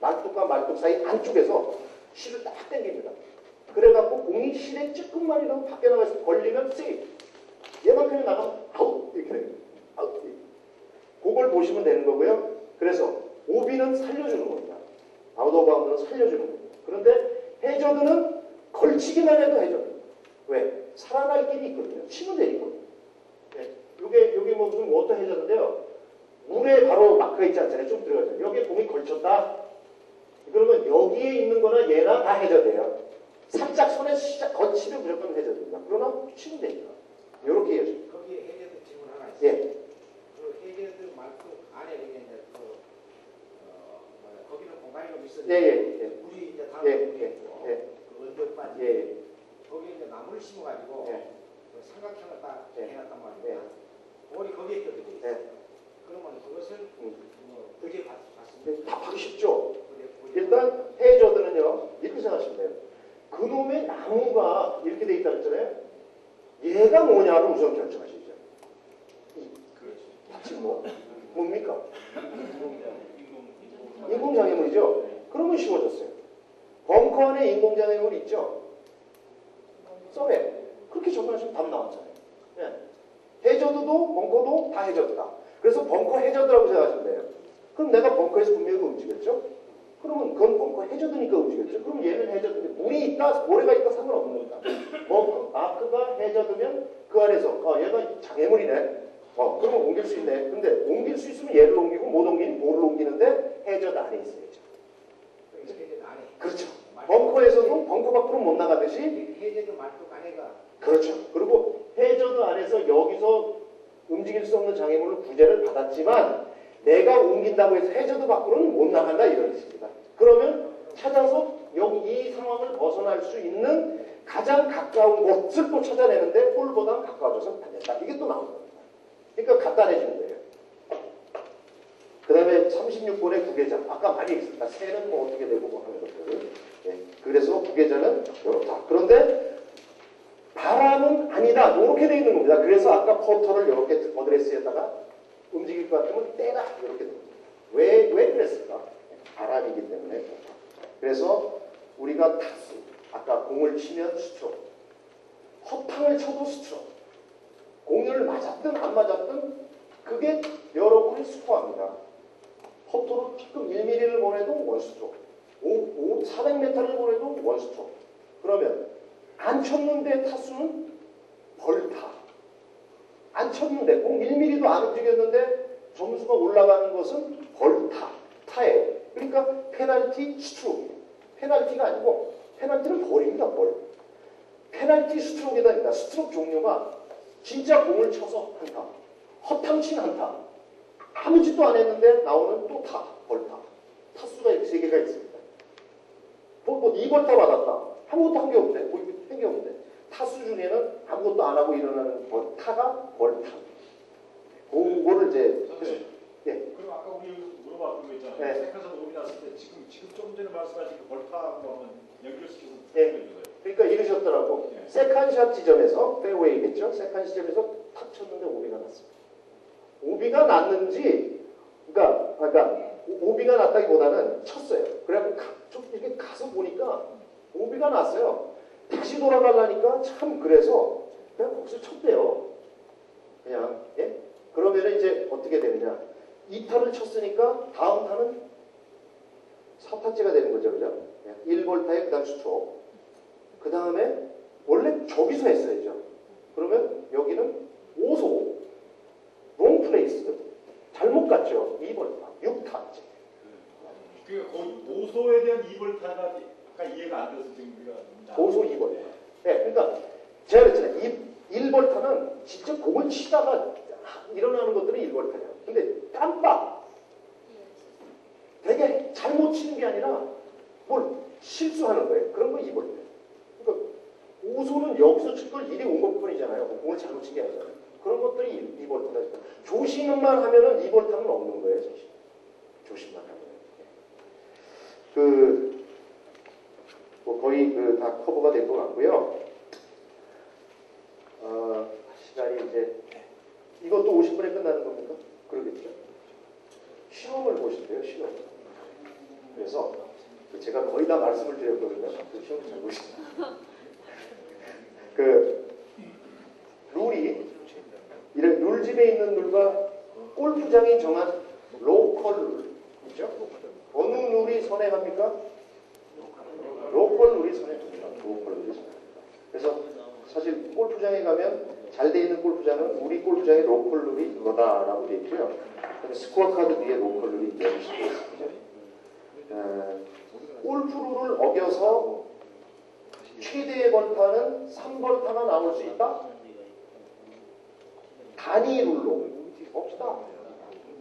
말뚝과 말뚝 사이 안쪽에서 실을 딱 당깁니다. 그래갖고 공이 실에 조금만이라도 밖에 나가서 걸리면 세이브. 얘만큼이 나가면 아웃. 이렇게 됩니다. 아웃. 그걸 보시면 되는 거고요. 그래서 오비는 살려주는 겁니다. 아웃 오브 바운드는 살려주는 겁니다. 그런데 해저드는 걸치기만 해도 해저드. 왜? 살아날 길이 있거든요. 치면 되니까. 네. 요게 뭐 무슨 워터 해저드인데요. 물에 바로 마크가 있지 않잖아요. 좀 들어가죠. 여기에 공이 걸쳤다. 그러면 여기에 있는 거나 얘나 다 해저드예요. 살짝 손에 거치면 무조건 해저드입니다. 그러나 치면 되니까. 요렇게 해야죠. 거기에 해저드 질문 하나 있어요. 예. 그 해저드 말뚝 안에 이제 거기는 공간이 좀 있어요. 예. 물이 이제 다음 예, 물이 예, 있고 예. 그 언덕까지 예. 거기에 이제 나무를 심어가지고 예. 그 삼각형을 딱 예. 해놨단 말입니다. 볼이 거기에 껴져 있어요. 예. 그러면 그것을 뭐 부재 받습니다. 네, 답하기 쉽죠. 부재. 일단 해저드는요. 이렇게 생각하시면 돼요. 그놈의 나무가 이렇게 돼 있다 그랬잖아요. 얘가 뭐냐를 우선 결정하시죠. 지금 뭡니까? 인공장애물이죠. 그러면 쉬워졌어요. 벙커 안에 인공장애물 있죠. 썰에 그렇게 접근하시면 답 나왔잖아요. 예. 해저드도 벙커도 다 해저드다. 그래서 벙커 해저드라고 생각하시면 돼요. 그럼 내가 벙커에서 분명히 움직였죠? 그러면 그건 벙커 해저드니까 움직였죠? 그럼 얘는 해저드인데 물이 있다, 모래가 있다 상관없는 겁니다. 마크가 해저드면 그 안에서 얘가 장애물이네. 그러면 옮길 수 있네. 근데 옮길 수 있으면 얘를 옮기고 못 옮기는 뭐를 옮기는데 해저드 안에 있어야죠. 해저드 안에. 그렇죠. 벙커에서도 벙커 밖으로 못 나가듯이 해저드 말뚝 안에가 그렇죠. 그리고 해저드 안에서 여기서 움직일 수 없는 장애물로 구제를 받았지만 내가 옮긴다고 해서 해저드 밖으로는 못 나간다 이런 뜻입니다. 그러면 찾아서 여기 이 상황을 벗어날 수 있는 가장 가까운 곳을 또 찾아내는데 홀보다 가까워져서 안 된다. 이게 또 나오는 겁니다. 그러니까 간단해지는 거예요. 그 다음에 36번의 구계자. 아까 많이 했습니다. 새는 뭐 어떻게 되고 뭐 하는 것들을. 네. 그래서 구계자는 이렇다. 그런데 바람은 아니다. 이렇게 되어 있는 겁니다. 그래서 아까 퍼터를 이렇게 어드레스에다가 움직일 것 같으면 때가 이렇게 됩니다. 왜 그랬을까? 바람이기 때문에. 그래서 우리가 타수, 아까 공을 치면 스트로크, 허탕을 쳐도 스트로크, 공을 맞았든 안 맞았든 그게 여러분의 스코어입니다. 퍼터로 조금 1mm를 보내도 원스트로크, 400m를 보내도 원스트로크. 그러면 안 쳤는데 타수는 벌타. 안 쳤는데 공 1mm도 안 움직였는데 점수가 올라가는 것은 벌타. 타예요. 그러니까 페널티 스트로크. 페널티가 아니고 페널티는 벌입니다. 벌. 페널티 스트로크이다. 스트로크 종류가 진짜 공을 쳐서 한타. 허탕 친 한타. 아무 짓도 안 했는데 나오는 또 타. 벌타. 타수가 3개가 있습니다. 뭐 2벌타 받았다. 아무것도 한 게 없대. 뭐 한 게 없대. 타수 중에는 아무것도 안 하고 일어나는 타가 벌타. 그거를 이제 선생님, 예. 그럼 아까 우리 물어봤던 거 있잖아요. 네. 세컨에서 몸이 났을 때 지금 좀 전에 말씀하신 그 벌타하고 한번 연결시켜서 예. 설명해 주세요. 그러니까 이러셨더라고. 네. 세컨샷 지점에서 페어웨이겠죠. 세컨 지점에서 탁 쳤는데 오비가 났습니다. 오비가 났는지 그러니까 오비가 났다기보다는 쳤어요. 그래갖고 좀 이렇게 가서 보니까 오비가 났어요. 다시 돌아가려니까 참 그래서 그냥 거기서 쳤대요. 그냥 예? 그러면은 이제 어떻게 되느냐? 2타를 쳤으니까 다음 타는 4타째가 되는 거죠, 그죠? 1볼타에 그 다음 스트로크. 그 다음에 원래 저기서 했어야죠. 그러면 여기는 5소 롱 플레이스 잘못 갔죠. 2볼타 6타째. 그러니까 거의 5소에 대한 2벌타가 약간 이해가 안 돼서 지금 우리가 고소 2벌타. 네, 그러니까 제가 그랬잖아요. 이 1벌타는 진짜 공을 치다가 일어나는 것들은 1벌타예요. 근데 깜빡 되게 잘못 치는 게 아니라 뭘 실수하는 거예요. 그런 거 2벌타예요. 그러니까 고소는 여기서 칠 걸 일이 온 것뿐이잖아요. 공을 잘못 친 게 아니잖아요. 그런 것들이 2벌타다. 조심만 하면은 2벌타는 없는 거예요. 사실. 조심만 하면. 뭐 거의 다 커버가 된 것 같고요. 시간이 이제 이것도 50분에 끝나는 겁니까? 그러겠죠? 시험을 보신대요. 시험. 그래서 제가 거의 다 말씀을 드렸거든요. 그 시험 잘 보시죠. 룰이 이런 룰집에 있는 룰과 골프장이 정한 로컬 룰 있죠? 어느 룰이 선행합니까? 로컬 룰이 선행합니다. 로컬 룰이 선행합니다. 그래서 사실 골프장에 가면 잘 돼 있는 골프장은 우리 골프장의 로컬 룰이 이거다라고 돼 있고요. 스코어 카드 위에 로컬 룰이 있습니다. 골프 룰을 어겨서 최대의 벌타는 3벌타가 나올 수 있다? 단위 룰로 없다.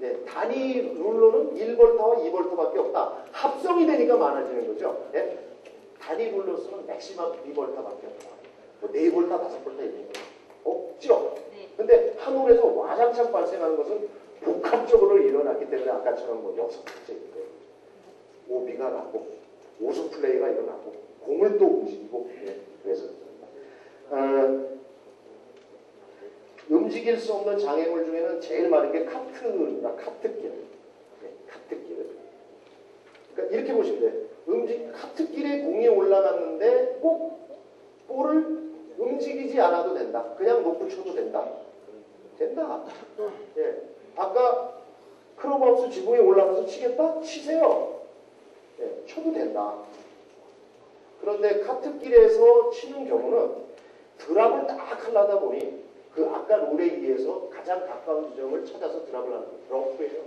네, 단위 룰로는 1벌타와 2벌타밖에 없다. 합성이 되니까 많아지는 거죠. 네? 단위 룰로서는 맥시멈 2벌타밖에 없다. 뭐 4벌타, 5벌타 있는 거 없죠. 근데 한 홀에서 와장창 발생하는 것은 복합적으로 일어났기 때문에 아까처럼 뭐 6번째 있고 오비가 나고 오수 플레이가 일어나고 공을 또 움직이고 그래서 움직일 수 없는 장애물 중에는 제일 많은 게 카트입니다. 카트길. 네, 카트길. 그러니까 이렇게 보시면 돼요. 카트길에 공이 올라갔는데 꼭 볼을 움직이지 않아도 된다. 그냥 놓고 쳐도 된다. 된다. 예. 아까 클럽하우스 지붕에 올라가서 치겠다? 치세요. 예, 쳐도 된다. 그런데 카트길에서 치는 경우는 드랍을 딱 하려다 보니 그 아까 룰에 의해서 가장 가까운 지점을 찾아서 드랍을 하는 거예요. 러프예요.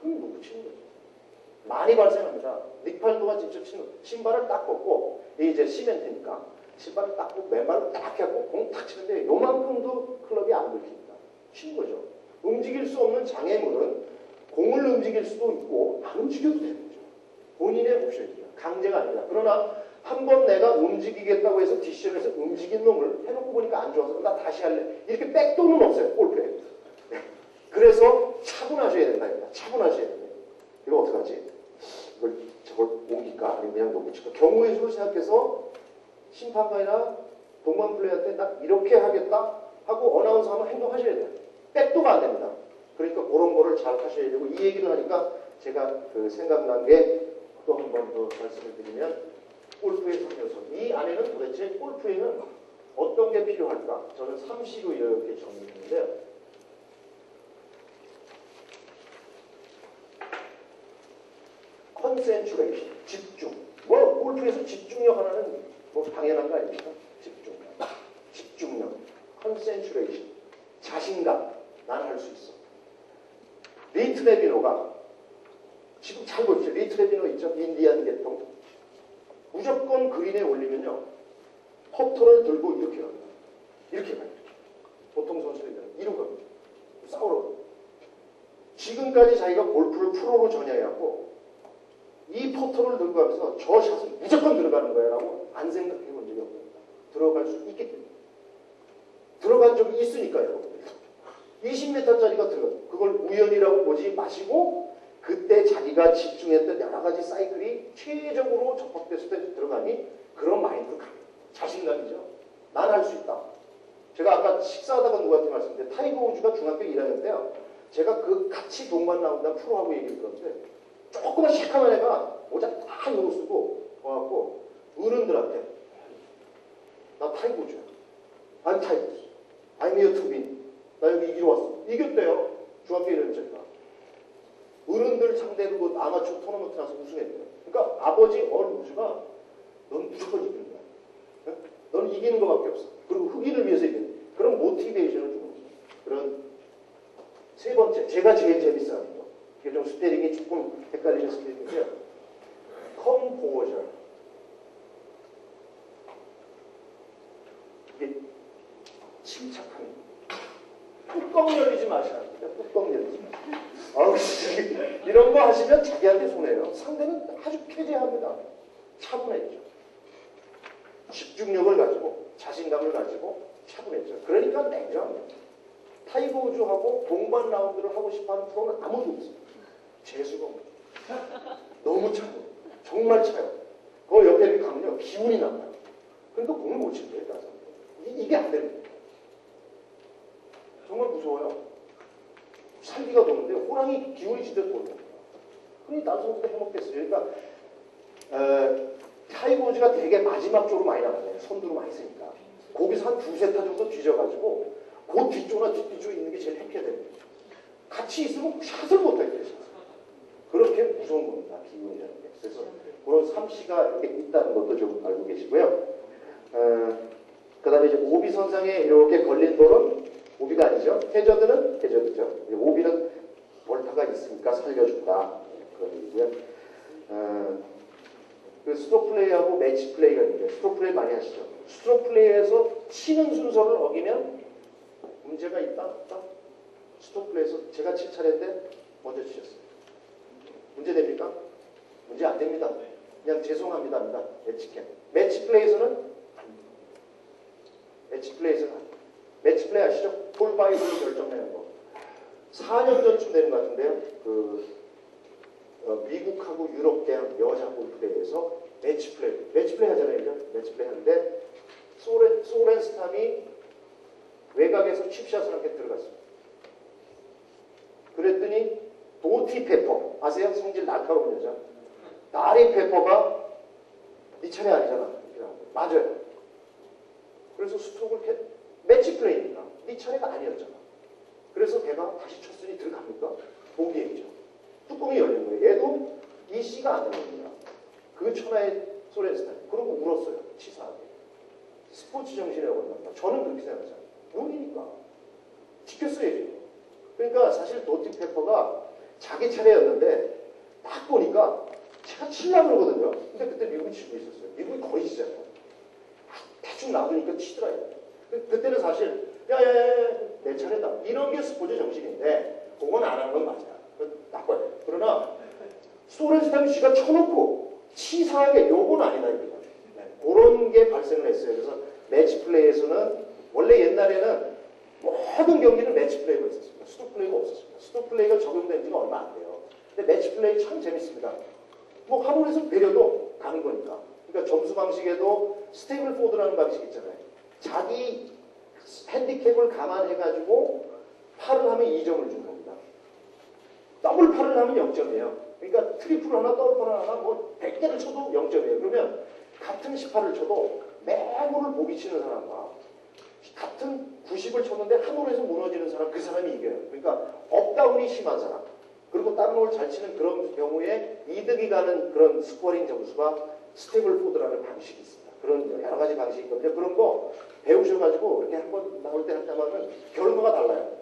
그럼 놓고 치는 거죠. 많이 발생합니다. 닉팔도가 직접 치는 거예요. 신발을 딱 벗고 이제 시멘트니까 신발을 딱 벗고 맨발을 딱 해갖고 공 탁 치는데 요만큼도 클럽이 안 긁힙니다. 치는 거죠. 움직일 수 없는 장애물은 공을 움직일 수도 있고 안 움직여도 되는 거죠. 본인의 옵션입니다. 강제가 아닙니다. 그러나 한번 내가 움직이겠다고 해서 디시전에서 움직인 놈을 해놓고 보니까 안 좋아서 나 다시 할래. 이렇게 백도는 없어요. 골프에. 네. 그래서 차분하셔야 된다. 차분하셔야 된다. 이거 어떡하지? 저걸 옮길까? 아니면 그냥 놓고 칠까? 경우의 수를 생각해서 심판관이나 동반 플레이한테 딱 이렇게 하겠다 하고 어나운서 하면 행동하셔야 돼요. 백도가 안 됩니다. 그러니까 그런 거를 잘 하셔야 되고 이 얘기를 하니까 제가 생각난 게 또 한 번 더 말씀을 드리면 골프의 3요소. 이 안에는 도대체 골프에는 어떤 게 필요할까? 저는 3C로 이렇게 정리했는데요. 컨센트레이션, 집중. 뭐 골프에서 집중력 하나는 뭐 당연한 거 아닙니까? 집중력, 컨센트레이션, 자신감. 난 할 수 있어. 리트 레비노가 지금 잘 보십시오. 리트 레비노 있죠? 인디안 계통. 무조건 그린에 올리면요. 퍼터를 들고 이렇게 갑니다. 이렇게 가요. 보통 선수들은 이러고 갑니다. 싸우러 갑니다. 지금까지 자기가 골프를 프로로 전향해갖고 이 퍼터를 들고 가면서 저 샷은 무조건 들어가는 거야 라고 안 생각해 본 적이 없습니다. 들어갈 수 있기 때문에. 들어간 적이 있으니까요. 여러분들. 20m짜리가 들어가요. 그걸 우연이라고 보지 마시고 그때 자기가 집중했던 여러 가지 사이클이 최적으로 접합됐을 때 들어가니 그런 마인드로 갑니다. 자신감이죠. 난 할 수 있다. 제가 아까 식사하다가 누구한테 말씀드렸는데 타이거 우즈가 중학교 1학년 때요. 제가 그 같이 동반 나온다는 프로하고 얘기를 들었는데 조그만 시커먼 애가 모자 딱 이러고 쓰고 와갖고 어른들한테 나 타이거 우즈야. I'm 타이거 우즈. I'm here to win. 나 여기 이기러 왔어. 이겼대요. 중학교 1학년짜리가. 어른들 상대로 그 아마추어 토너먼트 나서 우승했대요. 그러니까 아버지 우즈가 넌 무조건 이기는 거야. 응? 넌 이기는 것밖에 없어. 그리고 흑인을 위해서 이기는 거야. 그런 모티베이션을 주는 거죠. 그런 세 번째, 제가 제일 재밌어하는 거. 이게 좀 스페링이 조금 헷갈리는 스페링인데요. exposure. 이게 침착합니다. 뚜껑 열리지 마셔야 합니다. 뚜껑 열리지 마셔야. 아우, 이런 거 하시면 자기한테 손해요. 상대는 아주 쾌재합니다. 차분해져. 집중력을 가지고 자신감을 가지고 차분해져. 그러니까 냉정합니다. 타이거 우즈하고 동반 라운드를 하고 싶어하는 프로는 아무도 없어요. 재수가 없어요. 너무 차요. 정말 차요. 그 옆에 이렇게 가면요 기운이 나요. 그러니까 공을 못 친 거예요. 이게 안 됩니다. 정말 무서워요. 살기가 도는데 호랑이 기운이 진짜 돌아요. 그러니 다른 선수도 해먹겠어요. 그러니까 타이거 우즈가 되게 마지막 쪽으로 많이 나가요. 선두로 많이 쓰니까. 거기서 한 두세 타 정도 뒤져가지고 그 뒤쪽이나 뒷뒤쪽에 있는 게 제일 해피해됩니다. 같이 있으면 샷을 못하게 되죠. 그렇게 무서운 겁니다. 기운이라는 게. 그래서 그런 삼시가 이렇게 있다는 것도 좀 알고 계시고요. 그 다음에 이제 오비 선상에 이렇게 걸린 볼은 오비가 아니죠. 해저드는 해저드죠. 오비는 볼타가 있으니까 살려준다. 그런 얘기고요. 그 스트로크 플레이하고 매치 플레이가 있는데 스트로크 플레이 많이 하시죠. 스트로크 플레이에서 치는 순서를 어기면 문제가 있다? 없다? 스트로크 플레이에서 제가 칠 차례인데 먼저 치셨어요. 문제 됩니까? 문제 안 됩니다. 그냥 죄송합니다. 합니다. 매치캠. 매치 플레이에서는 매치 플레이에서는 매치 플레이 아시죠? 폴바이브로 결정내는 거. 4년 전쯤 되는 것 같은데요. 미국하고 유럽 대학 여자 골프대회에서 매치 플레이 하잖아요. 그죠? 매치 플레이 하는데 소렌스탐이 외곽에서 칩샷을 함께 들어갔습니다. 그랬더니 도티 페퍼 아세요? 성질 날카로운 여자. 나리 페퍼가 네 차례 아니잖아. 맞아요. 그래서 스트로크를 매치 플레이니까 네 차례가 아니었잖아. 그래서 걔가 다시 쳤으니 들어갑니까? 보기에죠. 뚜껑이 열린 거예요. 얘도 이 C가 안 되는 겁니다. 그 천하의 소렌스타일. 그러고 울었어요. 치사하게. 스포츠 정신이라고 합니다. 저는 그렇게 생각하잖아요. 룰이니까. 지켰어야죠. 그러니까 사실 도티 페퍼가 자기 차례였는데 딱 보니까 제가 치려고 그러거든요. 근데 그때 미국이 치고 있었어요. 미국이 거의 치잖아요. 대충 놔두니까 치더라고요. 그때는 사실 야야야 내 차례다. 이런 게 스포츠 정신인데 그건 안 하는 건 맞아요. 나빠요. 그러나 소렌스타임 씨가 쳐놓고 치사하게 요건 아니다 이거죠. 네, 그런 게 발생을 했어요. 그래서 매치 플레이에서는 원래 옛날에는 모든 경기는 매치 플레이가 있었습니다. 스톱 플레이가 없었습니다. 스톱 플레이가 적용된 지가 얼마 안 돼요. 근데 매치 플레이 참 재밌습니다. 뭐 하늘에서 배려도 가는 거니까. 그러니까 점수 방식에도 스테이블 포드라는 방식 있잖아요. 자기 핸디캡을 감안해가지고 팔을 하면 2점을 준 겁니다. 더블 팔을 하면 0점이에요. 그러니까 트리플 하나, 더블 팔 하나, 뭐 100개를 쳐도 0점이에요. 그러면 같은 18을 쳐도 매물을 보기 치는 사람과 같은 90을 쳤는데 한 홀에서 무너지는 사람, 그 사람이 이겨요. 그러니까 업다운이 심한 사람. 그리고 다른 홀 잘 치는 그런 경우에 이득이 가는 그런 스코어링 점수가 스테이블 포드라는 방식이 있습니다. 그런 여러 가지 방식이 있거든요. 그런 거 배우셔가지고 이렇게 한번 나올 때 한다면 결과가 달라요.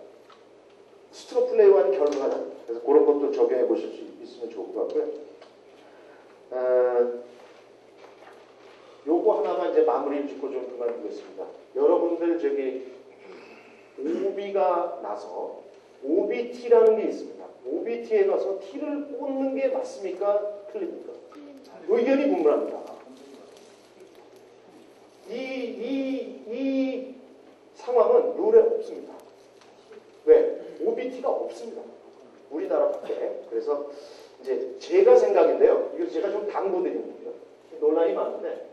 스트로크 플레이와는 결과가 달라요. 그래서 그런 것도 적용해 보실 수 있으면 좋을 것 같고요. 요거 하나만 이제 마무리 짓고 좀 그만두겠습니다. 여러분들 저기 OB가 나서 OBT라는 게 있습니다. OBT에 가서 T를 꽂는 게 맞습니까? 틀립니까? 의견이 분분합니다. 이 상황은 룰에 없습니다. 왜? OBT가 없습니다. 우리나라밖에. 그래서 이제 제가 생각인데요. 이거 제가 좀 당부드리는 거예요. 논란이 많은데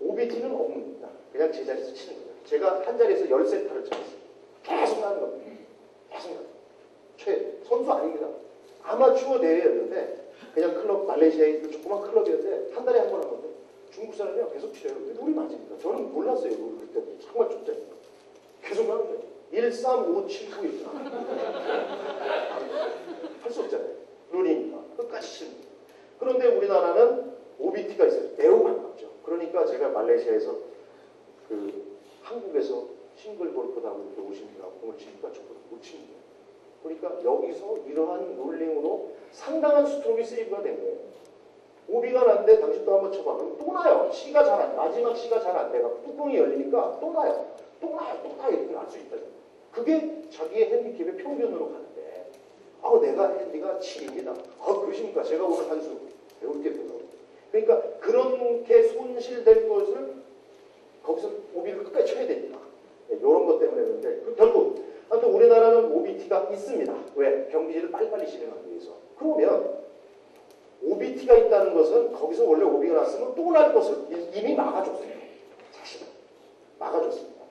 OBT는 없습니다. 그냥 제자리에서 치는 거예요. 제가 한 자리에서 13타를 쳤어요. 계속 하는 겁니다. 계속 하는 거예요. 선수 아닙니다. 아마추어 대회였는데 그냥 클럽, 말레이시아의 조그만 클럽이었는데 한 달에 한 번 하거든요. 중국 사람이요. 계속 치려요. 근데 룰이 맞습니다. 저는 몰랐어요. 룰 그때. 정말 좁대. 계속 하는 거예요. 1, 3, 5, 7, 9 있잖아. 할 수 없잖아요. 룰이니까. 끝까지 치는 거예요. 그런데 우리나라는 OBT가 있어요. 매우 가깝죠. 그러니까 제가 말레이시아에서 한국에서 싱글 골프다고 이렇게 오신 분하고 공을 치니까 저도 못 치는 거예요. 그러니까 여기서 이러한 룰링으로 상당한 스트로크 세이브가 된 거예요. 오비가 났는데 당신도 한번 쳐봐. 그럼 또 나요. C가 잘 안, 마지막 C가 잘 안 돼가 뚜껑이 열리니까 또 나요. 또 나요. 또 나요. 이렇게 날 수 있다. 그게 자기의 핸디캡의 평균으로 가는데 내가 핸디가 7입니다. 그러십니까? 제가 오늘 한 수 배울게 돼요. 그러니까 그렇게 손실될 것을 거기서 오비를 끝까지 쳐야 됩니다. 이런 것 때문에 그런데 결국 하여튼 우리나라는 OBT가 있습니다. 왜? 경기를 빨리빨리 진행하기 위해서. 그러면 OBT가 있다는 것은 거기서 원래 오비가 났으면 또 날 것을 이미 막아줬어요. 사실은 막아줬습니다.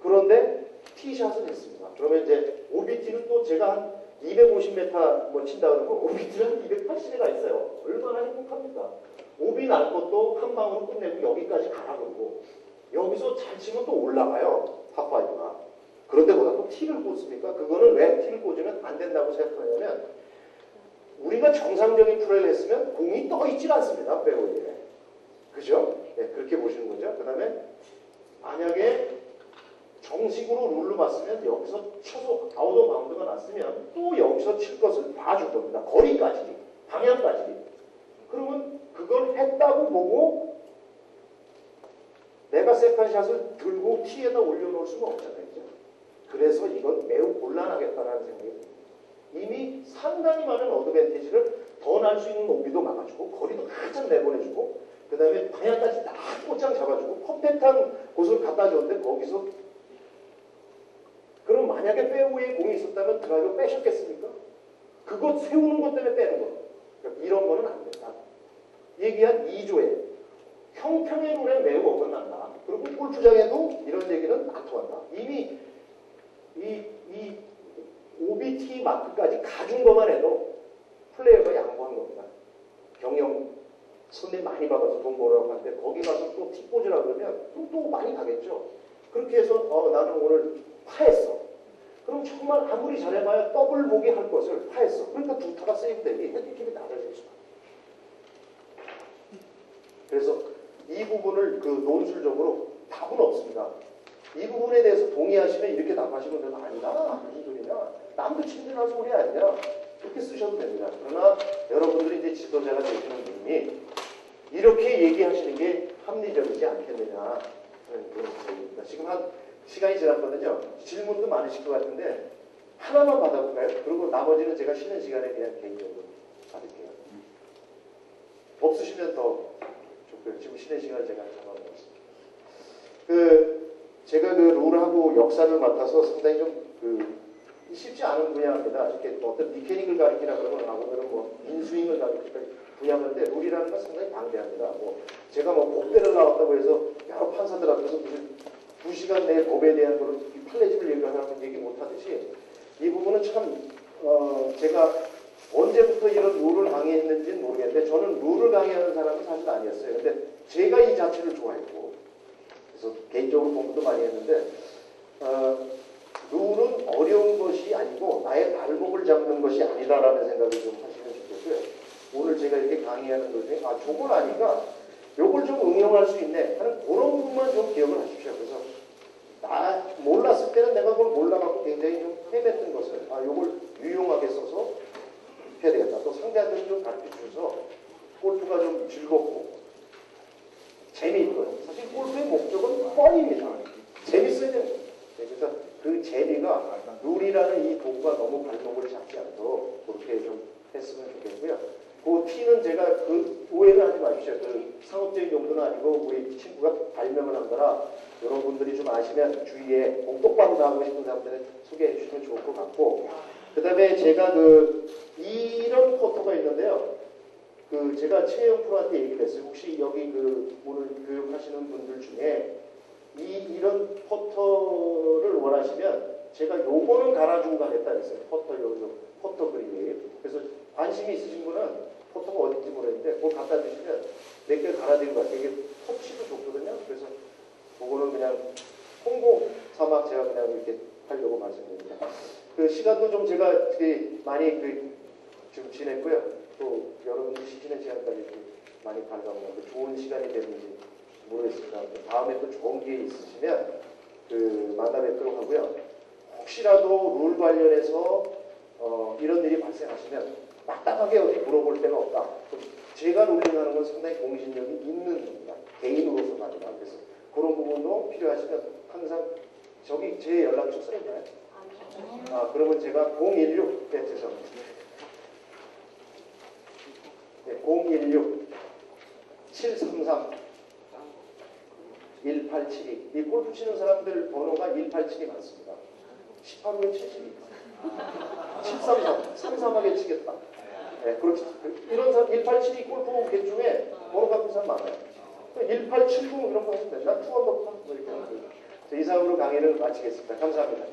그런데 티샷을 했습니다. 그러면 이제 OBT는 또 제가 한 250m 뭐 친다 그러면 OBT는 한 280m가 있어요. 얼마나 행복합니까? 오비 날 것도 한 방으로 끝내고 여기까지 가라 그러고 여기서 잘 치면 또 올라가요. 파5가. 그런데 보다 또 티를 꽂습니까? 그거는 왜 티를 꽂으면 안 된다고 생각하냐면 우리가 정상적인 플레이를 했으면 공이 떠 있질 않습니다. 페어웨이에. 그죠? 네, 그렇게 보시는 거죠. 그 다음에 만약에 정식으로 룰로 봤으면 여기서 쳐서 아웃 오브 바운드가 났으면 또 여기서 칠 것을 봐줄 겁니다. 거리까지, 방향까지. 그러면 그걸 했다고 보고 내가 세컨샷을 들고 티에다 올려놓을 수가 없잖아요. 그죠? 그래서 이건 매우 곤란하겠다는 생각이 듭니다. 이미 상당히 많은 어드밴티지를 더 날 수 있는 오비도 막아주고 거리도 한참 내보내주고 그 다음에 방향까지 딱 곧장 잡아주고 퍼펙트한 곳을 갖다 줬는데 거기서 그럼 만약에 페어웨이에 공이 있었다면 드라이버 빼셨겠습니까? 그거 세우는 것 때문에 빼는 거예요. 그러니까 이런 거는 안 된다. 얘기한 2조에 형평의 룰에 매우 어긋난다. 그리고 골프장에도 이런 얘기는 안 통한다. 이미 이 OBT 마크까지 가준 것만 해도 플레이어가 양보한 겁니다. 경영 손님 많이 받아서 돈 벌으라고 하는데 거기 가서 또 티 꽂으라 그러면 또 많이 가겠죠. 그렇게 해서 나는 오늘 파했어. 그럼 정말 아무리 잘해봐야 더블 보기 할 것을 파했어. 그러니까 두 타가 세이브 되니 핸디캡이 낮아질 수가. 그래서 이 부분을 논술적으로 답은 없습니다. 이 부분에 대해서 동의하시면 이렇게 답하시면 되는 아니다. 무슨 소리냐. 남도 친절한 소리 아니냐. 그렇게 쓰셔도 됩니다. 그러나 여러분들이 이제 지도자가 되시는 분이 이렇게 얘기하시는 게 합리적이지 않겠느냐. 그런 얘기입니다. 지금 한 시간이 지났거든요. 질문도 많으실 것 같은데 하나만 받아볼까요? 그리고 나머지는 제가 쉬는 시간에 그냥 개인적으로 받을게요. 없으시면 더 좋고요. 지금 쉬는 시간을 제가 잡아먹었습니다. 제가 룰하고 역사를 맡아서 상당히 좀 쉽지 않은 분야입니다. 이렇게 어떤 미케닉을 가르치나 그러면 오늘은 뭐 인스윙을 가르치니까 분야인데 룰이라는 건 상당히 방대합니다. 제가 법대를 나왔다고 해서 여러 판사들 앞에서 무슨 2시간 내에 법에 대한 거를 판례집을 얘기하는 얘기 못하듯이 이 부분은 참 제가 언제부터 이런 룰을 강의했는지는 모르겠는데 저는 룰을 강의하는 사람은 사실 아니었어요. 근데 제가 이 자체를 좋아했고 그래서 개인적으로 공부도 많이 했는데 룰은 어려운 것이 아니고 나의 발목을 잡는 것이 아니다라는 생각을 좀 하시면 좋겠고요. 오늘 제가 이렇게 강의하는 것 중에 저걸 아니까 요걸 좀 응용할 수 있네 하는 그런 부분만 좀 기억을 하십시오. 그래서 몰랐을 때는 내가 그걸 몰라갖고 굉장히 좀 헤맸던 것을 요걸 유용하게 써서 해야 되겠다. 또 상대한테 좀 가르쳐줘서 골프가 좀 즐겁고 재미있고요. 사실 골프의 목적은 뻔입니다. 재밌어야 됩니다. 그래서 그 재미가 룰이라는 이 도구가 너무 발목을 잡지 않도록 그렇게 좀 했으면 좋겠고요. 그 티는 제가 오해를 하지 마십시오. 상업적인 용도는 아니고 우리 친구가 발명을 한 거라 여러분들이 좀 아시면 주위에 공 똑바로 나가고 싶은 사람들은 소개해 주시면 좋을 것 같고 그 다음에 제가 이런 포토가 있는데요. 제가 최영 프로한테 얘기를 했어요. 혹시 여기 오늘 교육하시는 분들 중에 이런 포터를 원하시면 제가 요거는 갈아주고 가겠다 그랬어요. 포터 그림. 그래서 관심이 있으신 분은 포터가 어딘지 모르겠는데 그걸 갖다 주시면 몇 개 갈아드린 것 같아요. 이게 터치도 좋거든요. 그래서 그거는 그냥 홍보 삼아 제가 그냥 이렇게 하려고 말씀드립니다. 시간도 좀 제가 많이 좀 지냈고요. 또 여러분들 쉬시는 시간까지 이렇게 많이 발견하고 좋은 시간이 됐는지 모르겠습니다. 다음에 또 좋은 기회 있으시면 만나 뵙도록 하고요. 혹시라도 룰 관련해서 이런 일이 발생하시면 딱딱하게 어디 물어볼 데가 없다. 제가 롤링하는 건 상당히 공신력이 있는 겁니다. 개인으로서가 아니라. 그래서 그런 부분도 필요하시면 항상 저기 제 연락처 써있나요? 아, 그러면 제가 016, 네, 죄송합니다. 네, 016 733 1872. 이 골프 치는 사람들 번호가 187이 많습니다. 18호에 72. 733, 33하게 치겠다. 네, 그렇지. 이런 사람, 187이 골프 개 중에 번호 갖는 사람 많아요. 1870 이런 거 하시면 된다. 투언더파 뭐 이렇게 하는 거예요. 이상으로 강의를 마치겠습니다. 감사합니다.